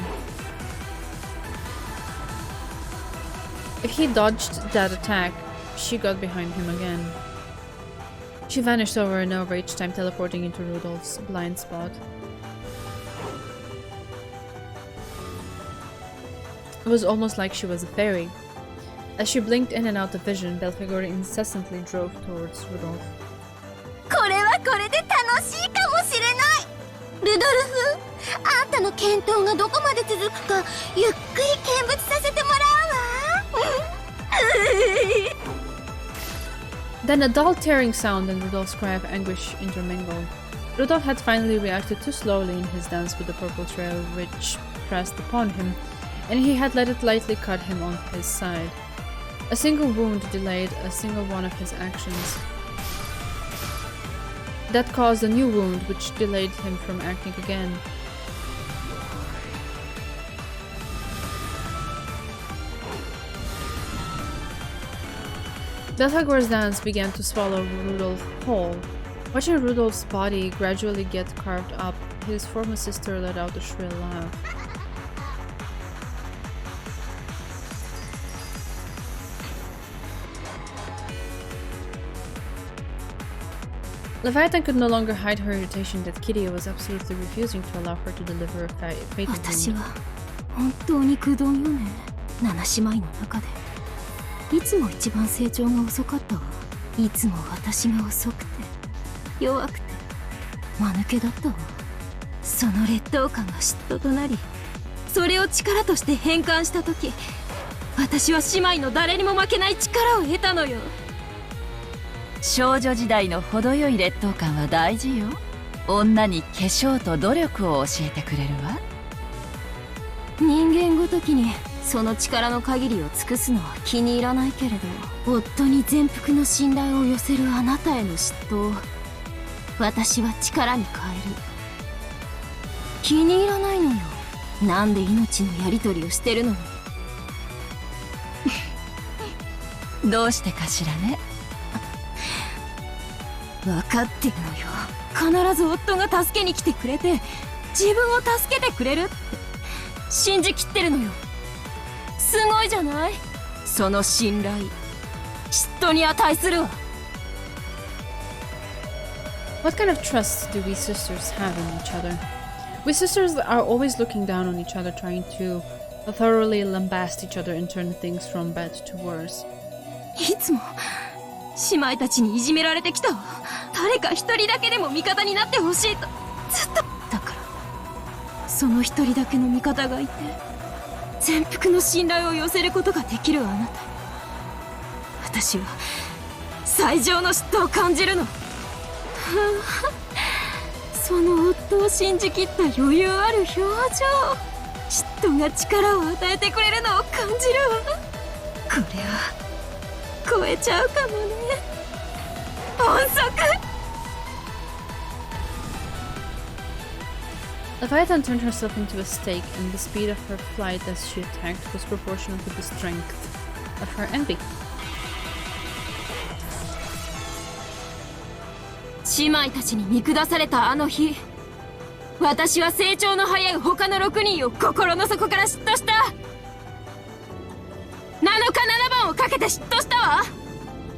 If he dodged that attack, she got behind him again. She vanished over and over, each time teleporting into Rudolph's blind spot. It was almost like she was a fairy. As she blinked in and out of vision, Belphegor incessantly drove towards Rudolph. これはこれで楽しいかもしれない。ルドルフ、あんたの検討がどこまで続くかゆっくり見物させてもらうわ。Then a dull tearing sound and Rudolph's cry of anguish intermingled. Rudolph had finally reacted too slowly in his dance with the purple trail which pressed upon him, and he had let it lightly cut him on his side. A single wound delayed a single one of his actions. That caused a new wound which delayed him from acting again. Belphegor's dance began to swallow Rudolph whole. Watching Rudolph's body gradually get carved up, his former sister let out a shrill laugh. Leviathan could no longer hide her irritation that Kitty was absolutely refusing to allow her to deliver a fatal wound. 私は本当にくどんよね。7姉妹の中でいつも一番成長が遅かったわ。いつも私が遅くて弱くて間抜けだったわ。その劣等感が嫉妬となり、それを力として変換した時、私は姉妹の誰にも負けない力を得たのよ。少女時代の程よい劣等感は大事よ。女に化粧と努力を教えてくれるわ。人間ごときにその力の限りを尽くすのは気に入らないけれど、夫に全幅の信頼を寄せるあなたへの嫉妬を私は力に変える。気に入らないのよ。なんで命のやり取りをしてるのに。どうしてかしらね。分かってるのよ。必ず夫が助けに来てくれて自分を助けてくれるって信じきってるのよ。すごいじゃない。その信頼、嫉妬に値するわ。What kind of trust do we sisters have in each other? We sisters are always looking down on each other, trying to thoroughly lambast each other and turn things from bad to worse. いつも姉妹たちにいじめられてきたわ。誰か一人だけでも味方になってほしいとずっと。だからその一人だけの味方がいて全幅の信頼を寄せることができるあなたに、私は最上の嫉妬を感じるの。その夫を信じきった余裕ある表情、嫉妬が力を与えてくれるのを感じるわ。これは超えちゃうかもね。音速。Leviathan turned herself into a stake, and the speed of her flight as she attacked was proportional to the strength of her envy. 姉妹たちに見下されたあの日、私は成長の早い他の6人を心の底から嫉妬した。7日7番をかけて嫉妬したわ。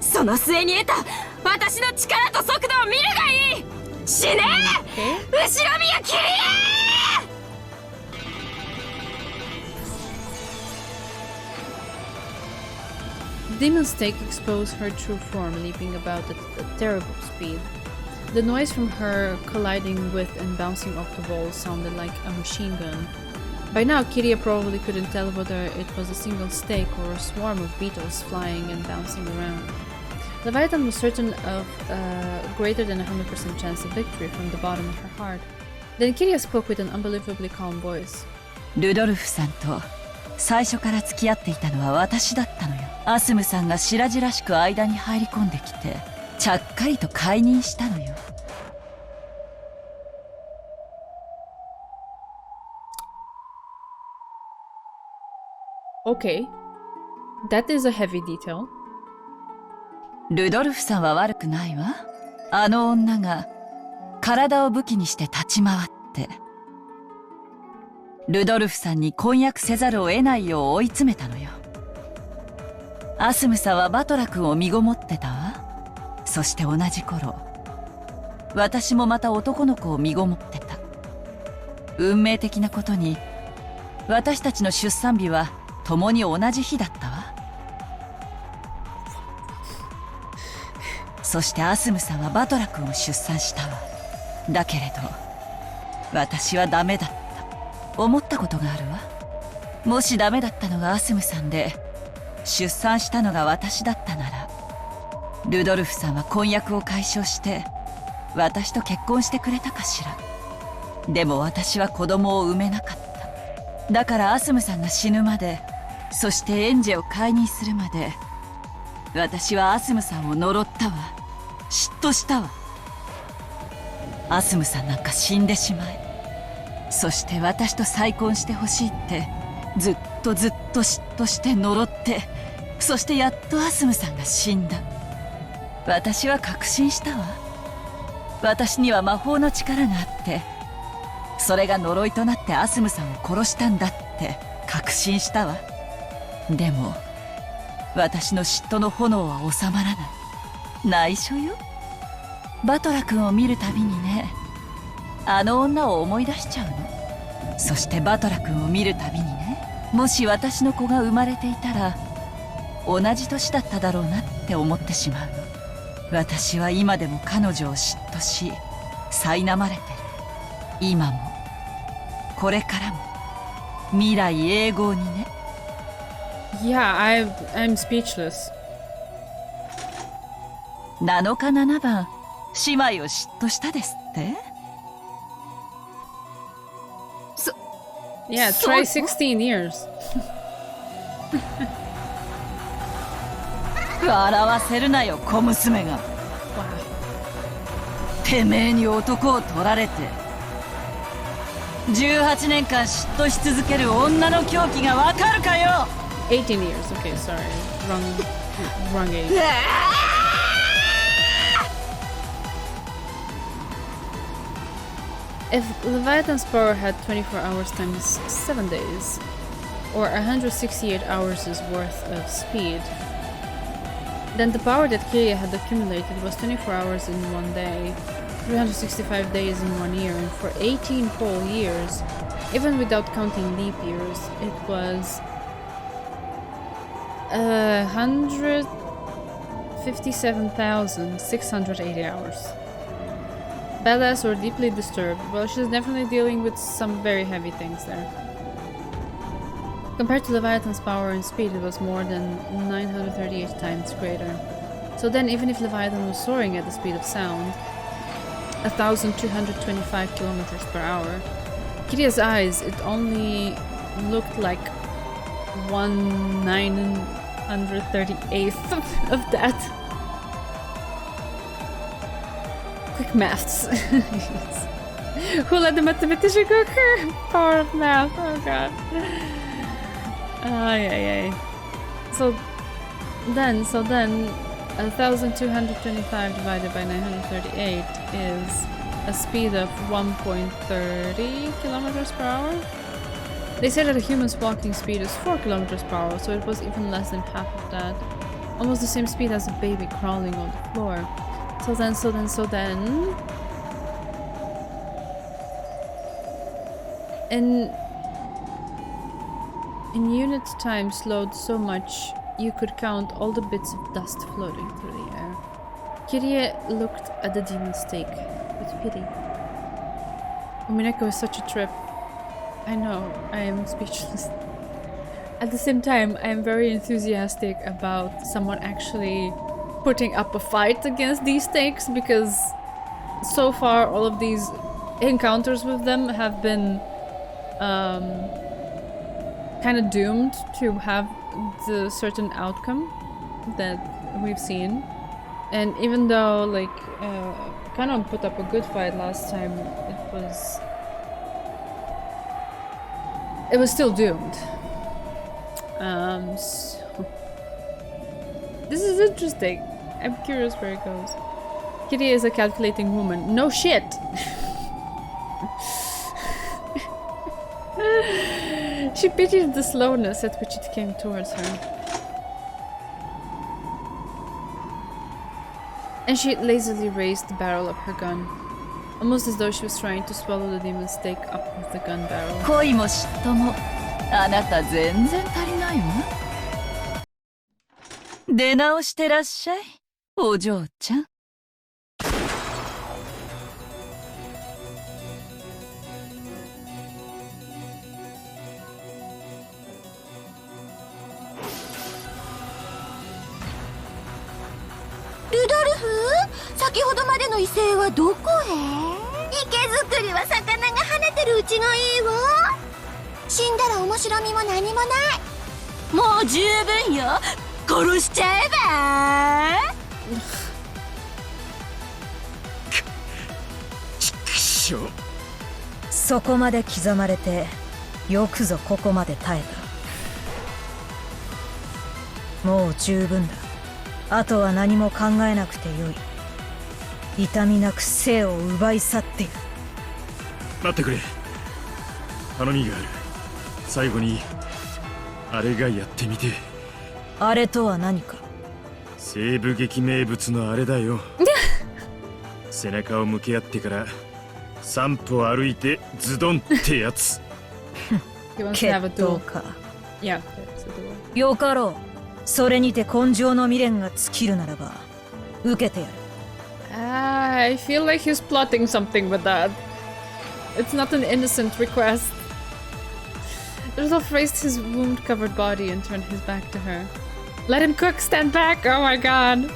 その末に得た私の力と速度を見るがいい。死ねえ、後ろ宮キリThe demon's stake exposed her true form, leaping about at a terrible speed. The noise from her colliding with and bouncing off the walls sounded like a machine gun. By now, Kiria probably couldn't tell whether it was a single stake or a swarm of beetles flying and bouncing around. Leviathan was certain of a greater than 100% chance of victory from the bottom of her heart. Then Kiria spoke with an unbelievably calm voice. ルドルフさんと最初から付き合っていたのは私だったのよ。アスムさんが白々しく間に入り込んできて、ちゃっかりと解任したのよ。Okay, that is a heavy detail. ルドルフさんは悪くないわ。あの女が体を武器にして立ち回って、ルドルフさんに婚約せざるを得ないよう追い詰めたのよ。アスムさんはバトラ君を身ごもってたわ。そして同じ頃、私もまた男の子を身ごもってた。運命的なことに、私たちの出産日は共に同じ日だったわ。そしてアスムさんはバトラ君を出産したわ。だけれど、私はダメだった。思ったことがあるわ。もしダメだったのがアスムさんで、出産したのが私だったなら、ルドルフさんは婚約を解消して、私と結婚してくれたかしら。でも私は子供を産めなかった。だからアスムさんが死ぬまで、そしてエンジェを解任するまで、私はアスムさんを呪ったわ。嫉妬したわ。アスムさんなんか死んでしまえ。そして私と再婚してほしいってずっと嫉妬して呪って、そしてやっとアスムさんが死んだ。私は確信したわ。私には魔法の力があって、それが呪いとなってアスムさんを殺したんだって確信したわ。でも私の嫉妬の炎は収まらない。内緒よ。バトラ君を見るたびにね、あの女を思い出しちゃうの。そしてバトラ君を見るたびにね、もし私の子が生まれていたら同じ年だっただろうなって思ってしまうの。私は今でも彼女を嫉妬し苛まれてる。今もこれからも未来永劫にね。Yeah, I'm speechless. 7日7番姉妹を嫉妬したですって。Yeah, try 16 years. 笑わせるなよ小娘が。てめえに男を取られて18年間嫉妬し続ける女の狂気がわかるかよ。18 years. Okay, sorry. Wrong age. If Leviathan's power had 24 hours times 7 days, or 168 hours' worth of speed, then the power that Kiria had accumulated was 24 hours in one day, 365 days in 1 year, and for 18 whole years, even without counting leap years, it was 157,680 hours. Badass or deeply disturbed, well, she's definitely dealing with some very heavy things there. Compared to Leviathan's power and speed, it was more than 938 times greater. So then, even if Leviathan was soaring at the speed of sound, 1,225 kilometers per hour, Kiria's eyes, it only looked like 1/938th of that. Quick maths. Who let the mathematician go? Power of math. Oh god. Ay. So then 1,225 divided by 938 is a speed of 1.30 kilometers per hour. They say that a human's walking speed is 4 kilometers per hour, so it was even less than half of that. Almost the same speed as a baby crawling on the floor. So then... In units time slowed so much, you could count all the bits of dust floating through the air. Kirie looked at the demon stake with pity. Umineko is such a trip. I know, I am speechless. At the same time, I am very enthusiastic about someone actually putting up a fight against these stakes, because so far all of these encounters with them have been kind of doomed to have the certain outcome that we've seen. And even though, like, Kanon put up a good fight last time, it was still doomed. So this is interesting. I'm curious where it goes. Kitty is a calculating woman. No shit! She pitied the slowness at which it came towards her. And she lazily raised the barrel of her gun, almost as though she was trying to swallow the demon's stake up with the gun barrel. 恋も嫉妬もあなた全然足りないわ。出直してらっしゃい、お嬢ちゃん。ルドルフ、先ほどまでの威勢はどこへ？池作りは魚が跳ねてるうちがいいわ。死んだら面白みも何もない。もう十分よ。殺しちゃえば。ちくしょう。そこまで刻まれてよくぞここまで耐えた。もう十分だ。あとは何も考えなくてよい。痛みなく生を奪い去ってやる。待ってくれ。頼みがある。最後にあれがやってみて。あれとは何か。西部劇名物のあれだよ。背中を向け合ってから3歩歩いてズドンってやつ。決闘か。よかろう。それにて根性の未練が尽きるならば受けてやる。I feel like he's plotting something with that. It's not an innocent request. Rudolph raised his wound-covered body and turned his back to her. Let him cook, stand back! Oh my god!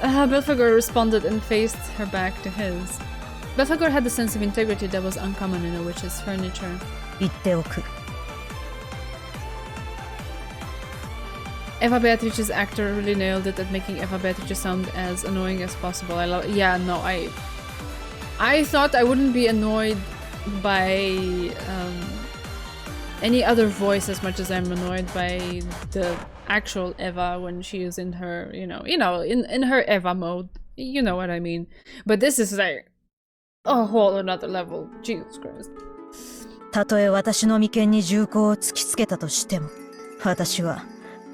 Belphegor responded and faced her back to his. Belphegor had the sense of integrity that was uncommon in a witch's furniture. 言っておく。Eva Beatrice's actor really nailed it at making Eva Beatrice sound as annoying as possible. Yeah, no, I thought I wouldn't be annoyed by any other voice as much as I'm annoyed by the actual Eva when she is in her, in her Eva mode. You know what I mean. But this is like a whole another level. Jesus Christ. たとえ私の眉間に銃口を突きつけたとしても、私は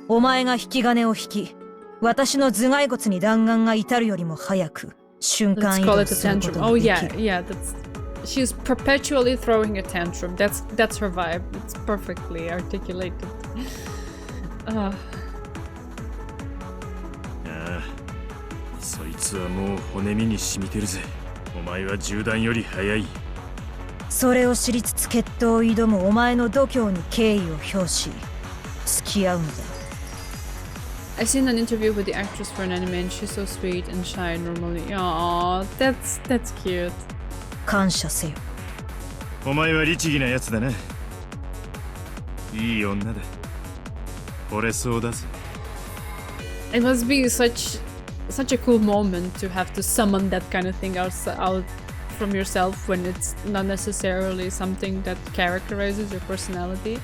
お前が引き金を引き、私の頭蓋骨に弾丸が至るよりも早く瞬間移動することができる。Oh yeah, she's perpetually throwing a tantrum. That's her vibe. It's perfectly articulated. ああ、そいつはもう骨身に染みてるぜ。お前は銃弾より早い。それを知りつつ決闘を挑むお前の度胸に敬意を表し、付き合うのだ。I seen an interview with the actress for an anime and she's so sweet and shy normally. Aww, that's cute. 感謝せよ。お前は律儀なやつだな。いい女だ。惚れそうだぜ。It must be such a cool moment to have to summon that kind of thing out from yourself when it's not necessarily something that characterizes your personality,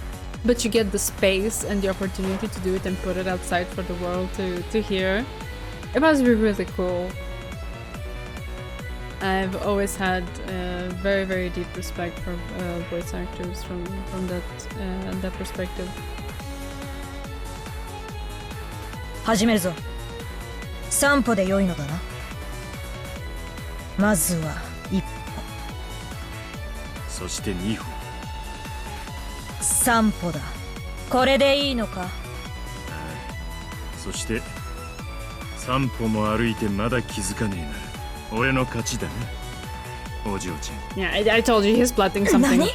but you get the space and the opportunity to do it and put it outside for the world to hear. It must be really cool. I've always had very, very deep respect for voice actors from that perspective. 始めるぞ。3歩で良いのだな。まずは1歩。そして2歩。3歩だ。これでいいのか。そして3歩も歩いてまだ気づかねえなら俺の勝ちだな、お嬢ちゃん。Yeah, I told you he's plotting something. 何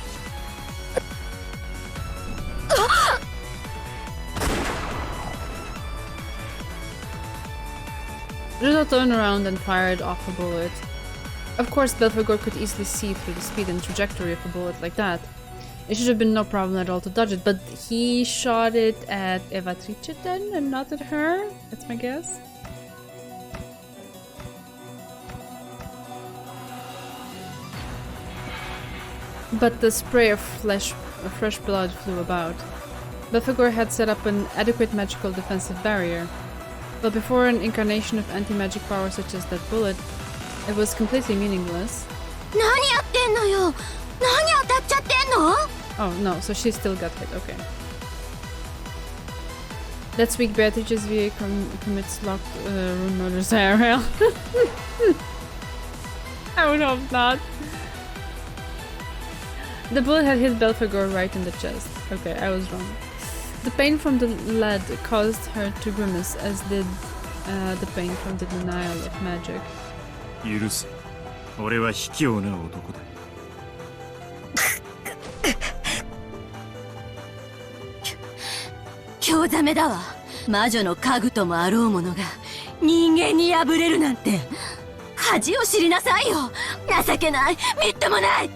Rudo turned around and fired off a bullet. Of course, Belphegor could easily see through the speed and trajectory of a bullet like that. It should have been no problem at all to dodge it, but he shot it at Evatrice then, and not at her? That's my guess. But the spray of fresh blood flew about. Belphegor had set up an adequate magical defensive barrier. But before an incarnation of anti-magic power such as that bullet, it was completely meaningless. 何やってんのよ。何当たっちゃってんの？ Oh no, so she still got hit, okay. That's weak. Beatrice's VA commits locked room murders IRL. I would hope not. The bullet had hit Belphegor right in the chest. Okay, I was wrong. The pain from the lead caused her to grimace, as did the pain from the denial of magic. 許せ。俺は卑怯な男だ。興ざめだわ。魔女の家具ともあろうものが人間に破れるなんて。恥を知りなさいよ。情けない。みっともない。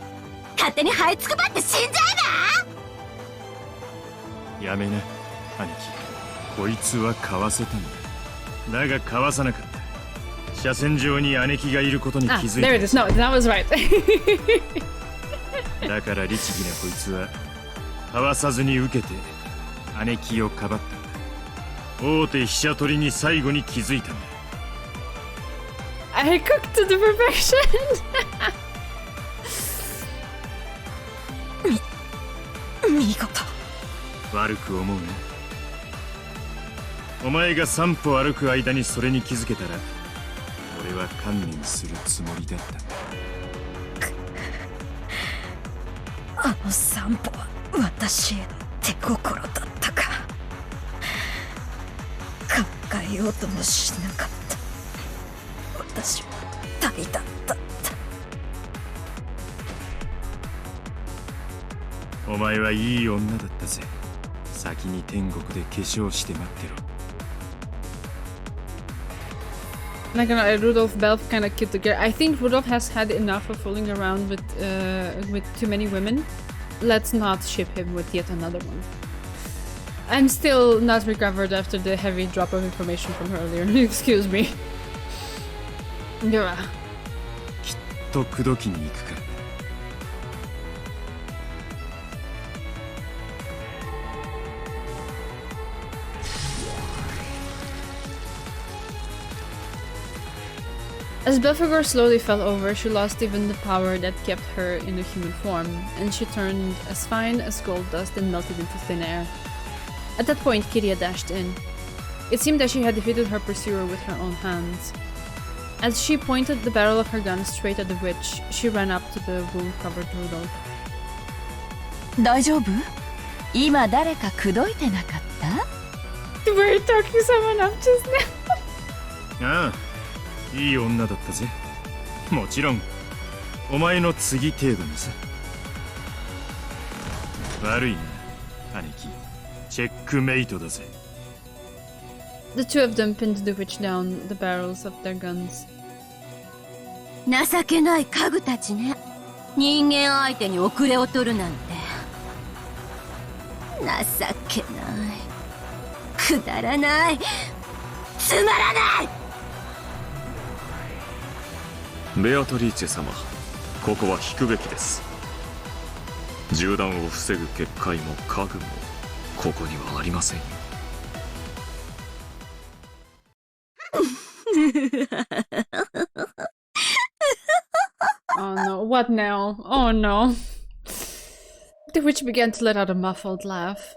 勝手に這いつくばって死んじゃえば。やめな、兄貴。こいつはかわせたんだ。だがかわさなかった。車線上に姉貴がいることに気づいた。There it is. No, that was right. だから律儀なこいつはかわさずに受けて姉貴をかばったんだ。大手飛車取りに最後に気づいたんだ。I cooked to the perfection. 見事。悪く思うな。お前が3歩歩く間にそれに気づけたら俺は観念するつもりだったんだ。あの3歩は私への手心だったか。考えようともしなかった。私は旅立った。お前はいい女だったぜ。先に天国で化粧して待ってろ。Like Rudolph Belf kind of cute together. I think Rudolph has had enough of fooling around with too many women. Let's not ship him with yet another one. I'm still not recovered after the heavy drop of information from earlier. Excuse me. Yeah. きっと口説きに行くから。As Belphegor slowly fell over, she lost even the power that kept her in a human form, and she turned as fine as gold dust and melted into thin air. At that point, Kiria dashed in. It seemed that she had defeated her pursuer with her own hands. As she pointed the barrel of her gun straight at the witch, she ran up to the wound-covered Rudolph. 大丈夫？今誰か口説いてなかった？ Were you talking someone up just now? ああ、いい女だったぜ。もちろんお前の次程度にさ。悪いな、兄貴。チェックメイトだぜ。The two of them pinned the witch down the barrels of their guns. 情けない家具たちね。人間相手に遅れを取るなんて。情けない。くだらない。つまらない。ベアトリーチェ様、ここは引くべきです。銃弾を防ぐ結界も家具もここにはありませんよ。Oh no, what now? Oh no. The witch began to let out a muffled laugh.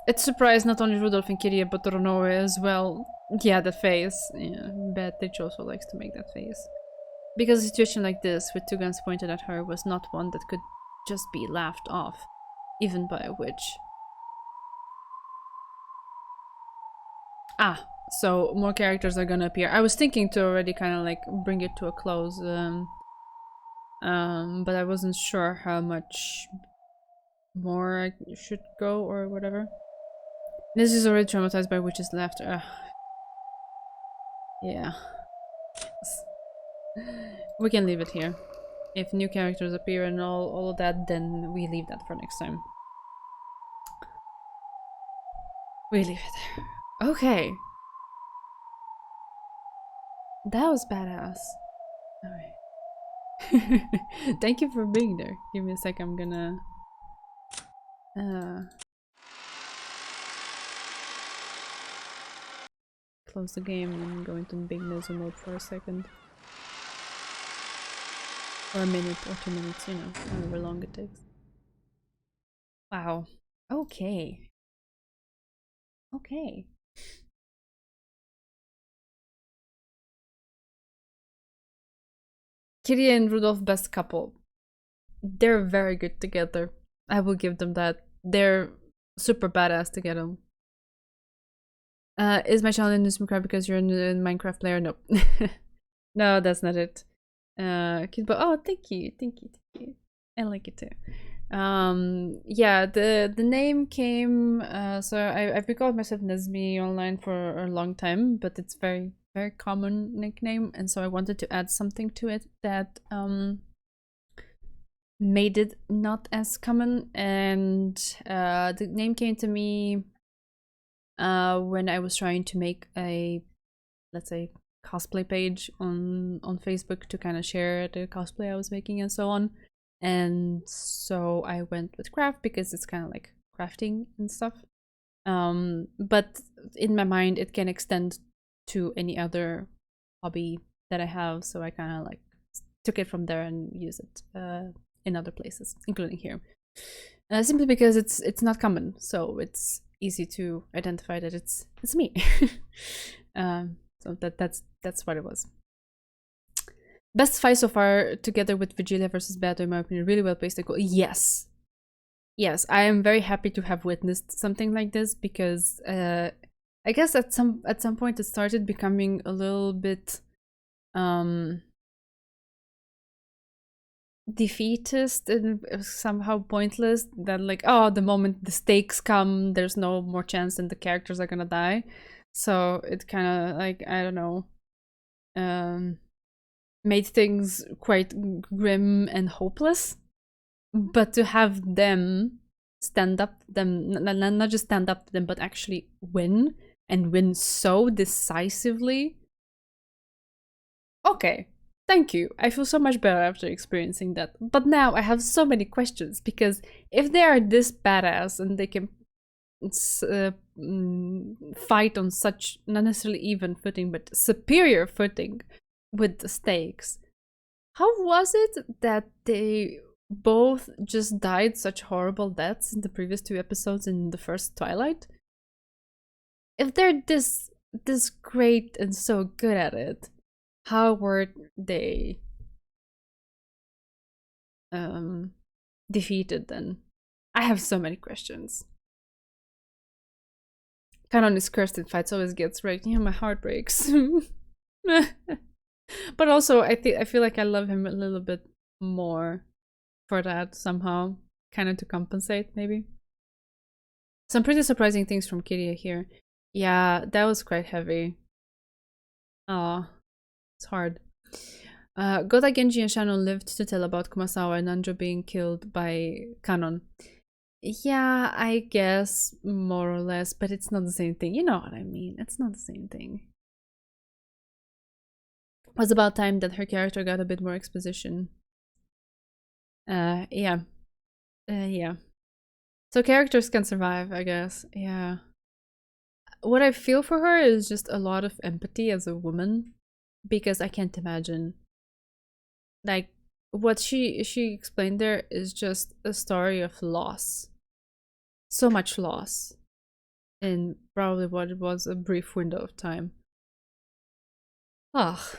It surprised not only Rudolph and Kiria, but Ronoe as well. Yeah, the face. Yeah, Beatrice also likes to make that face. Because a situation like this, with two guns pointed at her, was not one that could just be laughed off, even by a witch. Ah, so more characters are gonna appear. I was thinking to already kind of like bring it to a close, but I wasn't sure how much more I should go or whatever. This is already traumatized by witches' laughter. Yeah. We can leave it here. If new characters appear and all of that, then we leave that for next time. We leave it there. Okay. That was badass. Alright. Thank you for being there. Give me a sec, I'm gonna... close the game and go into big Nezu mode for a second. Or a minute or 2 minutes, you know, however long it takes. Wow. Okay. Okay. Kitty and Rudolph, best couple. They're very good together. I will give them that. They're super badass together. Is my channel in this Minecraft because you're a Minecraft player? No. No, that's not it. Cute, but oh, thank you. I like it too. Yeah, the name came. So I've been calling myself Nesmi online for a long time, but it's very common nickname, and so I wanted to add something to it that made it not as common. And the name came to me when I was trying to make a, let's say, cosplay page on Facebook to kind of share the cosplay I was making and so on. And so I went with craft because it's kind of like crafting and stuff. But in my mind, it can extend to any other hobby that I have. So I kind of like took it from there and use it in other places, including here. Simply because it's not common, so it's easy to identify that it's me. So that's what it was. Best fight so far, together with Vigilia versus Beato, in my opinion, really well placed. Yes, I am very happy to have witnessed something like this because I guess at some point it started becoming a little bit defeatist and somehow pointless. That like, oh, the moment the stakes come, there's no more chance and the characters are gonna die. So it kind of like, I don't know, made things quite grim and hopeless. But to have them stand up, not just stand up to them, but actually win, and win so decisively. Okay, thank you. I feel so much better after experiencing that. But now I have so many questions, because if they are this badass and they can fight on such, not necessarily even footing, but superior footing with the stakes, how was it that they both just died such horrible deaths in the previous 2 episodes in the first Twilight? If they're this great and so good at it, how were they defeated then? I have so many questions. Canon cursed in fights always gets wrecked. Yeah, my heart breaks. But also, I feel like I love him a little bit more for that somehow, kind of to compensate maybe. Some pretty surprising things from Kiria here. Yeah, that was quite heavy. Oh, it's hard. Gota, Genji, and Shannon lived to tell about Kumasawa and Nanjo being killed by Kanon. Yeah, I guess, more or less, but it's not the same thing. You know what I mean. It's not the same thing. It was about time that her character got a bit more exposition. Yeah. Yeah. So characters can survive, I guess. Yeah. What I feel for her is just a lot of empathy as a woman, because I can't imagine. Like, what she explained there is just a story of loss. So much loss in probably what it was a brief window of time. Ugh.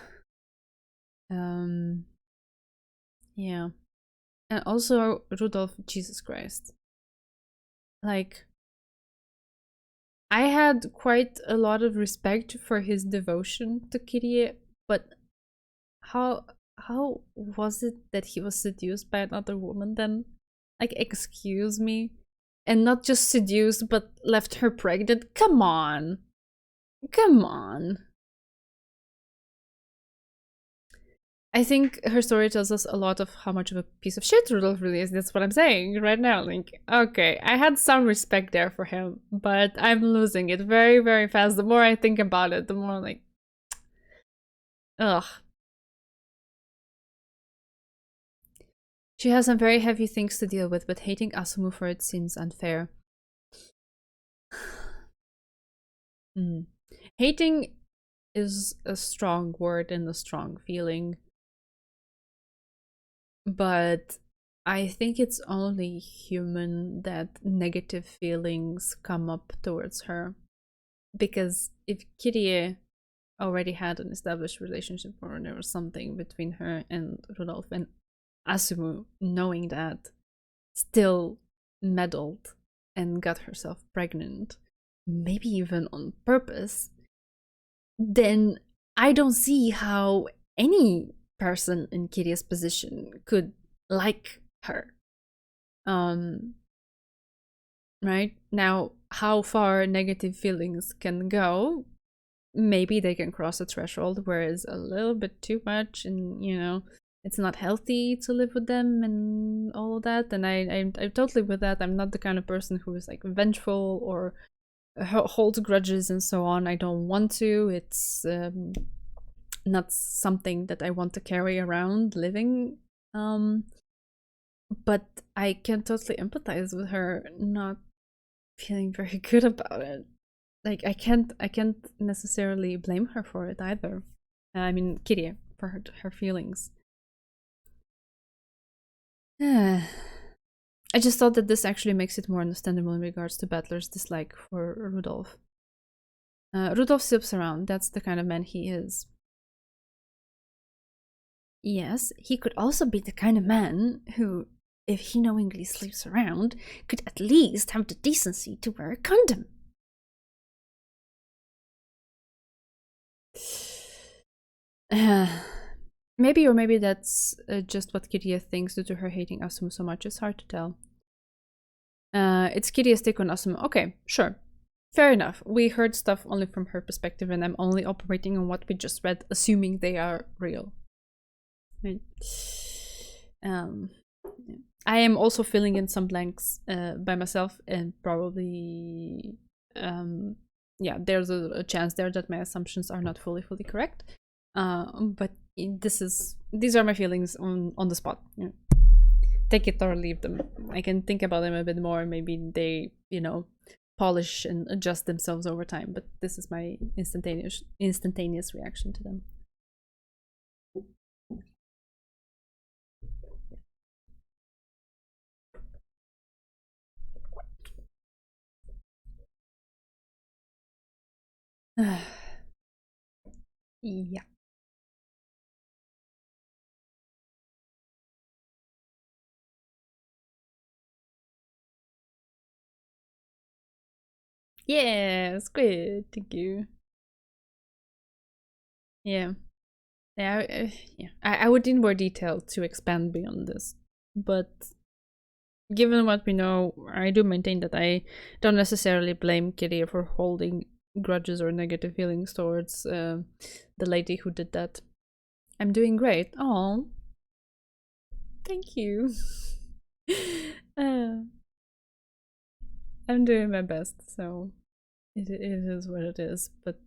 Yeah. And also Rudolph, Jesus Christ. Like, I had quite a lot of respect for his devotion to Kyrie, but how was it that he was seduced by another woman then? Like, excuse me? And not just seduced, but left her pregnant? Come on. Come on. I think her story tells us a lot of how much of a piece of shit Rudolph really is. That's what I'm saying right now. Like, okay, I had some respect there for him, but I'm losing it very, very fast. The more I think about it, the more like, ugh. She has some very heavy things to deal with, but hating Asumu for it seems unfair. Hating is a strong word and a strong feeling. But I think it's only human that negative feelings come up towards her. Because if Kyrie already had an established relationship, or there was something between her and Rudolph, and Asumu, knowing that, still meddled and got herself pregnant, maybe even on purpose, then I don't see how any person in Kyrie's position could like her. Right? Now, how far negative feelings can go, maybe they can cross a threshold where it's a little bit too much, and you know, it's not healthy to live with them and all of that. And I'm totally with that. I'm not the kind of person who is like vengeful or holds grudges and so on. I don't want to. It's not something that I want to carry around living. But I can totally empathize with her not feeling very good about it. Like, I can't necessarily blame her for it either. I mean, Kyrie, for her feelings. I just thought that this actually makes it more understandable in regards to Battler's dislike for Rudolph. Rudolph sips around. That's the kind of man he is. Yes, he could also be the kind of man who, if he knowingly sleeps around, could at least have the decency to wear a condom. Maybe, or maybe that's just what Kyrie thinks due to her hating Asumu so much. It's hard to tell. It's Kyrie's take on Asumu. Okay, sure. Fair enough. We heard stuff only from her perspective, and I'm only operating on what we just read, assuming they are real. Right. I am also filling in some blanks by myself, and probably yeah, there's a chance there that my assumptions are not fully correct. But these are my feelings on the spot. Yeah. Take it or leave them. I can think about them a bit more. Maybe they, you know, polish and adjust themselves over time. But this is my instantaneous reaction to them. Yeah. Yes, good. Thank you. Yeah. Yeah, I would need more detail to expand beyond this. But given what we know, I do maintain that I don't necessarily blame Kyrie for holding grudges or negative feelings towards the lady who did that. I'm doing great. Oh, thank you. I'm doing my best, so it is what it is. But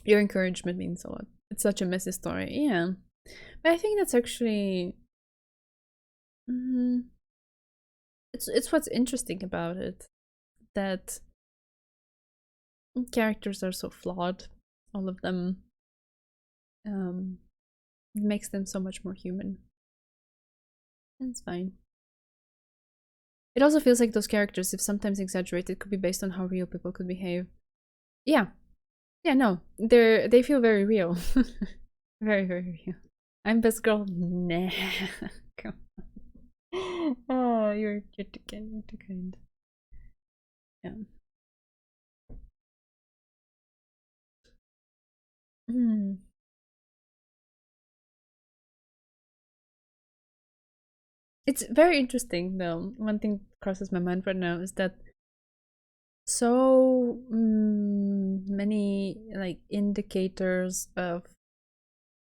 your encouragement means a lot. It's such a messy story, yeah. But I think that's actually it's what's interesting about it, that characters are so flawed, all of them. It makes them so much more human. And it's fine. It also feels like those characters, if sometimes exaggerated, could be based on how real people could behave. Yeah. Yeah, no. They feel very real. Very, very real. I'm best girl? Nah. Come on. Oh, you're too kind. You're too kind. Yeah. It's very interesting, though. One thing crosses my mind right now is that so many like indicators of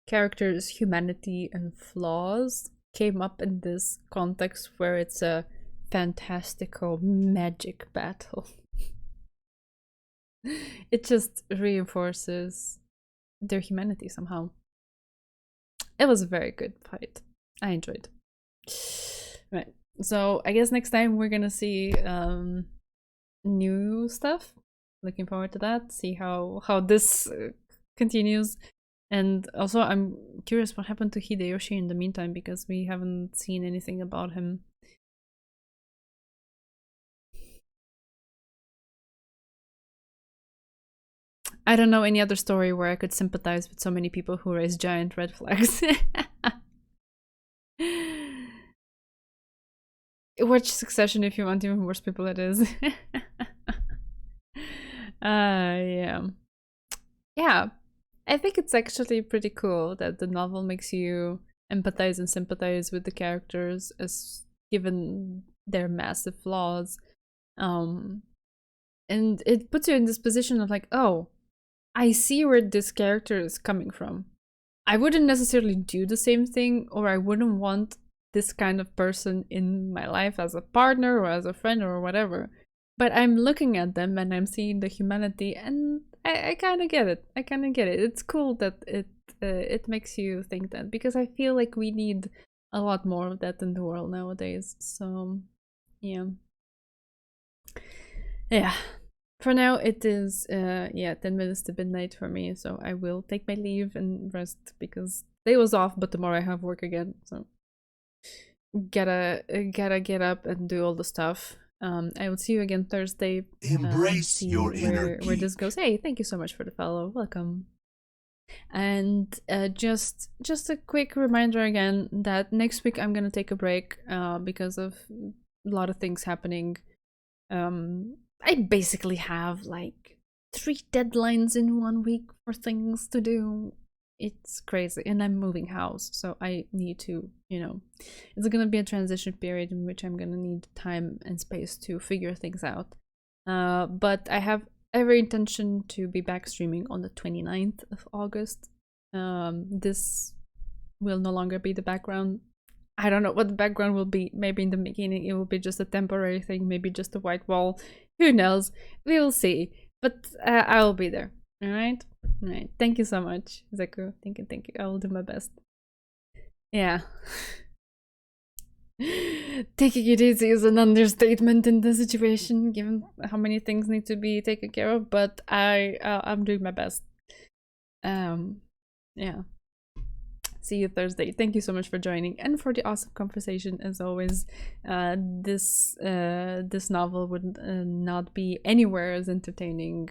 characters' humanity and flaws came up in this context where it's a fantastical magic battle. It just reinforces their humanity somehow. It was a very good fight. I enjoyed. Right, so I guess next time we're gonna see new stuff. Looking forward to that. See how this continues. And also I'm curious what happened to Hideyoshi in the meantime, because we haven't seen anything about him. I don't know any other story where I could sympathize with so many people who raise giant red flags. Watch Succession if you want even worse people it is. Yeah. Yeah. I think it's actually pretty cool that the novel makes you empathize and sympathize with the characters, as given their massive flaws. And it puts you in this position of like, oh, I see where this character is coming from. I wouldn't necessarily do the same thing, or I wouldn't want this kind of person in my life as a partner or as a friend or whatever. But I'm looking at them and I'm seeing the humanity, and I kind of get it. I kind of get it. It's cool that it makes you think that, because I feel like we need a lot more of that in the world nowadays. So, yeah. Yeah. For now, it is 10 minutes to midnight for me, so I will take my leave and rest, because day was off, but tomorrow I have work again, so gotta get up and do all the stuff. I will see you again Thursday. Embrace your inner where this goes. Hey, thank you so much for the follow. Welcome. And just a quick reminder again that next week I'm gonna take a break because of a lot of things happening. I basically have like 3 deadlines in 1 week for things to do. It's crazy, and I'm moving house, so I need to, it's gonna be a transition period in which I'm gonna need time and space to figure things out. But I have every intention to be back streaming on the 29th of August. This will no longer be the background. I don't know what the background will be. Maybe in the beginning it will be just a temporary thing, maybe just a white wall. Who knows? We will see. But I will be there. Alright? Alright. Thank you so much, Zeku. Thank you. I will do my best. Yeah. Taking it easy is an understatement in the situation, given how many things need to be taken care of, but I'm doing my best. Yeah. See you Thursday. Thank you so much for joining and for the awesome conversation as always. This novel would not be anywhere as entertaining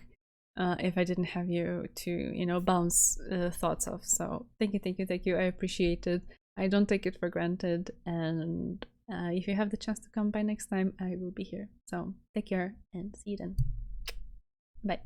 if I didn't have you to bounce thoughts off. So thank you. I appreciate it. I don't take it for granted, and if you have the chance to come by next time, I will be here. So take care and see you then. Bye.